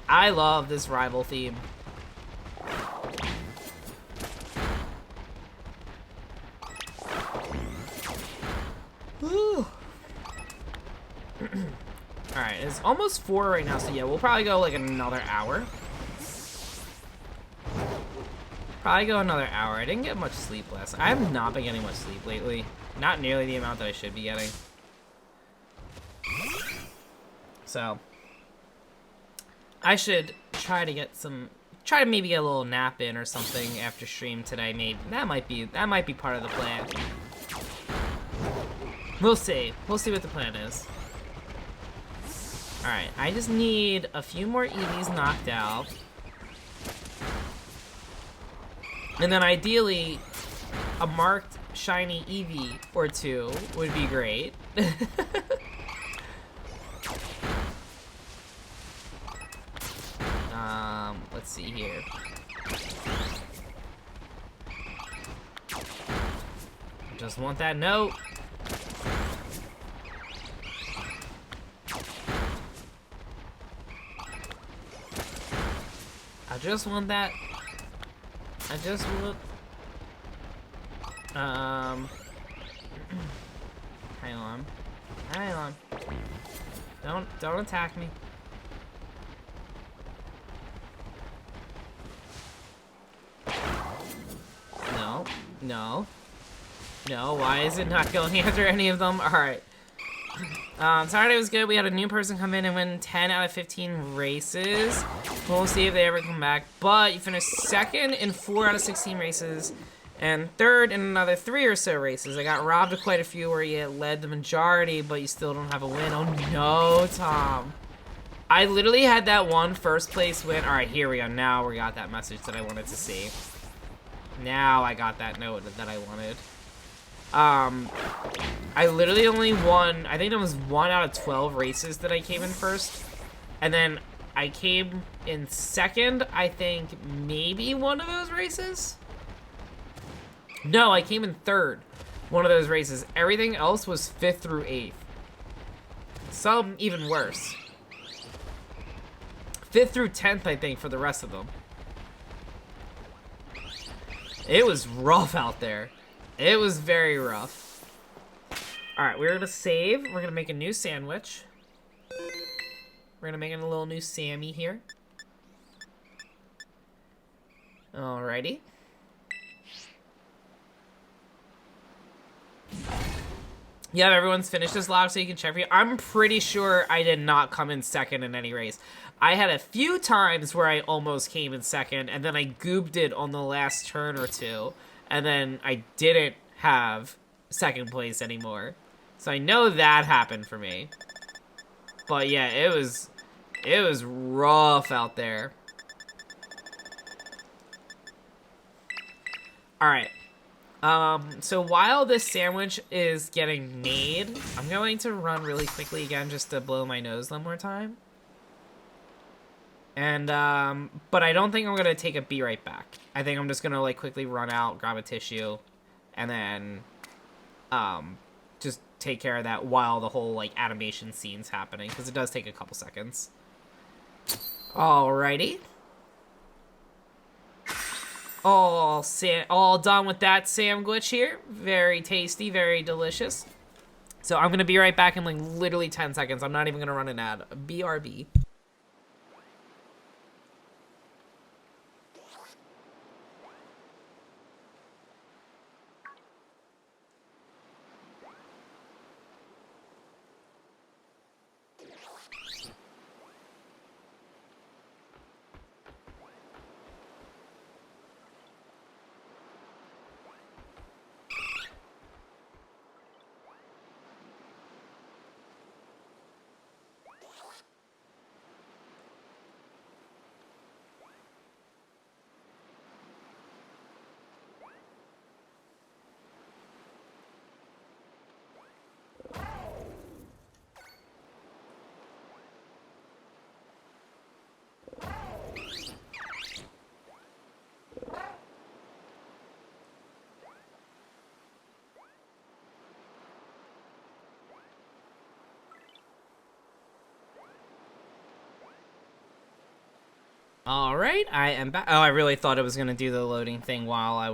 Speaker 1: I love this rival theme. Alright, it's almost 4 right now, so yeah, we'll probably go like another hour. Probably go another hour. I didn't get much sleep last night. I have not been getting much sleep lately. Not nearly the amount that I should be getting. So I should try to get some, try to maybe get a little nap in or something after stream today. Maybe that might be part of the plan. We'll see. We'll see what the plan is. All right, I just need a few more eevees knocked out, and then ideally a marked shiny eevee or two would be great. Let's see here. Just want that note. I just want that. I just want. Hang on. Hang on. Don't attack me. No. No. No, why is it not going after any of them? Alright. Saturday was good. We had a new person come in and win 10 out of 15 races. We'll see if they ever come back. But you finished second in 4 out of 16 races. And third in another 3 or so races. I got robbed of quite a few where you led the majority, but you still don't have a win. Oh no, Tom. I literally had that one first place win. Alright, here we go. Now we got that message that I wanted to see. Now I got that note that I wanted. I literally only won, I think there was 1 out of 12 races that I came in first. And then I came in second, I think, maybe one of those races? No, I came in third, one of those races. Everything else was 5th through 8th. Some even worse. 5th through 10th, I think, for the rest of them. It was rough out there. It was very rough. Alright, we're gonna save. We're gonna make a new sandwich. We're gonna make a little new Sammy here. Alrighty. Yeah, everyone's finished this log so you can check for you. I'm pretty sure I did not come in second in any race. I had a few times where I almost came in second, and then I gooped it on the last turn or two, and then I didn't have second place anymore. So I know that happened for me. But yeah, it was rough out there. Alright. So while this sandwich is getting made, I'm going to run really quickly again just to blow my nose one more time. And, but I don't think I'm gonna take a be right back. I think I'm just gonna, like, quickly run out, grab a tissue, and then, just take care of that while the whole, like, animation scene's happening, because it does take a couple seconds. Alrighty. All done with that sandwich here. Very tasty, very delicious. So I'm gonna be right back in, like, literally 10 seconds. I'm not even gonna run an ad. BRB. All right, I am back. Oh, I really thought it was gonna do the loading thing while I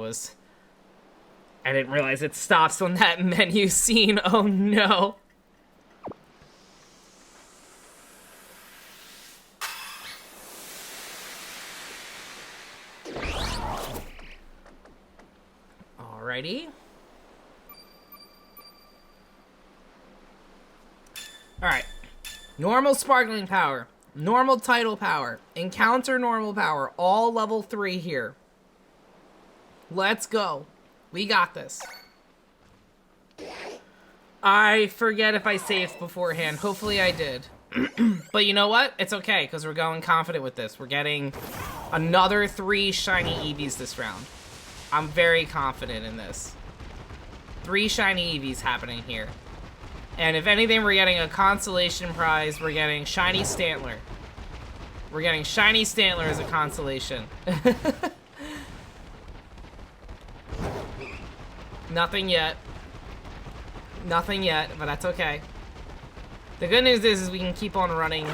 Speaker 1: didn't realize it stops on that menu scene. Oh no. Alrighty. Alright. Normal sparkling power. Normal tidal power. Encounter normal power. All level 3 here. Let's go. We got this. I forget if I saved beforehand. Hopefully I did. But you know what? It's okay, because we're going confident with this. We're getting another 3 shiny eevees this round. I'm very confident in this. 3 shiny eevees happening here. And if anything, we're getting a consolation prize. We're getting shiny Stantler. We're getting shiny Stantler as a consolation. Nothing yet. Nothing yet, but that's okay. The good news is we can keep on running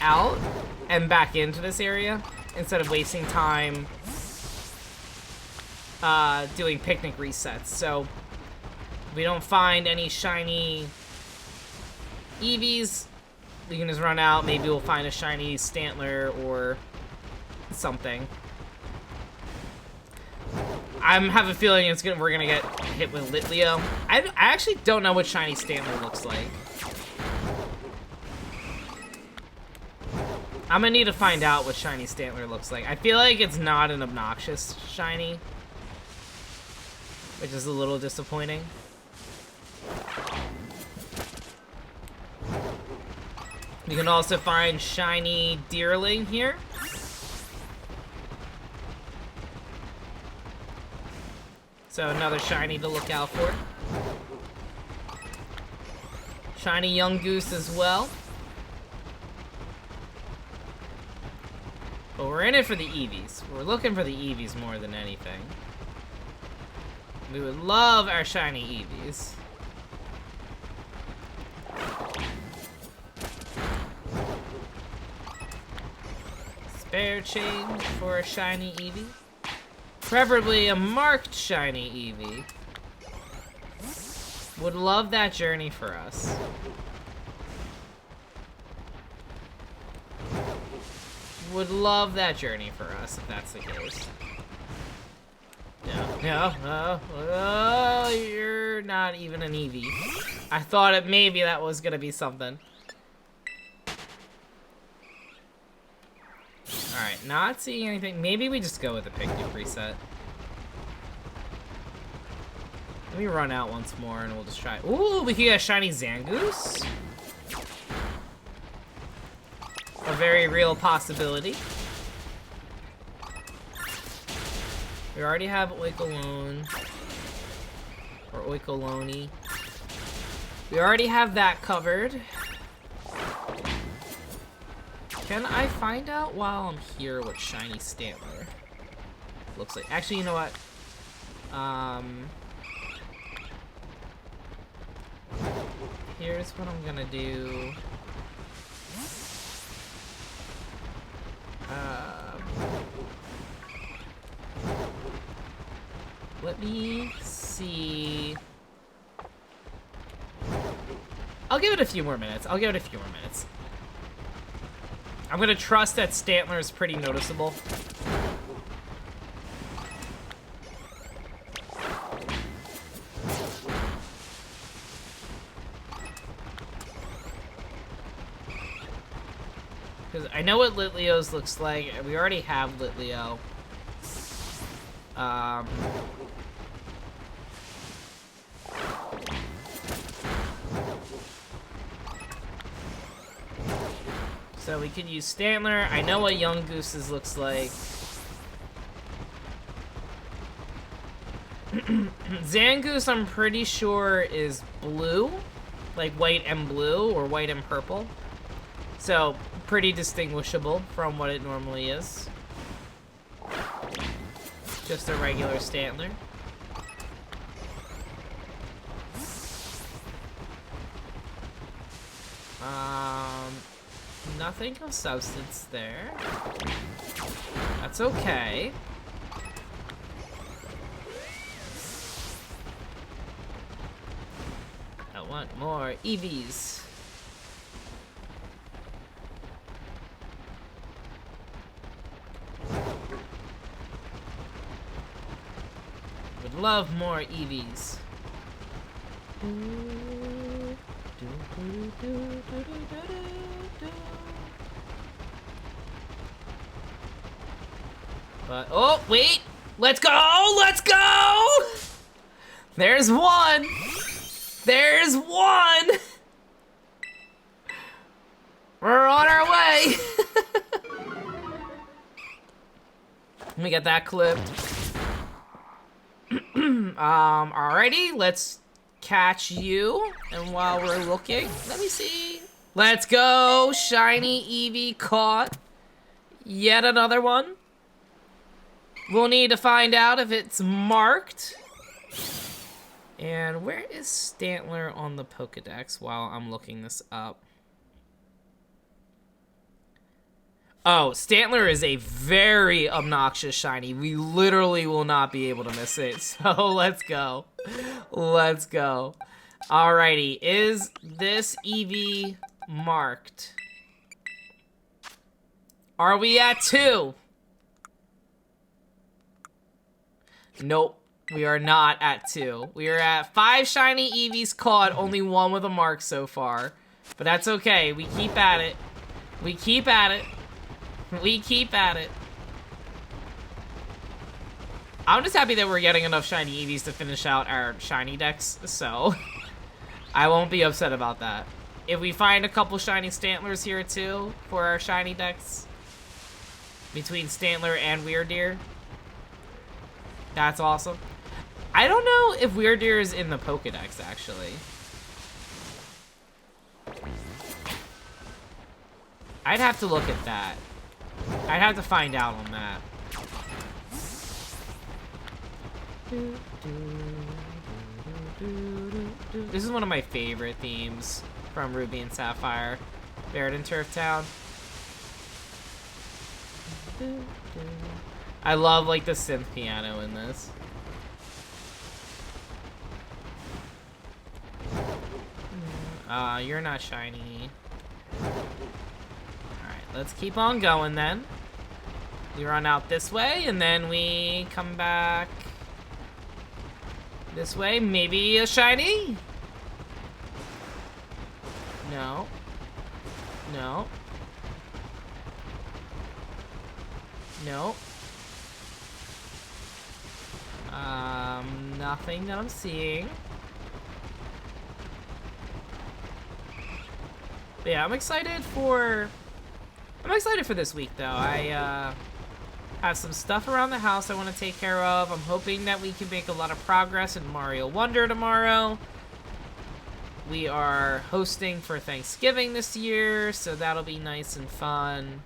Speaker 1: out and back into this area instead of wasting time doing picnic resets. So if we don't find any shiny eevees, we can just run out. Maybe we'll find a shiny Stantler or something. I have a feeling we're gonna get hit with Litleo. I actually don't know what shiny Stantler looks like. I'm gonna need to find out what shiny Stantler looks like. I feel like it's not an obnoxious shiny, which is a little disappointing. You can also find shiny Deerling here. So another shiny to look out for. Shiny Young Goose as well. But we're in it for the eevees. We're looking for the eevees more than anything. We would love our shiny eevees. Spare change for a shiny eevee. Preferably a marked shiny eevee. Would love that journey for us. Would love that journey for us if that's the case. No, you're not even an eevee. I thought maybe that was gonna be something. Alright, not seeing anything. Maybe we just go with the picnic reset. Let me run out once more and we'll just try. Ooh, we can get a shiny Zangoose. A very real possibility. We already have Oikolone. Or Oikoloni. We already have that covered. Can I find out while I'm here what shiny Stantler looks like? Actually, you know what? Here's what I'm gonna do. Let me see. I'll give it a few more minutes. I'm gonna trust that Stantler is pretty noticeable. Because I know what Litleo's looks like. We already have Litleo. So we could use Stantler. I know what Young Goose's looks like. Zangoose, I'm pretty sure, is blue. Like white and blue, or white and purple. So, pretty distinguishable from what it normally is. Just a regular Stantler. Nothing of substance there. That's okay. I want more eevees. Would love more eevees. But, oh, wait! Let's go! Let's go! There's one! There's one! We're on our way! Let me get that clipped. Alrighty, let's catch you. And while we're looking, let me see. Let's go! Shiny Eevee caught. Yet another one. We'll need to find out if it's marked. And where is Stantler on the Pokedex while I'm looking this up? Oh, Stantler is a very obnoxious shiny. We literally will not be able to miss it. So let's go. Let's go. Alrighty, is this Eevee marked? Are we at 2? Nope, we are not at 2. We are at 5 shiny Eevees caught, only 1 with a mark so far. But that's okay, we keep at it. We keep at it. We keep at it. I'm just happy that we're getting enough shiny Eevees to finish out our shiny decks, so I won't be upset about that. If we find a couple shiny Stantlers here too for our shiny decks, between Stantler and Weirdeer, that's awesome. I don't know if Weirdeer is in the Pokedex, actually. I'd have to look at that. I'd have to find out on that. This is one of my favorite themes from Ruby and Sapphire. Barret and Turf Town. I love, like, the synth piano in this. You're not shiny. Alright, let's keep on going then. We run out this way, and then we come back this way. Maybe a shiny? No. No. No. Nothing that I'm seeing. But yeah, I'm excited for this week though. I have some stuff around the house I want to take care of. I'm hoping that we can make a lot of progress in Mario Wonder tomorrow. We are hosting for Thanksgiving this year, so that'll be nice and fun.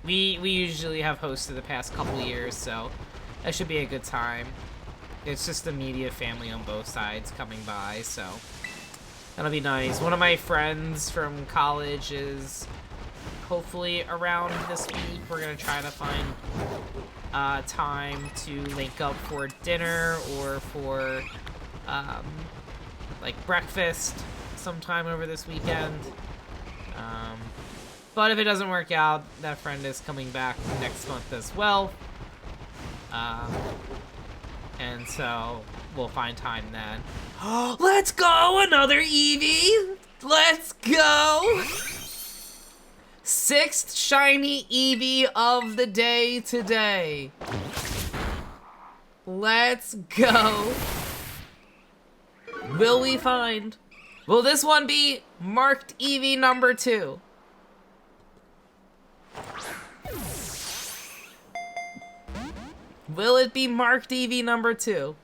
Speaker 1: We usually have hosted the past couple years, so that should be a good time. It's just immediate family on both sides coming by, so that'll be nice. One of my friends from college is hopefully around this week. We're gonna try to find time to link up for dinner or for like breakfast sometime over this weekend. But if it doesn't work out, that friend is coming back next month as well. And so we'll find time then. Let's go! Another Eevee! Let's go! 6th shiny Eevee of the day today. Let's go. Will we find? Will this one be marked Eevee number 2? Will it be marked Eevee number 2?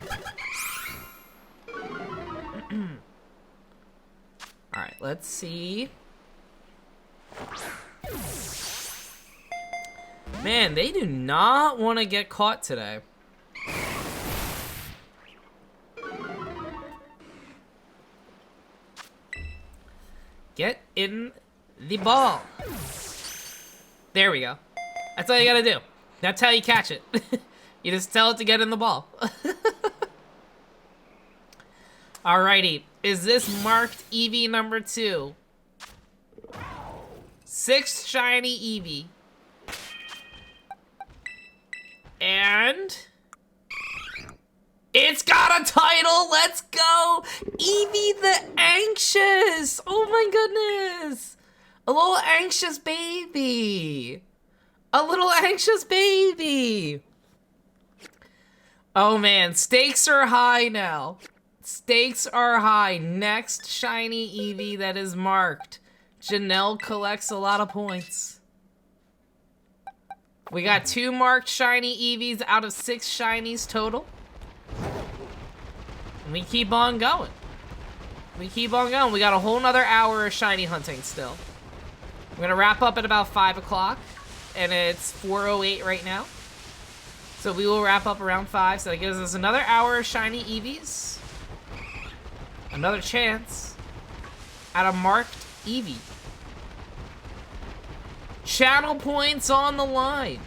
Speaker 1: Alright, let's see. Man, they do not want to get caught today. Get in the ball. There we go. That's all you gotta do. That's how you catch it. You just tell it to get in the ball. Alrighty, is this marked Eevee number 2? 6th shiny Eevee. And it's got a title, let's go! Eevee the Anxious! Oh my goodness! A little anxious baby! A little anxious baby! Oh man, stakes are high now. Stakes are high. Next shiny Eevee that is marked. Janelle collects a lot of points. We got 2 marked shiny Eevees out of 6 shinies total. And we keep on going. We keep on going. We got a whole nother hour of shiny hunting still. We're gonna wrap up at about 5 o'clock. And it's 4:08 right now. So we will wrap up around 5. So that gives us another hour of shiny Eevees. Another chance at a marked Eevee. Channel points on the line.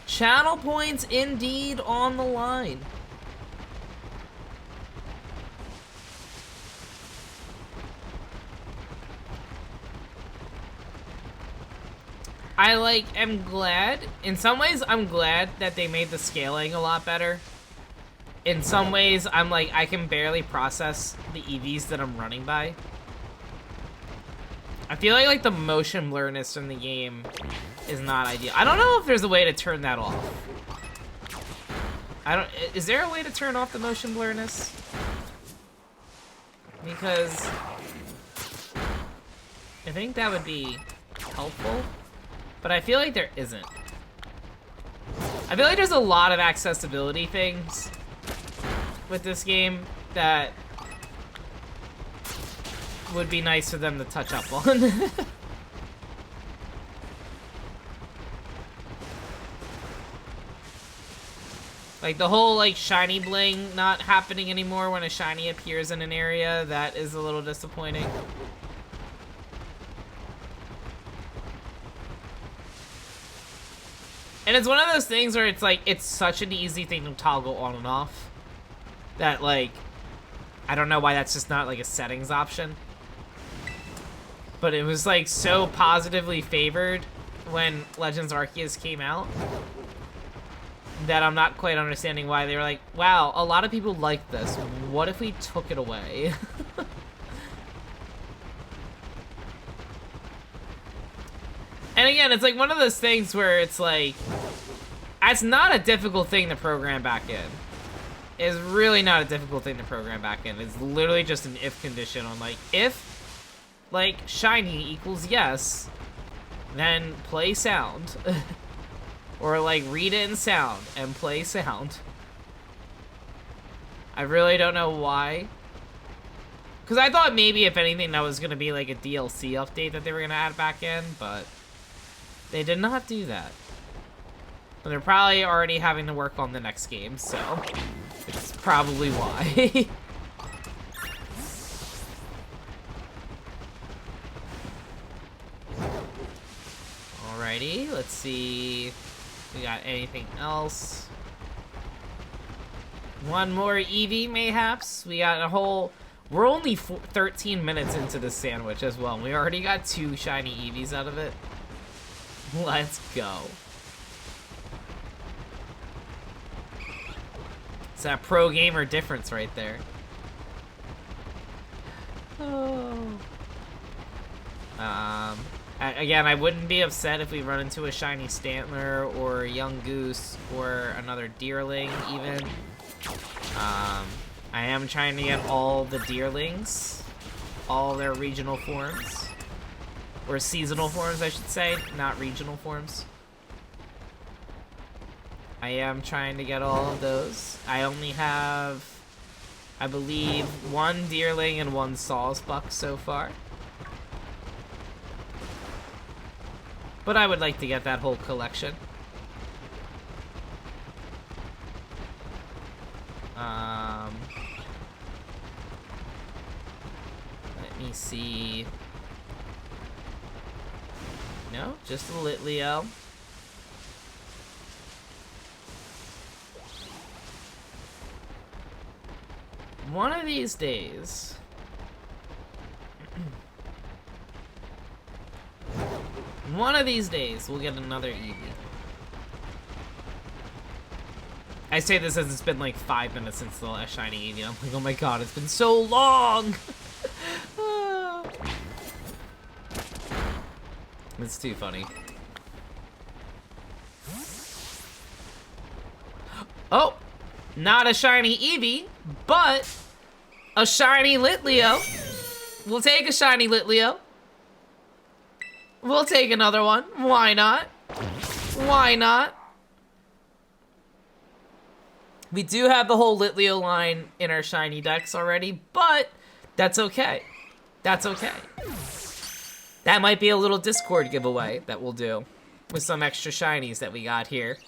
Speaker 1: Channel points indeed on the line. I am glad. In some ways, I'm glad that they made the scaling a lot better. In some ways, I'm like, I can barely process the EVs that I'm running by. I feel like the motion blurriness in the game is not ideal. I don't know if there's a way to turn that off. Is there a way to turn off the motion blurriness? Because I think that would be helpful, but I feel like there isn't. I feel like there's a lot of accessibility things with this game that would be nice for them to touch up on. Like the whole shiny bling not happening anymore when a shiny appears in an area, that is a little disappointing. And it's one of those things where it's it's such an easy thing to toggle on and off that I don't know why that's just not a settings option. But it was so positively favored when Legends Arceus came out that I'm not quite understanding why they were wow, a lot of people like this. What if we took it away? And again, it's one of those things where it's it's not a difficult thing to program back in. It's really not a difficult thing to program back in. It's literally just an if condition on if shiny equals yes, then play sound. Or read it in sound and play sound. I really don't know why. Because I thought maybe if anything that was going to be a DLC update that they were going to add back in, but they did not do that. But they're probably already having to work on the next game, so it's probably why. Alrighty, let's see if we got anything else. One more Eevee, mayhaps. We got a whole... We're only 13 minutes into this sandwich as well. We already got 2 shiny Eevees out of it. Let's go. It's that pro gamer difference right there. Oh. Again, I wouldn't be upset if we run into a shiny Stantler or a young goose or another deerling even. I am trying to get all the deerlings, all their regional forms. Or seasonal forms, I should say, not regional forms. I am trying to get all of those. I only have, I believe, 1 deerling and 1 sawsbuck so far. But I would like to get that whole collection. me see. No, just a Litleo. One of these days. One of these days, we'll get another Eevee. I say this as it's been like 5 minutes since the last shiny Eevee. I'm like, oh my god, it's been so long! It's too funny. Oh! Not a shiny Eevee, but a shiny Litleo. We'll take a shiny Litleo. We'll take another one. Why not? Why not? We do have the whole Litleo line in our shiny decks already, but that's okay. That's okay. That might be a little Discord giveaway that we'll do with some extra shinies that we got here.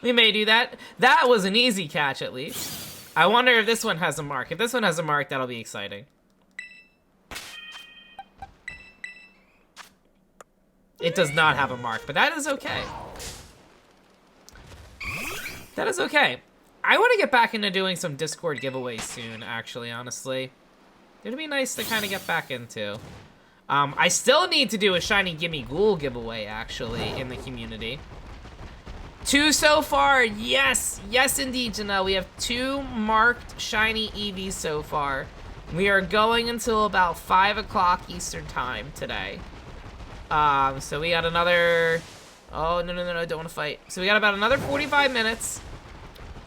Speaker 1: We may do that. That was an easy catch, at least. I wonder if this one has a mark. If this one has a mark, that'll be exciting. It does not have a mark, but that is okay. That is okay. I want to get back into doing some Discord giveaways soon, actually, honestly. It'd be nice to kind of get back into. I still need to do a Shiny Gimme Ghoul giveaway, actually, in the community. 2 so far, yes! Yes, indeed, Janelle. We have 2 marked Shiny Eevees so far. We are going until about 5 o'clock Eastern Time today. So we got another... Oh, no, I don't want to fight. So we got about another 45 minutes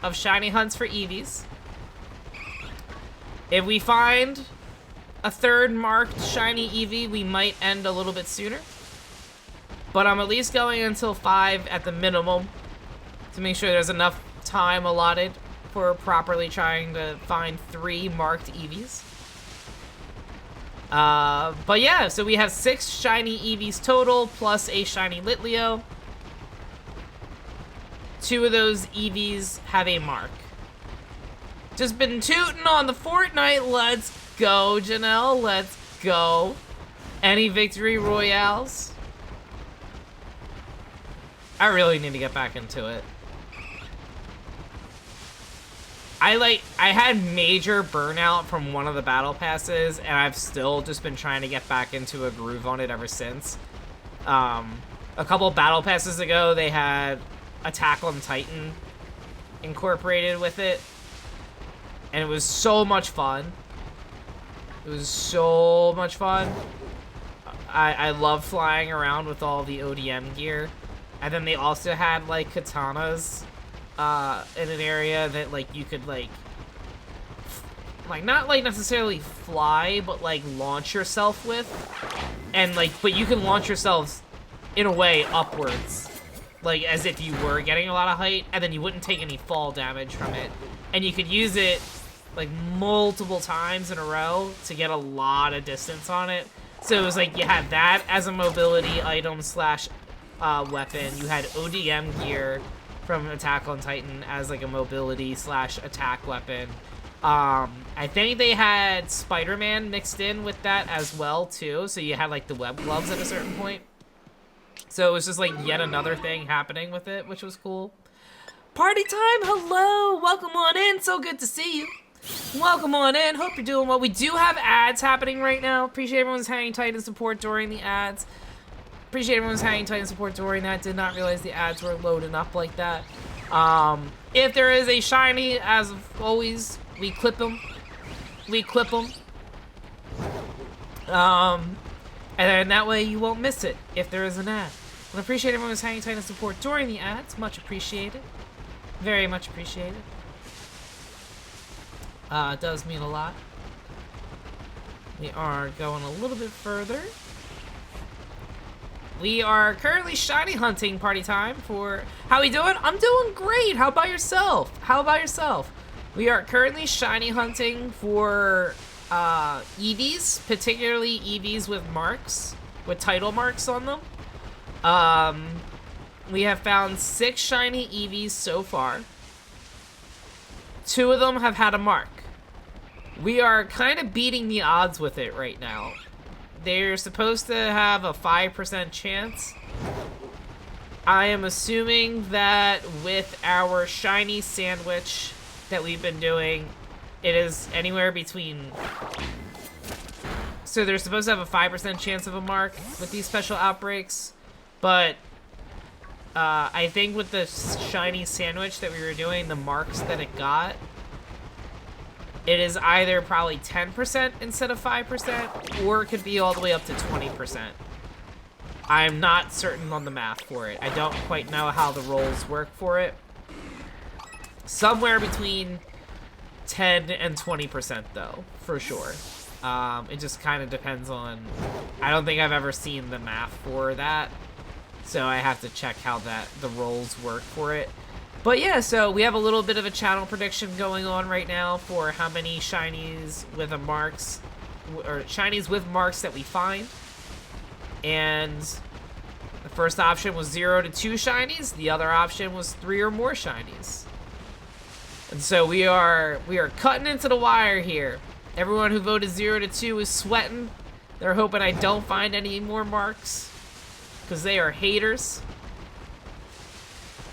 Speaker 1: of shiny hunts for Eevees. If we find a 3rd marked shiny Eevee, we might end a little bit sooner. But I'm at least going until 5 at the minimum to make sure there's enough time allotted for properly trying to find 3 marked Eevees. But yeah, so we have 6 shiny Eevees total, plus a shiny Litleo. 2 of those Eevees have a mark. Just been tooting on the Fortnite. Let's go, Janelle. Let's go. Any victory royales? I really need to get back into it. I had major burnout from one of the battle passes, and I've still just been trying to get back into a groove on it ever since. A couple battle passes ago, they had Attack on Titan incorporated with it, and it was so much fun. It was so much fun. I love flying around with all the ODM gear, and then they also had like katanas in an area that like you could like not like necessarily fly, but like launch yourself with, and like but you can launch yourselves in a way upwards, like as if you were getting a lot of height, and then you wouldn't take any fall damage from it, and you could use it like multiple times in a row to get a lot of distance on it. So it was like you had that as a mobility item slash weapon. You had ODM gear from Attack on Titan as like a mobility slash attack weapon. I think they had Spider-Man mixed in with that as well too. So you had like the web gloves at a certain point. So it was just like yet another thing happening with it, which was cool. Party time, hello, welcome on in, so good to see you. Welcome on in, hope you're doing well. We do have ads happening right now. Appreciate everyone's hanging tight and support during the ads. Appreciate everyone's hanging tight and support during that. Did not realize the ads were loading up like that. If there is a shiny, as always, we clip them. We clip them. And then that way you won't miss it if there is an ad. I appreciate everyone's hanging tight and support during the ads. Much appreciated. Very much appreciated. It does mean a lot. We are going a little bit further. We are currently shiny hunting party time for... How we doing? I'm doing great. How about yourself? How about yourself? We are currently shiny hunting for Eevees, particularly Eevees with marks, with title marks on them. We have found 6 shiny Eevees so far. 2 of them have had a mark. we are kind of beating the odds with it right now. They're supposed to have a 5% chance. I am assuming that with our shiny sandwich that we've been doing, it is anywhere between... So they're supposed to have a 5% chance of a mark with these special outbreaks, but I think with the shiny sandwich that we were doing, the marks that it got, it is either probably 10% instead of 5%, or it could be all the way up to 20%. I'm not certain on the math for it. I don't quite know how the rolls work for it. Somewhere between 10 and 20% though, for sure. It just kind of depends on... I don't think I've ever seen the math for that, so I have to check how the rolls work for it. But yeah, so we have a little bit of a channel prediction going on right now for how many shinies with marks, or shinies with marks that we find. And the first option was 0 to 2 shinies. The other option was 3 or more shinies. And so we are cutting into the wire here. Everyone who voted 0 to 2 is sweating. They're hoping I don't find any more marks, because they are haters.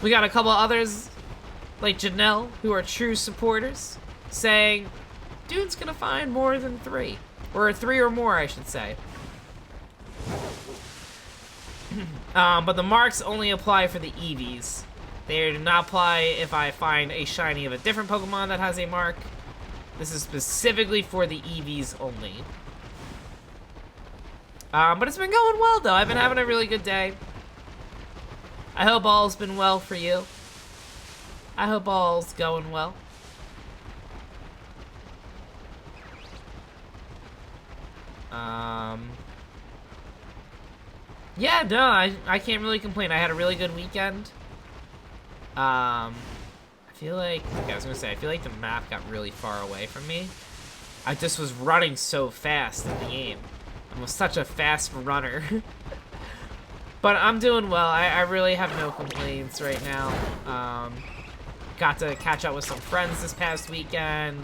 Speaker 1: We got a couple others, like Janelle, who are true supporters, saying, dude's gonna find more than 3. Or 3 or more, I should say. But the marks only apply for the eevees. They do not apply if I find a shiny of a different Pokemon that has a mark. This is specifically for the eevees only. But it's been going well, though. I've been having a really good day. I hope all's been well for you. I hope all's going well. Yeah, no, I can't really complain. I had a really good weekend. I feel like, okay, I was gonna say, I feel like the map got really far away from me. I just was running so fast in the game. I'm such a fast runner. But I'm doing well. I really have no complaints right now. Got to catch up with some friends this past weekend.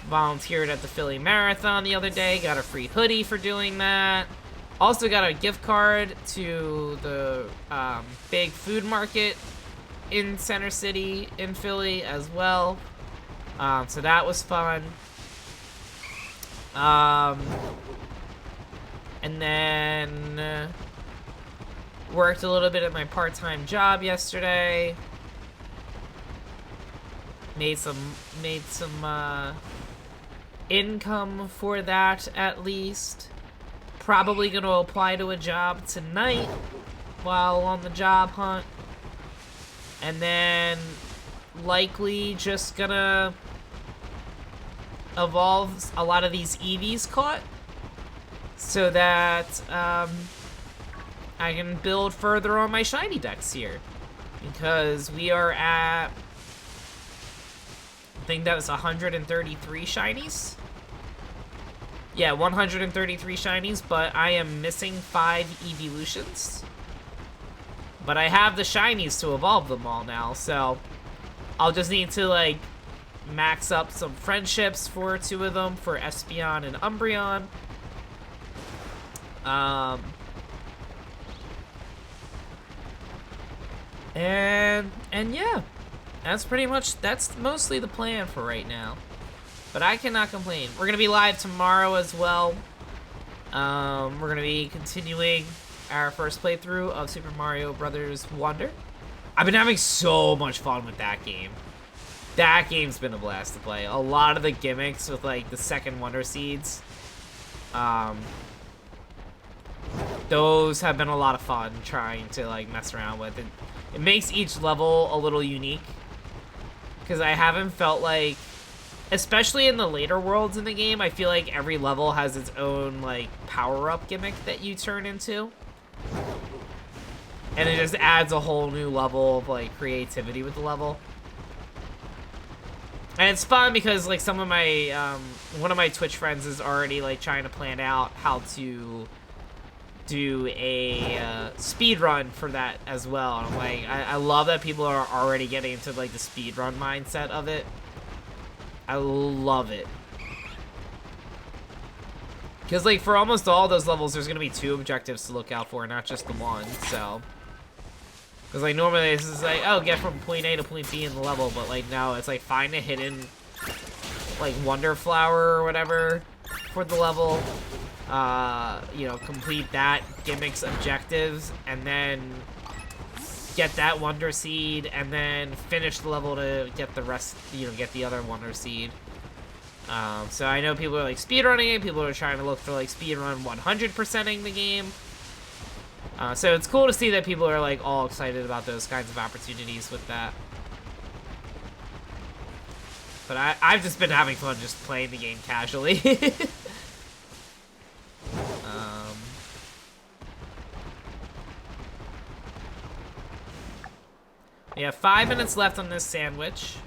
Speaker 1: Volunteered at the Philly Marathon the other day. Got a free hoodie for doing that. Also got a gift card to the big food market in Center City in Philly as well. So that was fun. And then worked a little bit at my part-time job yesterday. Made some income for that at least. Probably gonna apply to a job tonight while on the job hunt. And then likely just gonna evolve a lot of these eevees caught so that I can build further on my shiny decks here. Because we are at, I think that was 133 shinies. Yeah, 133 shinies, but I am missing 5 evolutions. But I have the shinies to evolve them all now, so I'll just need to, like, max up some friendships for 2 of them, for Espeon and Umbreon. And yeah, that's mostly the plan for right now. But I cannot complain. We're gonna be live tomorrow as well. We're gonna be continuing our first playthrough of Super Mario Brothers Wonder. I've been having so much fun with that game. That game's been a blast to play. A lot of the gimmicks with, like, the second Wonder Seeds, those have been a lot of fun trying to, like, mess around with. It makes each level a little unique, because I haven't felt like, especially in the later worlds in the game, I feel like every level has its own, like, power-up gimmick that you turn into. And it just adds a whole new level of, like, creativity with the level. And it's fun because, like, some of my, one of my Twitch friends is already, like, trying to plan out how to do a speed run for that as well. And I'm like, I love that people are already getting into, like, the speed run mindset of it. I love it. Because, like, for almost all those levels, there's going to be 2 objectives to look out for, not just the 1, so... Because, like, normally this is like, oh, get from point A to point B in the level, but, like, no, it's like, find a hidden, like, wonder flower or whatever for the level. You know, complete that, gimmicks objectives, and then get that wonder seed, and then finish the level to get the rest, you know, get the other wonder seed. So I know people are like speedrunning it, people are trying to look for like speedrun 100%ing the game. So it's cool to see that people are like all excited about those kinds of opportunities with that. But I've just been having fun just playing the game casually. We have 5 minutes left on this sandwich.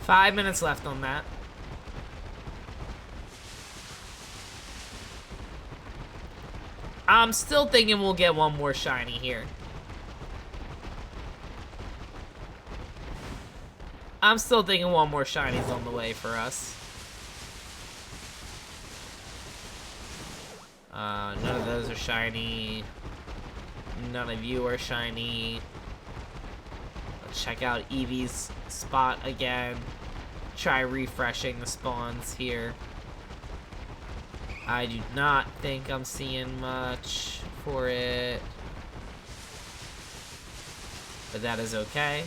Speaker 1: 5 minutes left on that. I'm still thinking we'll get one more shiny here. I'm still thinking one more shiny's on the way for us. None of those are shiny. None of you are shiny. Let's check out eevees spot again. Try refreshing the spawns here. I do not think I'm seeing much for it. But that is okay.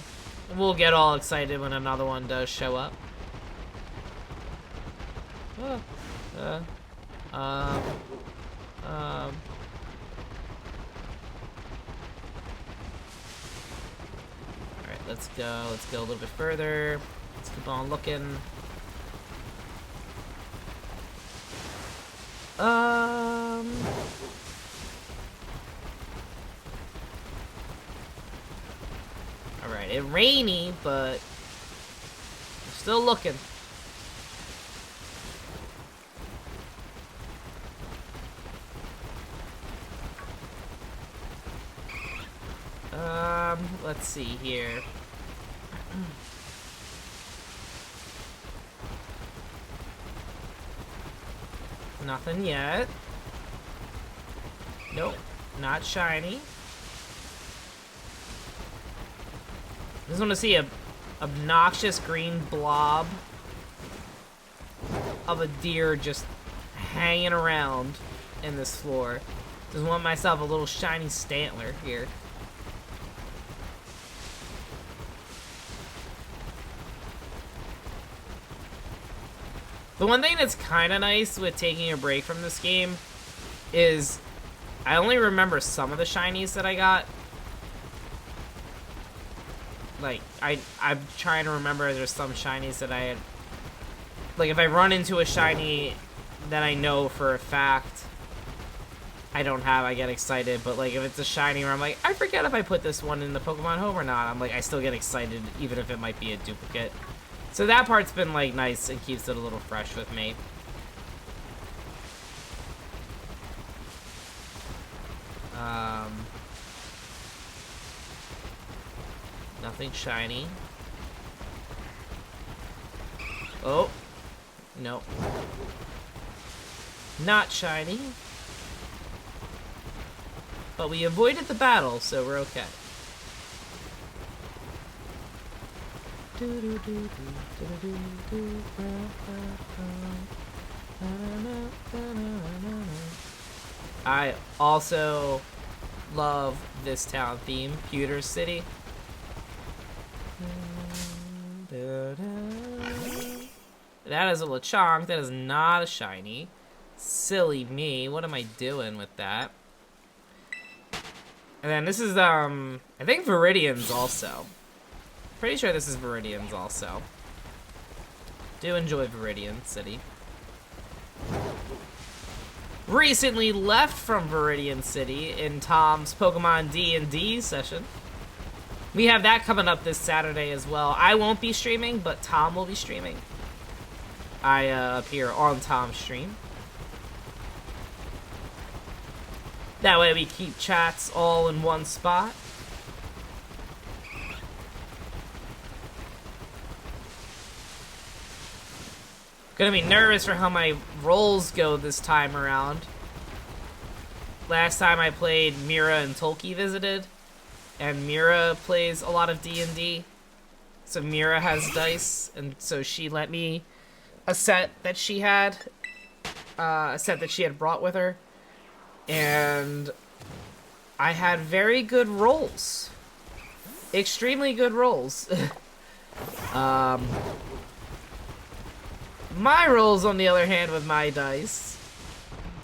Speaker 1: We'll get all excited when another one does show up. Alright, let's go. Let's go a little bit further. Let's keep on looking. Alright, it's rainy, but I'm still looking. Let's see here. Nothing yet. Nope, not shiny. Just want to see a obnoxious green blob of a deer just hanging around in this floor. Just want myself a little shiny stantler here. The one thing that's kind of nice with taking a break from this game is I only remember some of the shinies that I got. Like, I'm trying to remember there's some shinies that I had. Like, if I run into a shiny that I know for a fact I don't have, I get excited. But, like, if it's a shiny where I'm like, I forget if I put this one in the Pokemon Home or not, I'm like, I still get excited even if it might be a duplicate. So that part's been, like, nice and keeps it a little fresh with me. Nothing shiny. Oh. Nope. Not shiny. But we avoided the battle, so we're okay. I also love this town theme, Pewter City. That is a Lechonk. That is not a shiny. Silly me. What am I doing with that? And then this is, I think Viridian's also. Pretty sure this is Viridian's also. Do enjoy Viridian City. Recently left from Viridian City in Tom's Pokemon D&D session. We have that coming up this Saturday as well. I won't be streaming, but Tom will be streaming. I appear on Tom's stream. That way we keep chats all in one spot. Gonna be nervous for how my rolls go this time around. Last time I played, Mira and Tolki visited, and Mira plays a lot of D&D. So Mira has dice, and so she lent me a set that she had, brought with her, and I had very good rolls, extremely good rolls. My rolls, on the other hand, with my dice,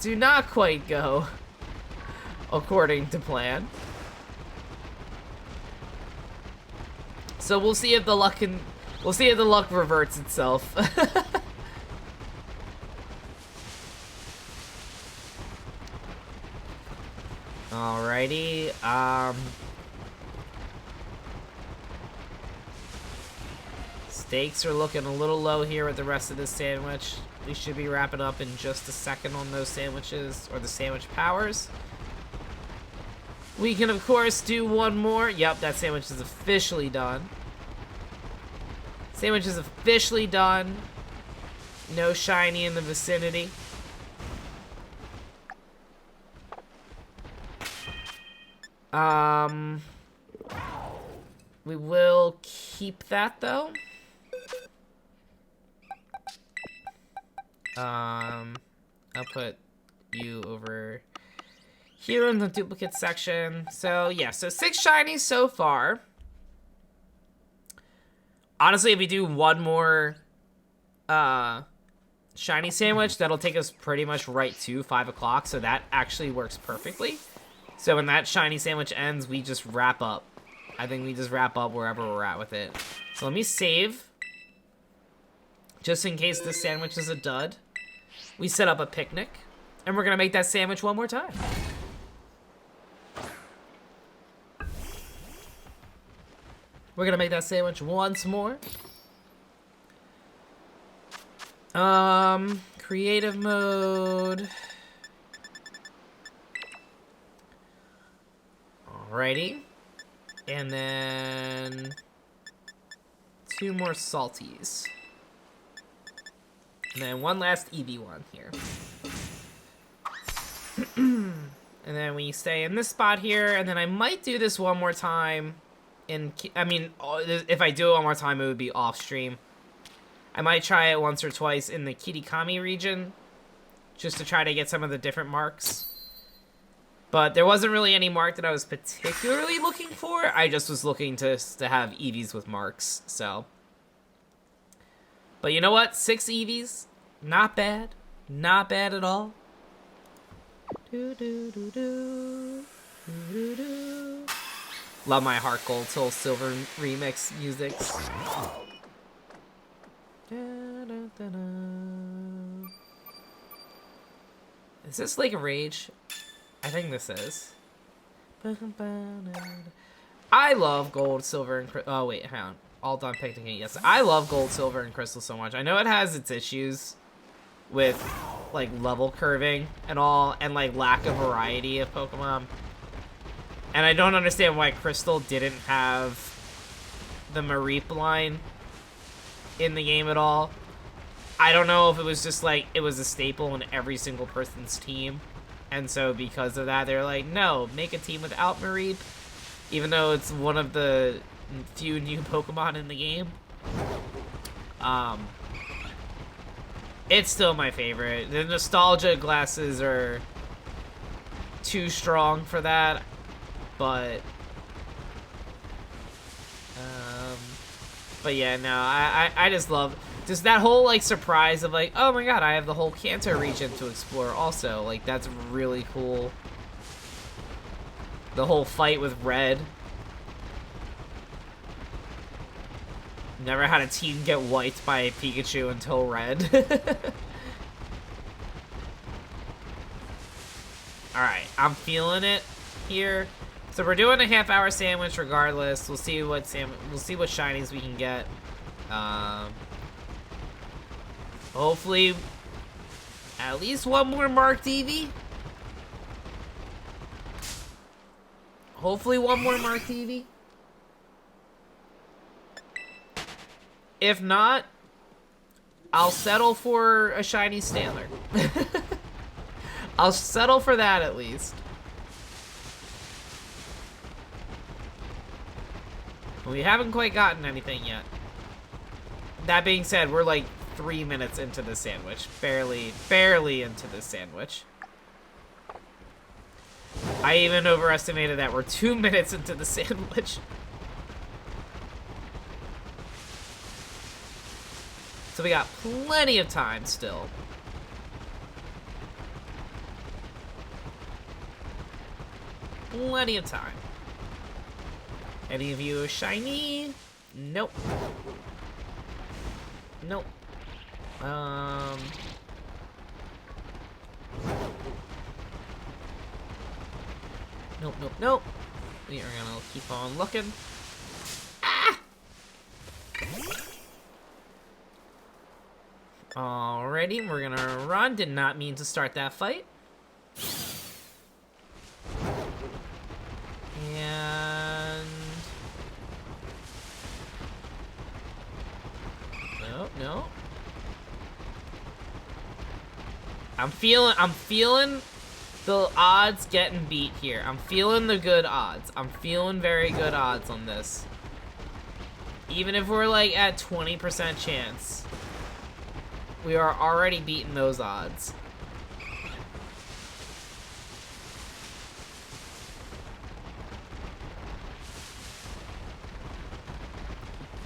Speaker 1: do not quite go according to plan. So we'll see if the luck reverts itself. Alrighty, stakes are looking a little low here with the rest of this sandwich. We should be wrapping up in just a second on those sandwiches, or the sandwich powers. We can, of course, do one more. Yep, that sandwich is officially done. Sandwich is officially done. No shiny in the vicinity. We will keep that, though. I'll put you over here in the duplicate section. So, yeah, so 6 shinies so far. Honestly, if we do one more shiny sandwich, that'll take us pretty much right to 5 o'clock, so that actually works perfectly. So when that shiny sandwich ends, we just wrap up. I think we just wrap up wherever we're at with it. So let me save. Just in case this sandwich is a dud. We set up a picnic, and we're gonna make that sandwich one more time. We're gonna make that sandwich once more. Creative mode. Alrighty. And then 2 more salties. And then one last Eevee one here. And then we stay in this spot here, and then I might do this one more time. If I do it one more time, it would be off stream. I might try it once or twice in the Kitakami region, just to try to get some of the different marks. But there wasn't really any mark that I was particularly looking for. I just was looking to have Eevees with marks, so. But you know what? 6 Eevees, not bad. Not bad at all. Love my Heart Gold Soul Silver remix music. Is this Lake of Rage? I think this is. I love gold, silver, and crystal. Oh wait, hang on. All done picnicking. Yes, I love gold, silver, and crystal so much. I know it has its issues with like level curving and all, and like lack of variety of Pokemon. And I don't understand why Crystal didn't have the Mareep line in the game at all. I don't know if it was just like it was a staple in every single person's team. And so because of that, they're like, no, make a team without Mareep, even though it's one of the few new Pokemon in the game. It's still my favorite. The nostalgia glasses are too strong for that, but yeah, no, I just love just that whole like surprise of like, oh my god, I have the whole Kanto region to explore also. Like, that's really cool. The whole fight with Red. Never had a team get wiped by a Pikachu until Red. Alright, I'm feeling it here. So we're doing a half-hour sandwich regardless. We'll see what shinies we can get. Hopefully, at least one more marked Eevee. Hopefully one more marked Eevee. If not, I'll settle for a shiny Stanler. I'll settle for that at least. We haven't quite gotten anything yet. That being said, we're like 3 minutes into the sandwich. Barely into the sandwich. I even overestimated that we're 2 minutes into the sandwich. So we got plenty of time still. Plenty of time. Any of you shiny? Nope. Nope. Nope, nope, nope. We are gonna keep on looking. Ah! Alrighty, we're gonna run. Did not mean to start that fight. And... no. I'm feeling the odds getting beat here. I'm feeling the good odds. I'm feeling very good odds on this. Even if we're like at 20% chance, we are already beating those odds.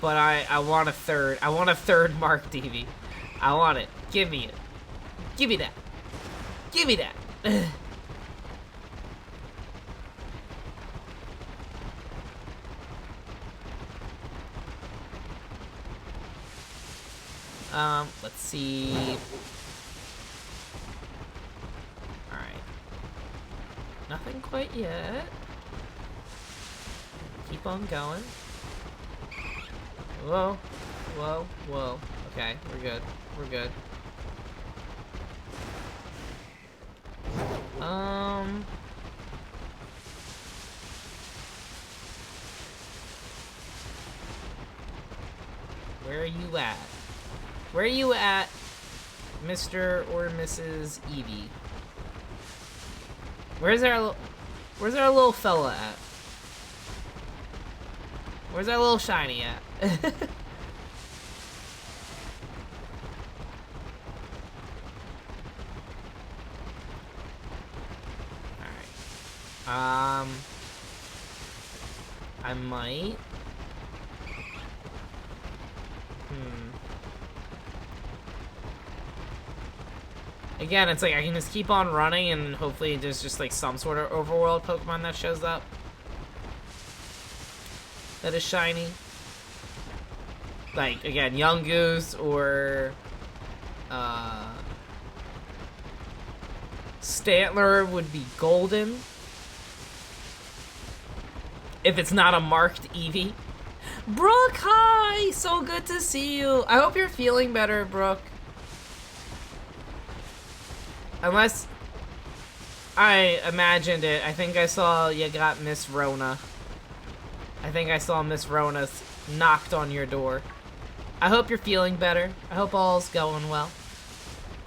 Speaker 1: But I want a third. I want a third marked eevee. I want it. Give me it. Give me that. Give me that. Let's see. Alright. Nothing quite yet. Keep on going. Whoa. Whoa. Whoa. Okay, we're good. We're good. Where are you at? Where are you at, Mr. or Mrs. Eevee? Where's our little fella at? Where's our little shiny at? Alright. I might. Again, it's like I can just keep on running and hopefully there's just like some sort of overworld Pokemon that shows up. That is shiny. Like, again, Young Goose or Stantler would be golden. If it's not a marked Eevee. Brooke, hi! So good to see you. I hope you're feeling better, Brooke. Unless I imagined it. I think I saw you got Miss Rona. I think I saw Miss Rona knocked on your door. I hope you're feeling better. I hope all's going well.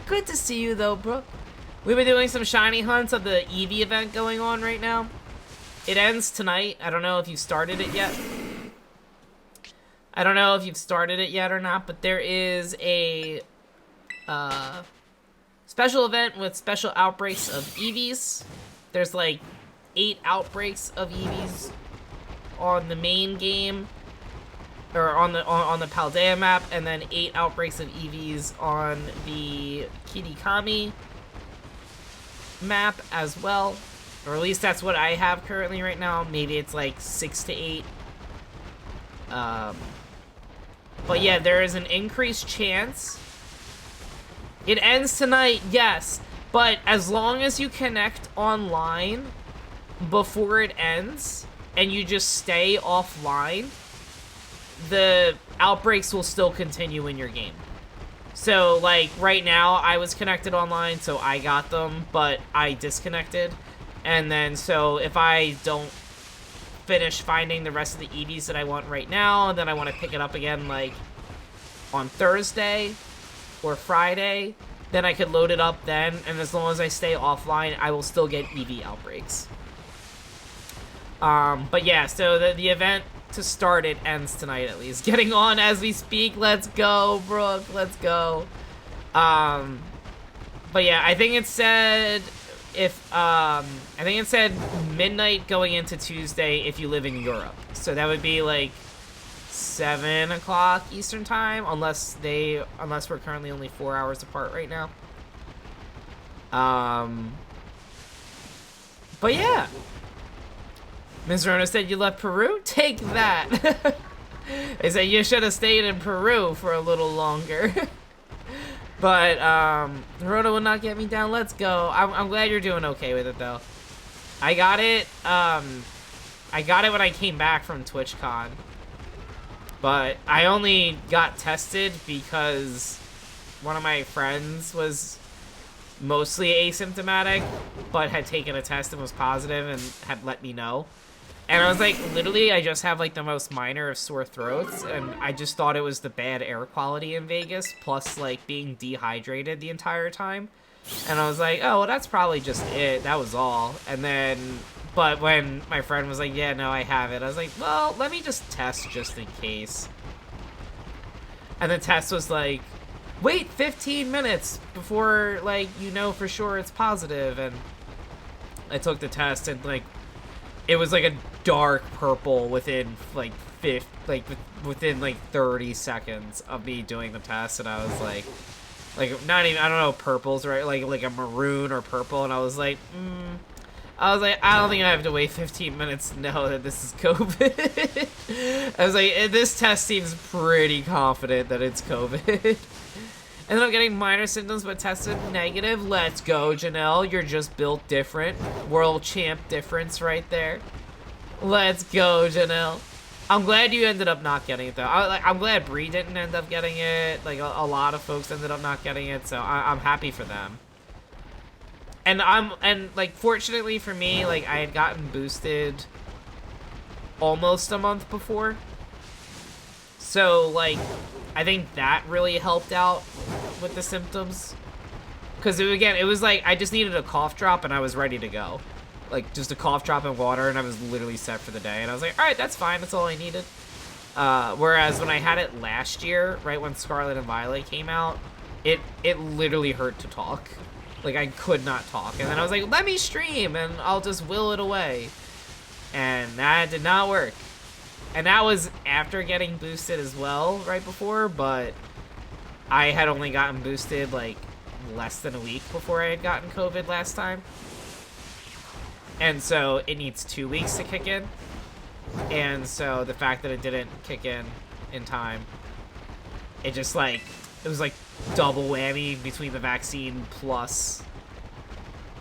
Speaker 1: Good to see you though, Brooke. We've been doing some shiny hunts of the Eevee event going on right now. It ends tonight. I don't know if you started it yet. I don't know if you've started it yet or not, but there is a special event with special outbreaks of Eevees. There's like 8 outbreaks of Eevees on the main game, or on the Paldea map, and then 8 outbreaks of Eevees on the Kitakami map as well. Or at least that's what I have currently right now. Maybe it's like 6 to 8. But yeah, there is an increased chance. It ends tonight, yes. But as long as you connect online before it ends, and you just stay offline, the outbreaks will still continue in your game. So, like, right now, I was connected online, so I got them, but I disconnected. And then, so, if I don't finish finding the rest of the Eevees that I want right now, and then I want to pick it up again, like, on Thursday, or Friday, then I could load it up then, and as long as I stay offline, I will still get EV outbreaks. But yeah, so the event to start it ends tonight at least. Getting on as we speak. Let's go, Brooke. Let's go. But yeah, I think it said midnight going into Tuesday if you live in Europe. So that would be like 7 o'clock Eastern time, unless we're currently only 4 hours apart right now. But yeah. Ms. Rona said you left Peru? Take that. They said you should have stayed in Peru for a little longer. But, Rona will not get me down. Let's go. I'm glad you're doing okay with it, though. I got it when I came back from TwitchCon. But I only got tested because one of my friends was mostly asymptomatic, but had taken a test and was positive and had let me know. And I was like, literally, I just have like the most minor of sore throats, and I just thought it was the bad air quality in Vegas, plus like being dehydrated the entire time. And I was like, oh, well, that's probably just it. That was all. And then, but when my friend was like, yeah, no, I have it, I was like, well, let me just test just in case. And the test was like, wait 15 minutes before, like, you know for sure it's positive. And I took the test, and like, it was like a dark purple within like within like 30 seconds of me doing the test, and I was like not even, I don't know, purple's right, like a maroon or purple, and I was like, I don't think I have to wait 15 minutes to know that this is COVID. I was like, this test seems pretty confident that it's COVID. Ended up getting minor symptoms but tested negative. Let's go, Janelle. You're just built different. World champ difference right there. Let's go, Janelle. I'm glad you ended up not getting it, though. I'm glad Bree didn't end up getting it. Like, a lot of folks ended up not getting it, so I'm happy for them. And like, fortunately for me, like, I had gotten boosted almost a month before. So, like, I think that really helped out with the symptoms. Because, it was like, I just needed a cough drop and I was ready to go. Like, just a cough drop and water, and I was literally set for the day. And I was like, alright, that's fine, that's all I needed. Whereas when I had it last year, right when Scarlet and Violet came out, it literally hurt to talk. Like, I could not talk. And then I was like, let me stream, and I'll just will it away. And that did not work. And that was after getting boosted as well, right before, but I had only gotten boosted, like, less than a week before I had gotten COVID last time. And so it needs 2 weeks to kick in. And so the fact that it didn't kick in time, it just, like, it was like double whammy between the vaccine plus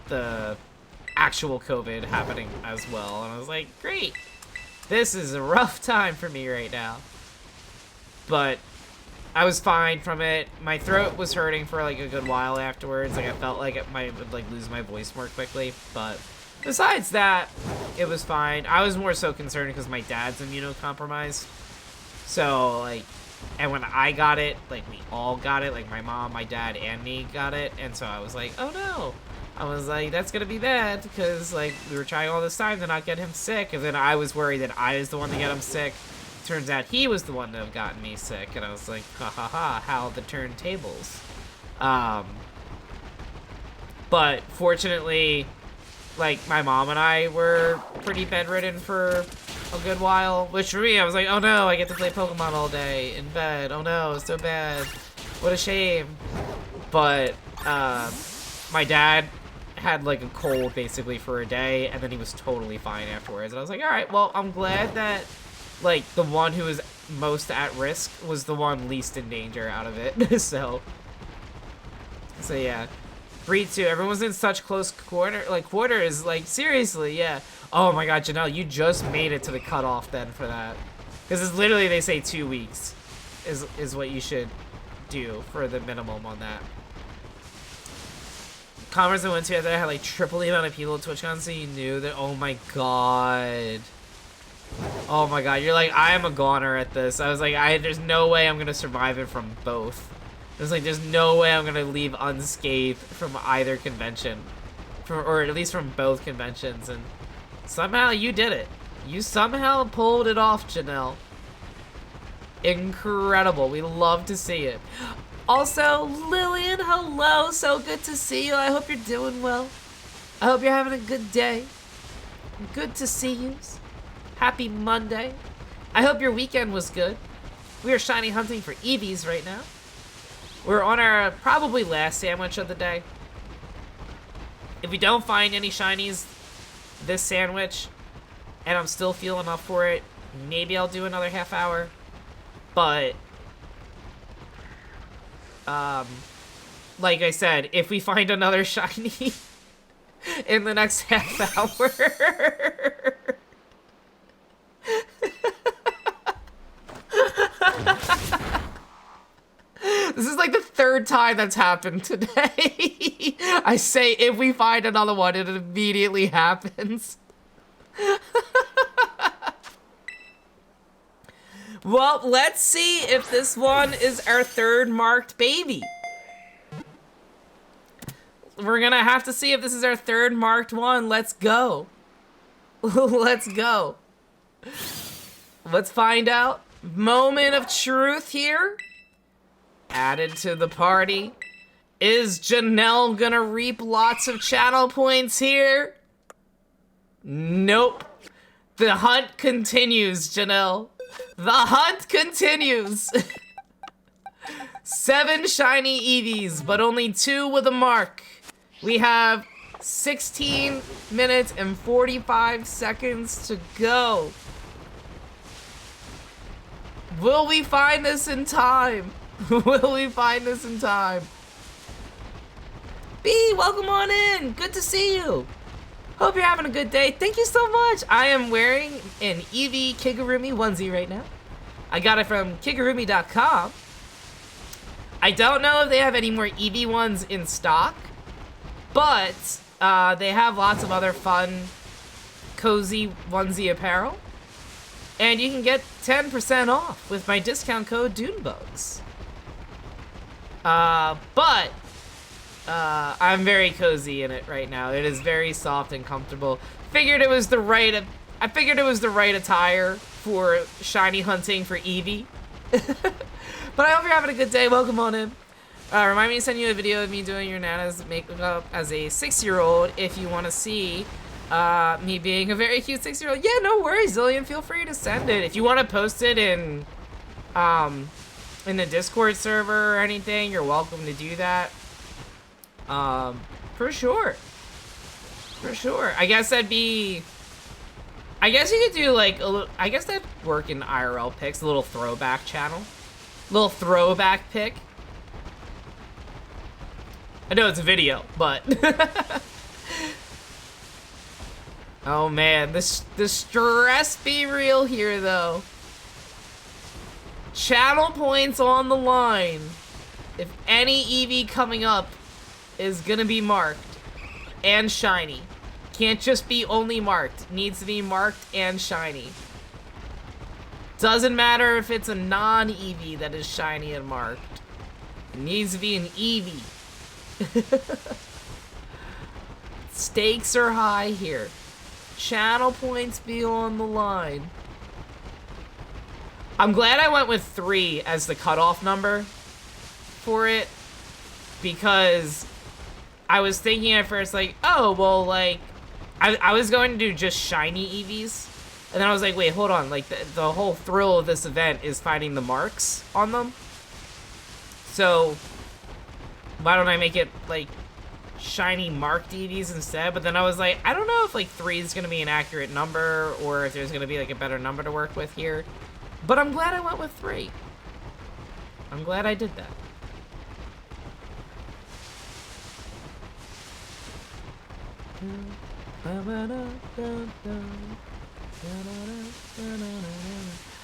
Speaker 1: the actual COVID happening as well. And I was like, great. This is a rough time for me right now. But I was fine from it. My throat was hurting for like a good while afterwards. Like, I felt like it might would like lose my voice more quickly. But besides that, it was fine. I was more so concerned because my dad's immunocompromised. So like, and when I got it, like we all got it. Like my mom, my dad, and me got it. And so I was like, oh no. I was like, that's gonna be bad, because like we were trying all this time to not get him sick, and then I was worried that I was the one to get him sick. Turns out he was the one to have gotten me sick, and I was like, ha ha ha, how the turntables. But fortunately, like my mom and I were pretty bedridden for a good while, which for me, I was like, oh no, I get to play Pokemon all day in bed. Oh no, so bad. What a shame. But my dad had like a cold basically for a day, and then he was totally fine afterwards. And I was like, all right, well, I'm glad that like the one who was most at risk was the one least in danger out of it. so yeah, Breed 2, everyone's in such close quarters, like seriously, yeah. Oh my god, Janelle, you just made it to the cutoff then for that, because it's literally, they say 2 weeks is what you should do for the minimum on that. Conference I went to, I had like triple the amount of people at TwitchCon, so you knew that. Oh my god. Oh my god, you're like, I am a goner at this. I was like, there's no way I'm gonna survive it from both. It's like, there's no way I'm gonna leave unscathed from either convention. Or at least from both conventions, and somehow you did it. You somehow pulled it off, Janelle. Incredible. We love to see it. Also, Lillian, hello. So good to see you. I hope you're doing well. I hope you're having a good day. Good to see you. Happy Monday. I hope your weekend was good. We are shiny hunting for eevees right now. We're on our probably last sandwich of the day. If we don't find any shinies this sandwich, and I'm still feeling up for it, maybe I'll do another half hour. But, like I said, if we find another shiny in the next half hour, this is like the third time that's happened today. I say if we find another one, it immediately happens. Well, let's see if this one is our third marked baby. We're gonna have to see if this is our third marked one. Let's go. Let's go. Let's find out. Moment of truth here. Added to the party. Is Janelle gonna reap lots of channel points here? Nope. The hunt continues, Janelle. The hunt continues. 7 shiny eevees, but only 2 with a mark. We have 16 minutes and 45 seconds to go. Will we find this in time? Will we find this in time? B, welcome on in. Good to see you. Hope you're having a good day. Thank you so much. I am wearing an eeveekigurumi onesie right now. I got it from kigurumi.com. I don't know if they have any more eevee ones in stock, but they have lots of other fun, cozy onesie apparel. And you can get 10% off with my discount code doonbugs. But I'm very cozy in it right now. It is very soft and comfortable. I figured it was the right attire for shiny hunting for eevee. But I hope you're having a good day. Welcome on in. Remind me to send you a video of me doing your Nana's makeup as a 6-year-old if you want to see me being a very cute 6-year-old. Yeah, no worries, Zillion. Feel free to send it. If you want to post it in the Discord server or anything, you're welcome to do that. For sure. For sure. I guess that'd be... I guess you could do like a little... I guess that'd work in IRL pics. A little throwback channel. Little throwback pic. I know it's a video, but... Oh man, the stress be real here though. Channel points on the line. If any eevee coming up is gonna be marked and shiny. Can't just be only marked. Needs to be marked and shiny. Doesn't matter if it's a non-eevee that is shiny and marked. It needs to be an eevee. Stakes are high here. Channel points be on the line. I'm glad I went with 3 as the cutoff number for it, because I was thinking at first, like, oh, well, like, I was going to do just shiny eevees, and then I was like, wait, hold on, like, the whole thrill of this event is finding the marks on them, so why don't I make it, like, shiny marked eevees instead? But then I was like, I don't know if, like, 3 is going to be an accurate number, or if there's going to be, like, a better number to work with here, but I'm glad I went with 3. I'm glad I did that.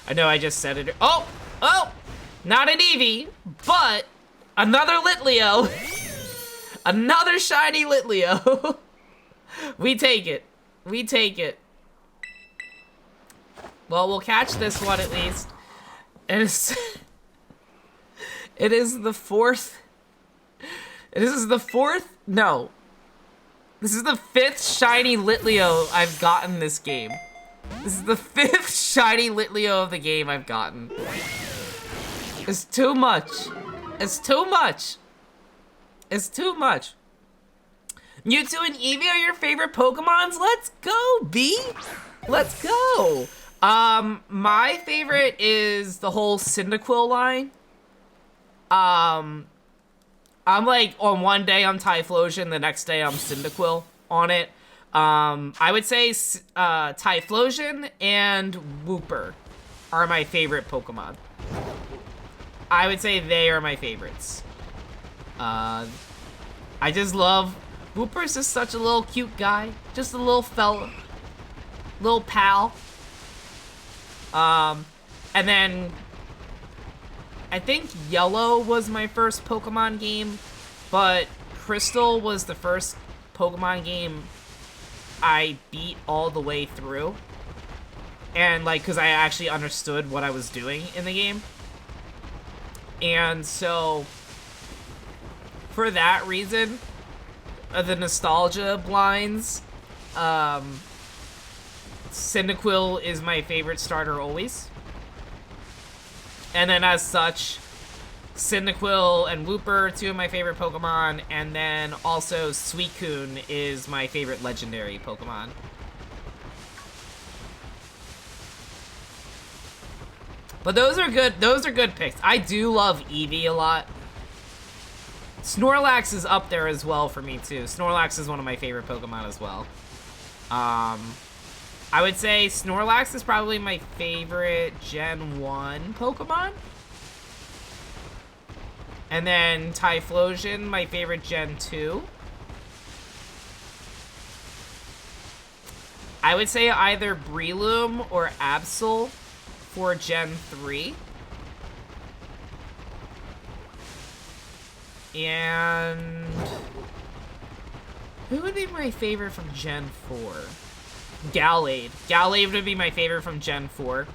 Speaker 1: I know I just said it. Oh! Oh! Not an eevee, but another Litleo. Another shiny Litleo. We take it. We take it. Well, we'll catch this one at least. And It is the fourth. This is the fourth. No. This is the fifth shiny Litleo I've gotten this game. This is the fifth shiny Litleo of the game I've gotten. It's too much. It's too much. It's too much. Mewtwo and Eevee are your favorite Pokemons? Let's go, B. Let's go. My favorite is the whole Cyndaquil line. I'm like, on one day I'm Typhlosion, the next day I'm Cyndaquil on it. I would say Typhlosion and Wooper are my favorite Pokemon. I would say they are my favorites. I just love... Wooper's just such a little cute guy. Just a little fella. Little pal. And then... I think Yellow was my first Pokemon game, but Crystal was the first Pokemon game I beat all the way through. And, like, because I actually understood what I was doing in the game. And so, for that reason, the nostalgia blinds, Cyndaquil is my favorite starter always. And then as such, Cyndaquil and Wooper are two of my favorite Pokemon, and then also Suicune is my favorite legendary Pokemon. But those are good picks. I do love Eevee a lot. Snorlax is up there as well for me too. Snorlax is one of my favorite Pokemon as well. I would say Snorlax is probably my favorite Gen 1 Pokemon. And then Typhlosion, my favorite Gen 2. I would say either Breloom or Absol for Gen 3. And... who would be my favorite from Gen 4? Gallade. Gallade would be my favorite from Gen 4.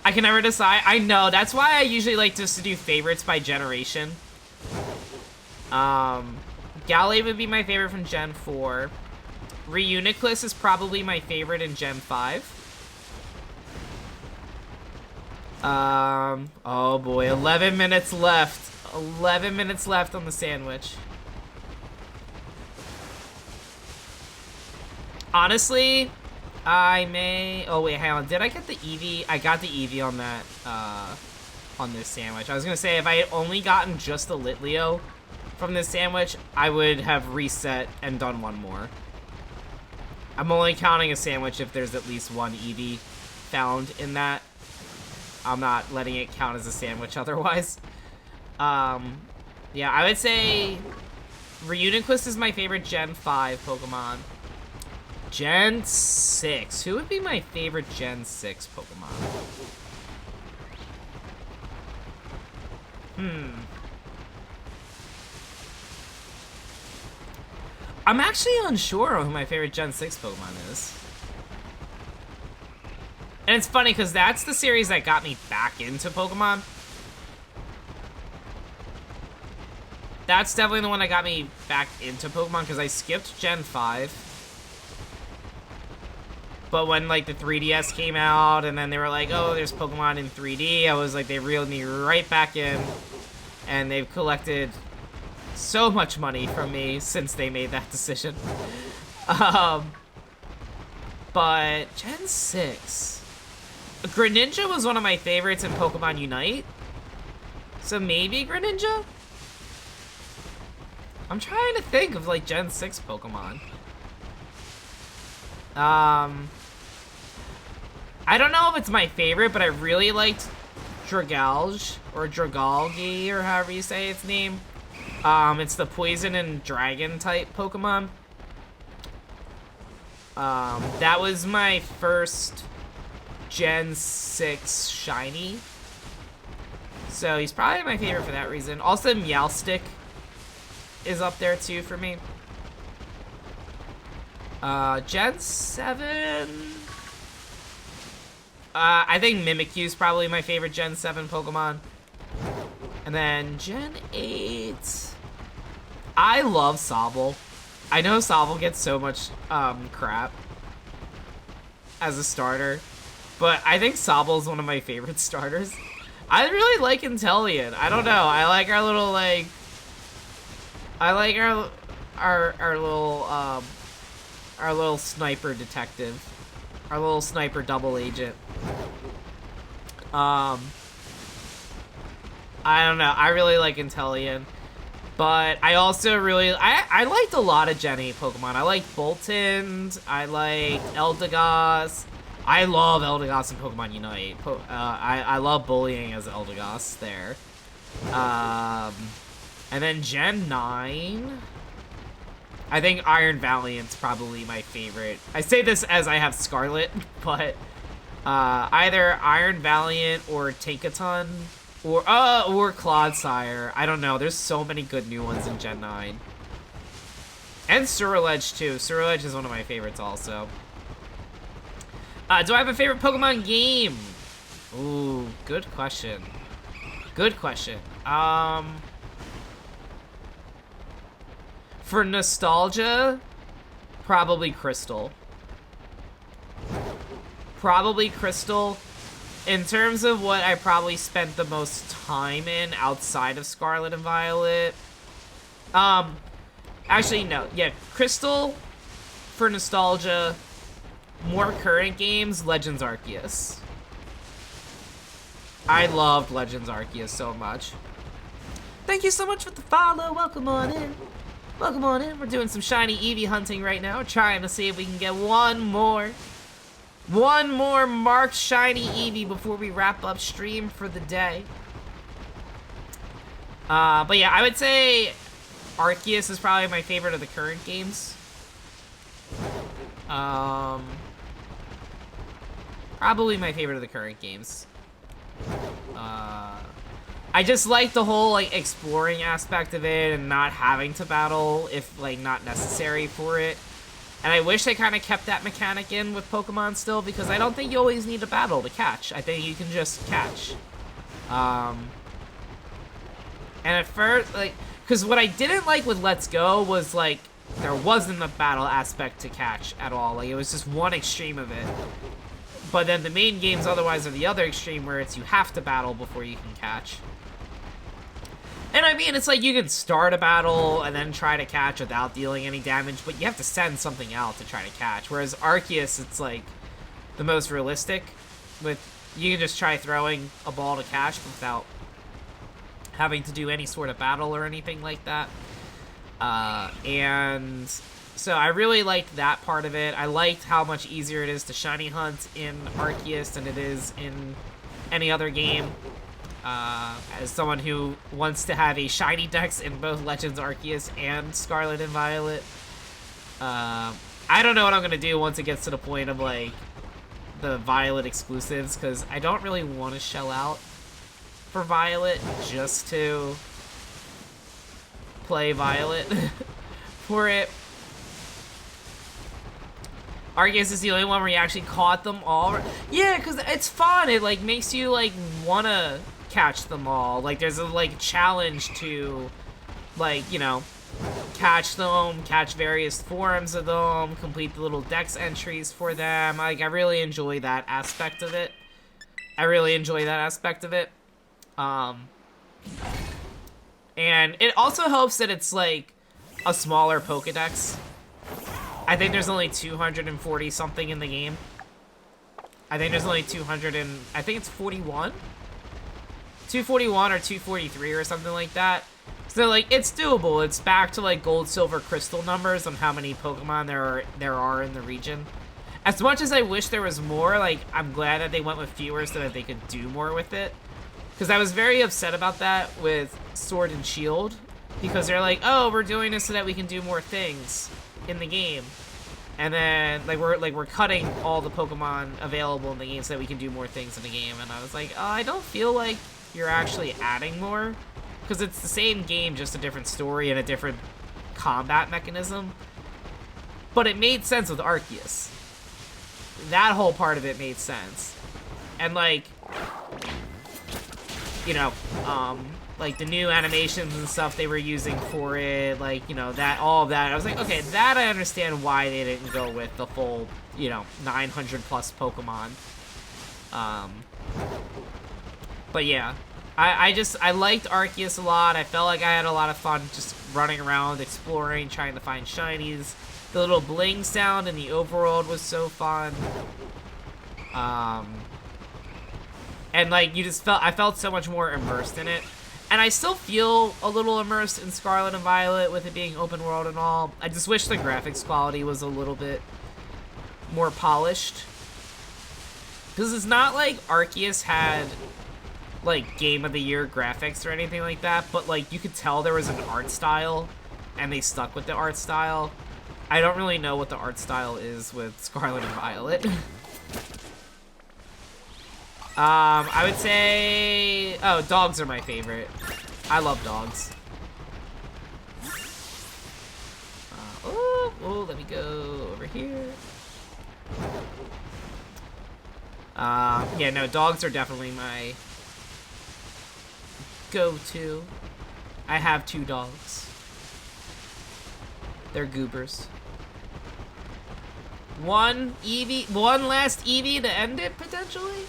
Speaker 1: I can never decide. I know, that's why I usually like just to do favorites by generation. Gallade would be my favorite from Gen 4. Reuniclus is probably my favorite in Gen 5. Oh boy, 11 minutes left. 11 minutes left on the sandwich. Honestly, I may... oh wait, hang on. Did I get the Eevee? I got the Eevee on that, on this sandwich. I was gonna say, if I had only gotten just the Litleo from this sandwich, I would have reset and done one more. I'm only counting a sandwich if there's at least one Eevee found in that. I'm not letting it count as a sandwich otherwise. Yeah, I would say Reuniclus is my favorite Gen 5 Pokemon. Gen 6. Who would be my favorite Gen 6 Pokemon? I'm actually unsure of who my favorite Gen 6 Pokemon is. And it's funny because that's the series that got me back into Pokemon. That's definitely the one that got me back into Pokemon because I skipped Gen 5. But when, like, the 3DS came out and then they were like, oh, there's Pokemon in 3D, I was like, they reeled me right back in. And they've collected so much money from me since they made that decision. But Gen 6... Greninja was one of my favorites in Pokemon Unite. So maybe Greninja? I'm trying to think of, like, Gen 6 Pokemon. I don't know if it's my favorite, but I really liked Dragalge, or Dragalge, or however you say its name. It's the poison and dragon type Pokemon. That was my first Gen 6 shiny. So he's probably my favorite for that reason. Also, Meowstic is up there too for me. Gen 7... I think Mimikyu is probably my favorite Gen 7 Pokemon. And then Gen 8... I love Sobble. I know Sobble gets so much crap as a starter, but I think Sobble is one of my favorite starters. I really like Intellion. I don't know. I like our little, like... I like our little sniper detective. Our little sniper double agent. I don't know. I really like Intellion. But I also really... I liked a lot of Gen 8 Pokemon. I like Boltund. I like Eldegoss. I love Eldegoss in Pokemon Unite. I love bullying as Eldegoss there. And then Gen 9... I think Iron Valiant's probably my favorite. I say this as I have Scarlet, but either Iron Valiant or Tankaton or Clodsire. I don't know. There's so many good new ones in Gen 9. And Surledge too. Surledge is one of my favorites also. Do I have a favorite Pokemon game? Ooh, good question. Good question. For nostalgia, probably Crystal. Probably Crystal. In terms of what I probably spent the most time in outside of Scarlet and Violet. Actually, no. Yeah, Crystal for nostalgia. More current games, Legends Arceus. I loved Legends Arceus so much. Thank you so much for the follow. Welcome on in. Welcome on in. We're doing some shiny Eevee hunting right now. We're trying to see if we can get one more marked shiny Eevee before we wrap up stream for the day. But yeah, I would say Arceus is probably my favorite of the current games. Probably my favorite of the current games. I just like the whole, like, exploring aspect of it and not having to battle if, like, not necessary for it. And I wish they kind of kept that mechanic in with Pokemon still, because I don't think you always need to battle to catch. I think you can just catch. And at first, like, because what I didn't like with Let's Go was, like, there wasn't a battle aspect to catch at all. Like, it was just one extreme of it. But then the main games otherwise are the other extreme where it's you have to battle before you can catch. And I mean, it's like you can start a battle and then try to catch without dealing any damage, but you have to send something out to try to catch. Whereas Arceus, it's like the most realistic. With you can just try throwing a ball to catch without having to do any sort of battle or anything like that. And so I really liked that part of it. I liked how much easier it is to shiny hunt in Arceus than it is in any other game. As someone who wants to have a shiny dex in both Legends Arceus and Scarlet and Violet, I don't know what I'm gonna do once it gets to the point of, like, the Violet exclusives, because I don't really want to shell out for Violet just to play Violet for it. Arceus is the only one where you actually caught them all. Yeah, because it's fun. It, like, makes you, like, wanna catch them all. Like, there's a, like, challenge to, like, you know, catch them, catch various forms of them, complete the little dex entries for them. Like, I really enjoy that aspect of it. And it also helps that it's, like, a smaller Pokedex. I think there's only 240 something in the game. I think there's only 200 and... I think it's 41? 241 or 243 or something like that. So, like, it's doable. It's back to, like, gold, silver, crystal numbers on how many Pokemon there are in the region. As much as I wish there was more, like, I'm glad that they went with fewer so that they could do more with it. Because I was very upset about that with Sword and Shield. Because they're like, oh, we're doing this so that we can do more things in the game. And then, we're cutting all the Pokemon available in the game so that we can do more things in the game. And I was like, oh, I don't feel like you're actually adding more. Because it's the same game, just a different story and a different combat mechanism. But it made sense with Arceus. That whole part of it made sense. And, like... you know, like the new animations and stuff they were using for it, like, you know, that, all of that. I was like, okay, that I understand why they didn't go with the full, you know, 900 plus Pokemon. But yeah, I liked Arceus a lot. I felt like I had a lot of fun just running around, exploring, trying to find shinies. The little bling sound in the overworld was so fun. And like, I felt so much more immersed in it. And I still feel a little immersed in Scarlet and Violet with it being open world and all. I just wish the graphics quality was a little bit more polished. Because it's not like Arceus had, like, Game of the Year graphics or anything like that, but, like, you could tell there was an art style, and they stuck with the art style. I don't really know what the art style is with Scarlet and Violet. I would say... Oh, dogs are my favorite. I love dogs. Let me go over here. Yeah, no, dogs are definitely my go-to. I have 2 dogs. They're goobers. One last Eevee to end it, potentially?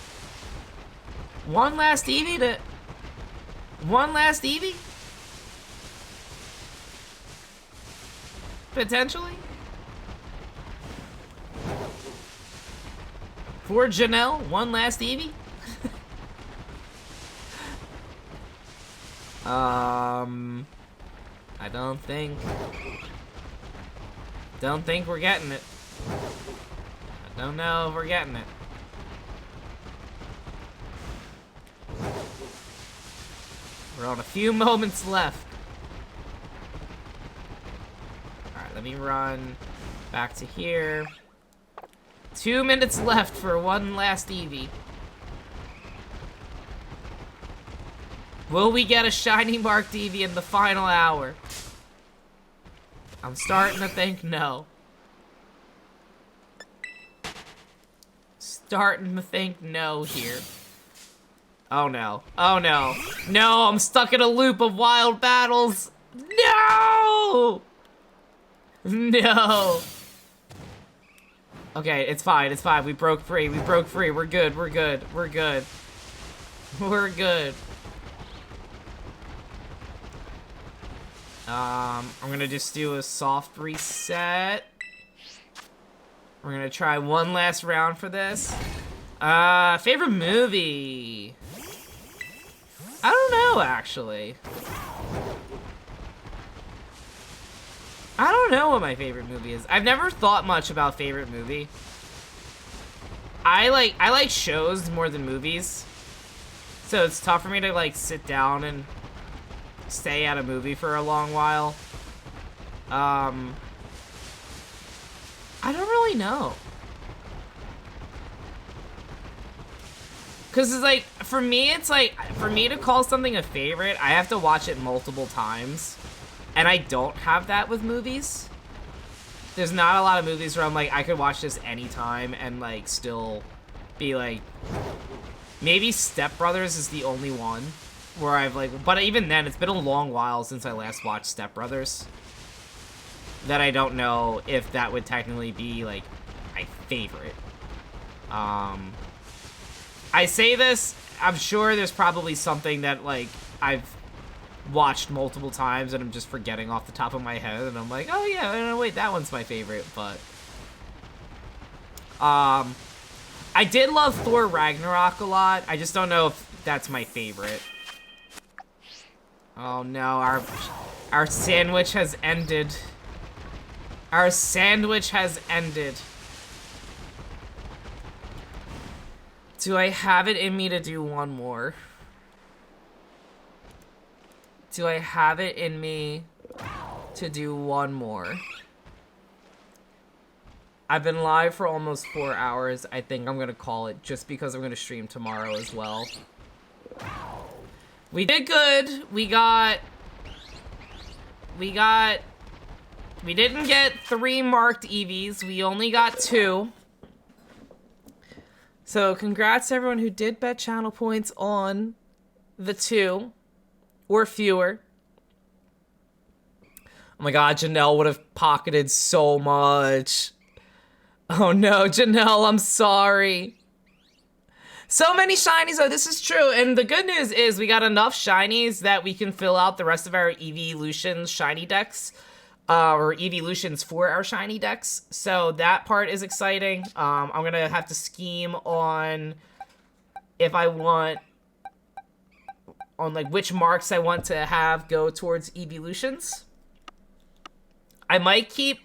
Speaker 1: One last Eevee? Potentially? For Janelle, one last Eevee? I don't think we're getting it. I don't know if we're getting it. We're on a few moments left. Alright, let me run back to here. 2 minutes left for one last Eevee. Will we get a shiny marked Eevee in the final hour? I'm starting to think no. Starting to think no here. Oh no. Oh no. No, I'm stuck in a loop of wild battles. No! No. Okay, it's fine, it's fine. We broke free, we broke free. We're good, we're good, we're good. We're good. I'm gonna just do a soft reset. We're gonna try one last round for this. Favorite movie? I don't know, actually. I don't know what my favorite movie is. I've never thought much about favorite movie. I like shows more than movies. So it's tough for me to like sit down and stay at a movie for a long while. I don't really know. Cause it's like, for me to call something a favorite, I have to watch it multiple times. And I don't have that with movies. There's not a lot of movies where I'm like, I could watch this anytime and like still be like, maybe Step Brothers is the only one where I've like, but even then, it's been a long while since I last watched Step Brothers, that I don't know if that would technically be like my favorite. I say this, I'm sure there's probably something that like I've watched multiple times and I'm just forgetting off the top of my head, and I'm like, oh yeah, no, wait, that one's my favorite. But I did love Thor Ragnarok a lot. I just don't know if that's my favorite. Oh no, our sandwich has ended. Our sandwich has ended. Do I have it in me to do one more? Do I have it in me to do one more? I've been live for almost 4 hours. I think I'm gonna call it, just because I'm gonna stream tomorrow as well. We did good. We didn't get 3 marked eevees. We only got 2. So congrats to everyone who did bet channel points on the 2 or fewer. Oh my god, Janelle would have pocketed so much. Oh no, Janelle, I'm sorry. So many shinies, though. This is true. And the good news is we got enough shinies that we can fill out the rest of our eeveelutions shiny decks. Or eeveelutions for our shiny decks. So that part is exciting. I'm going to have to scheme on if I want... on, like, which marks I want to have go towards eeveelutions. I might keep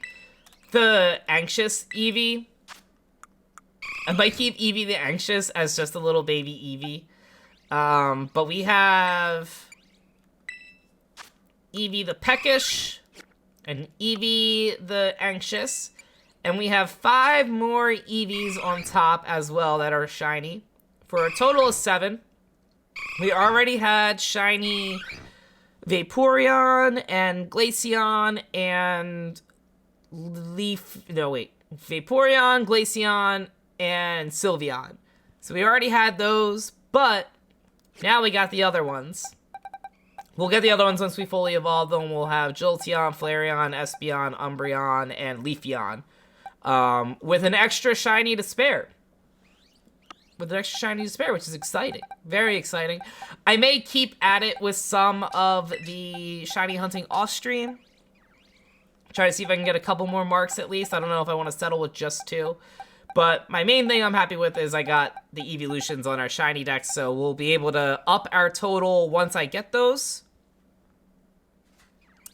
Speaker 1: the Anxious Eevee. I might keep Eevee the Anxious as just a little baby Eevee. But we have Eevee the Peckish and Eevee the Anxious. And we have 5 more Eevees on top as well that are shiny. For a total of 7. We already had shiny Vaporeon and Glaceon and Vaporeon, Glaceon, and Sylveon. So we already had those, but now we got the other ones. We'll get the other ones once we fully evolve them. We'll have Jolteon, Flareon, Espeon, Umbreon, and Leafeon. With an extra shiny to spare. With an extra shiny to spare, which is exciting. Very exciting. I may keep at it with some of the shiny hunting off stream. Try to see if I can get a couple more marks at least. I don't know if I want to settle with just 2. But my main thing I'm happy with is I got the eeveelutions on our shiny deck, so we'll be able to up our total once I get those.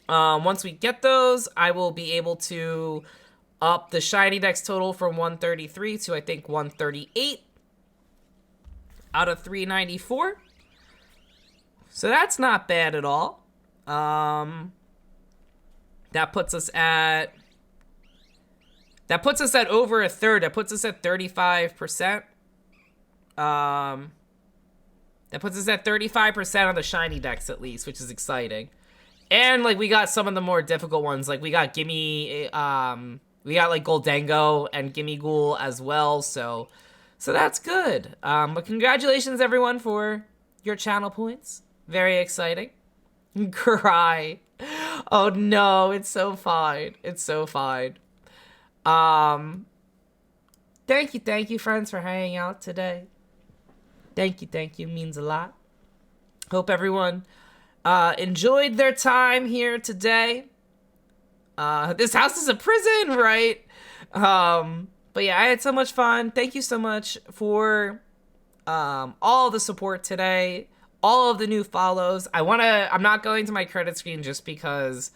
Speaker 1: Once we get those, I will be able to up the shiny deck's total from 133 to, I think, 138 out of 394. So that's not bad at all. That puts us at over a third. That puts us at 35%. That puts us at 35% on the shiny decks at least, which is exciting. And like we got some of the more difficult ones. Like we got we got like Goldengo and Gimmighoul as well. So that's good. But congratulations everyone for your channel points. Very exciting. Cry. Oh no, it's so fine. It's so fine. Thank you friends for hanging out today. Thank you, means a lot. Hope everyone enjoyed their time here today. This house is a prison, right? But yeah, I had so much fun. Thank you so much for all the support today, all of the new follows. I'm not going to my credit screen just because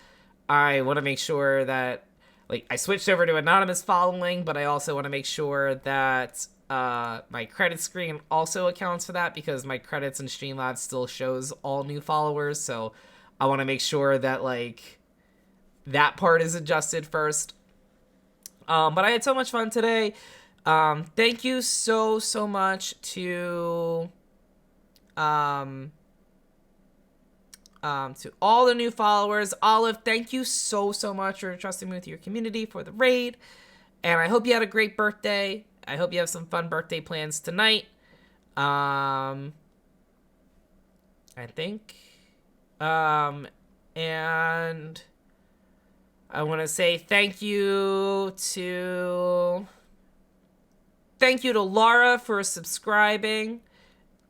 Speaker 1: I want to make sure that like I switched over to anonymous following, but I also want to make sure that my credit screen also accounts for that because my credits and Streamlabs still shows all new followers. So I want to make sure that like that part is adjusted first. But I had so much fun today. Thank you so much to all the new followers. Olive, thank you so much for trusting me with your community for the raid. And I hope you had a great birthday. I hope you have some fun birthday plans tonight. I think. And I want to say thank you to Laura for subscribing.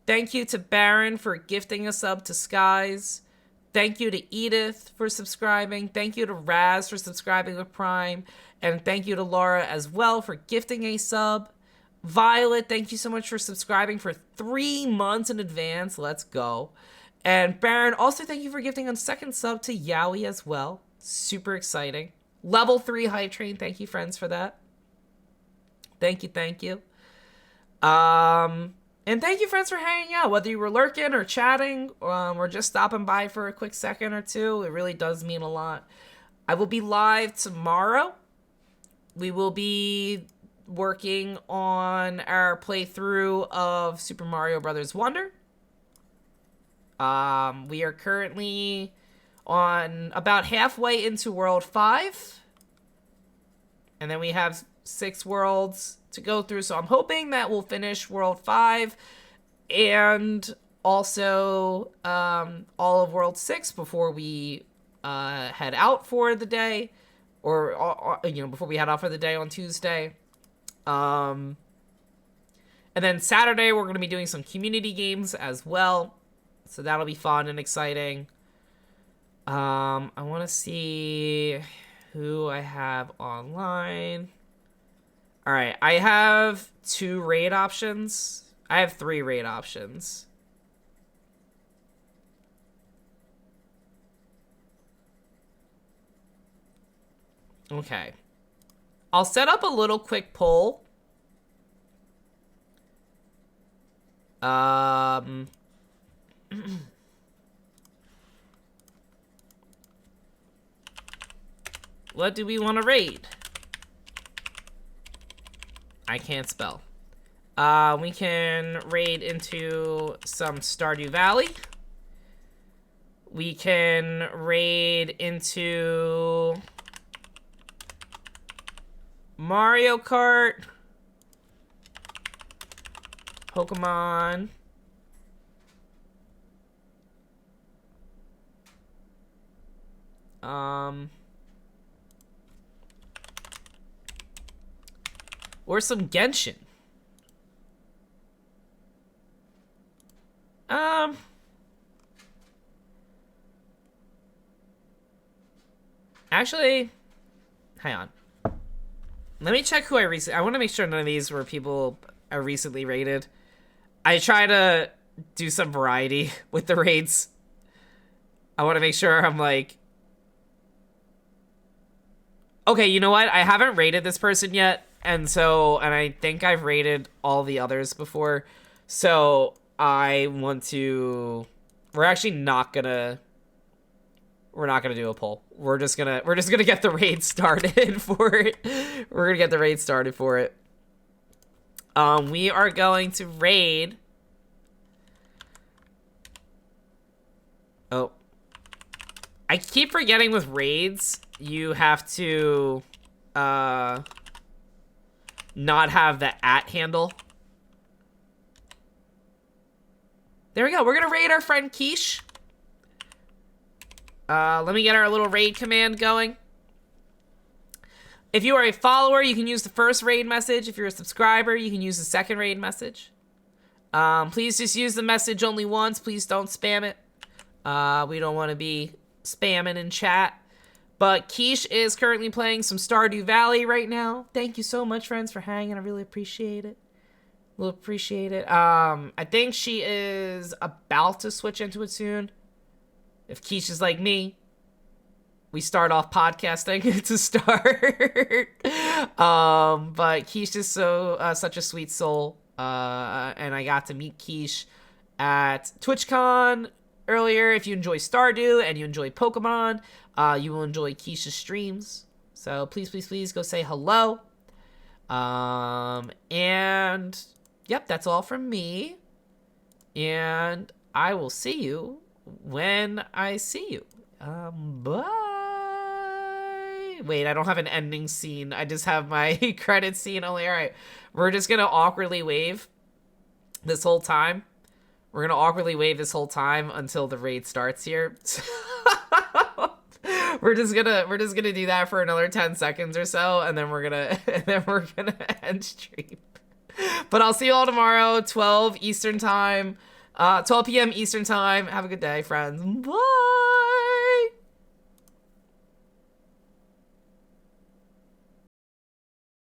Speaker 1: Thank you to Baron for gifting a sub to Skies. Thank you to Edith for subscribing. Thank you to Raz for subscribing with Prime. And thank you to Laura as well for gifting a sub. Violet, thank you so much for subscribing for 3 months in advance. Let's go. And Baron, also thank you for gifting a second sub to Yowie as well. Super exciting. Level 3 Hype Train, thank you friends for that. Thank you. And thank you friends for hanging out, whether you were lurking or chatting or just stopping by for a quick second or two. It really does mean a lot. I will be live tomorrow. We will be working on our playthrough of Super Mario Bros. Wonder. We are currently on about halfway into World 5. And then we have 6 worlds to go through. So I'm hoping that we'll finish World 5 and also all of World 6 before we head out for the day, or before we head out for the day on Tuesday. And then Saturday we're going to be doing some community games as well, so that'll be fun and exciting. I want to see who I have online. All right, I have 2 raid options. I have 3 raid options. Okay. I'll set up a little quick poll. What do we want to raid? I can't spell. We can raid into some Stardew Valley. We can raid into Mario Kart, Pokemon, or some Genshin. Actually, hang on. Let me check who I want to make sure none of these were people I recently raided. I try to do some variety with the raids. I want to make sure I'm like... Okay, you know what? I haven't raided this person yet. And I think I've raided all the others before. So I want to... We're actually not gonna... We're not gonna do a poll. We're just gonna get the raid started for it. We're gonna get the raid started for it. We are going to raid. Oh, I keep forgetting with raids you have to not have the @ handle. There we go. We're gonna raid our friend Quiche. Let me get our little raid command going. If you are a follower, you can use the first raid message. If you're a subscriber, you can use the second raid message. Please just use the message only once. Please don't spam it. We don't want to be spamming in chat. But Quiche is currently playing some Stardew Valley right now. Thank you so much, friends, for hanging. I really appreciate it. We'll appreciate it. I think she is about to switch into it soon. If Quiche is like me, we start off podcasting to start. But Quiche is such a sweet soul. And I got to meet Quiche at TwitchCon earlier. If you enjoy Stardew and you enjoy Pokemon, you will enjoy Quiche's streams. So please, please, please go say hello. And yep, that's all from me. And I will see you when I see you. Bye. Wait, I don't have an ending scene. I just have my credit scene only. All right, we're just gonna awkwardly wave this whole time. We're gonna awkwardly wave this whole time until the raid starts here. we're just gonna do that for another 10 seconds or so, and then we're gonna end stream. But I'll see you all tomorrow, 12 Eastern time. 12 p.m. Eastern time. Have a good day, friends. Bye.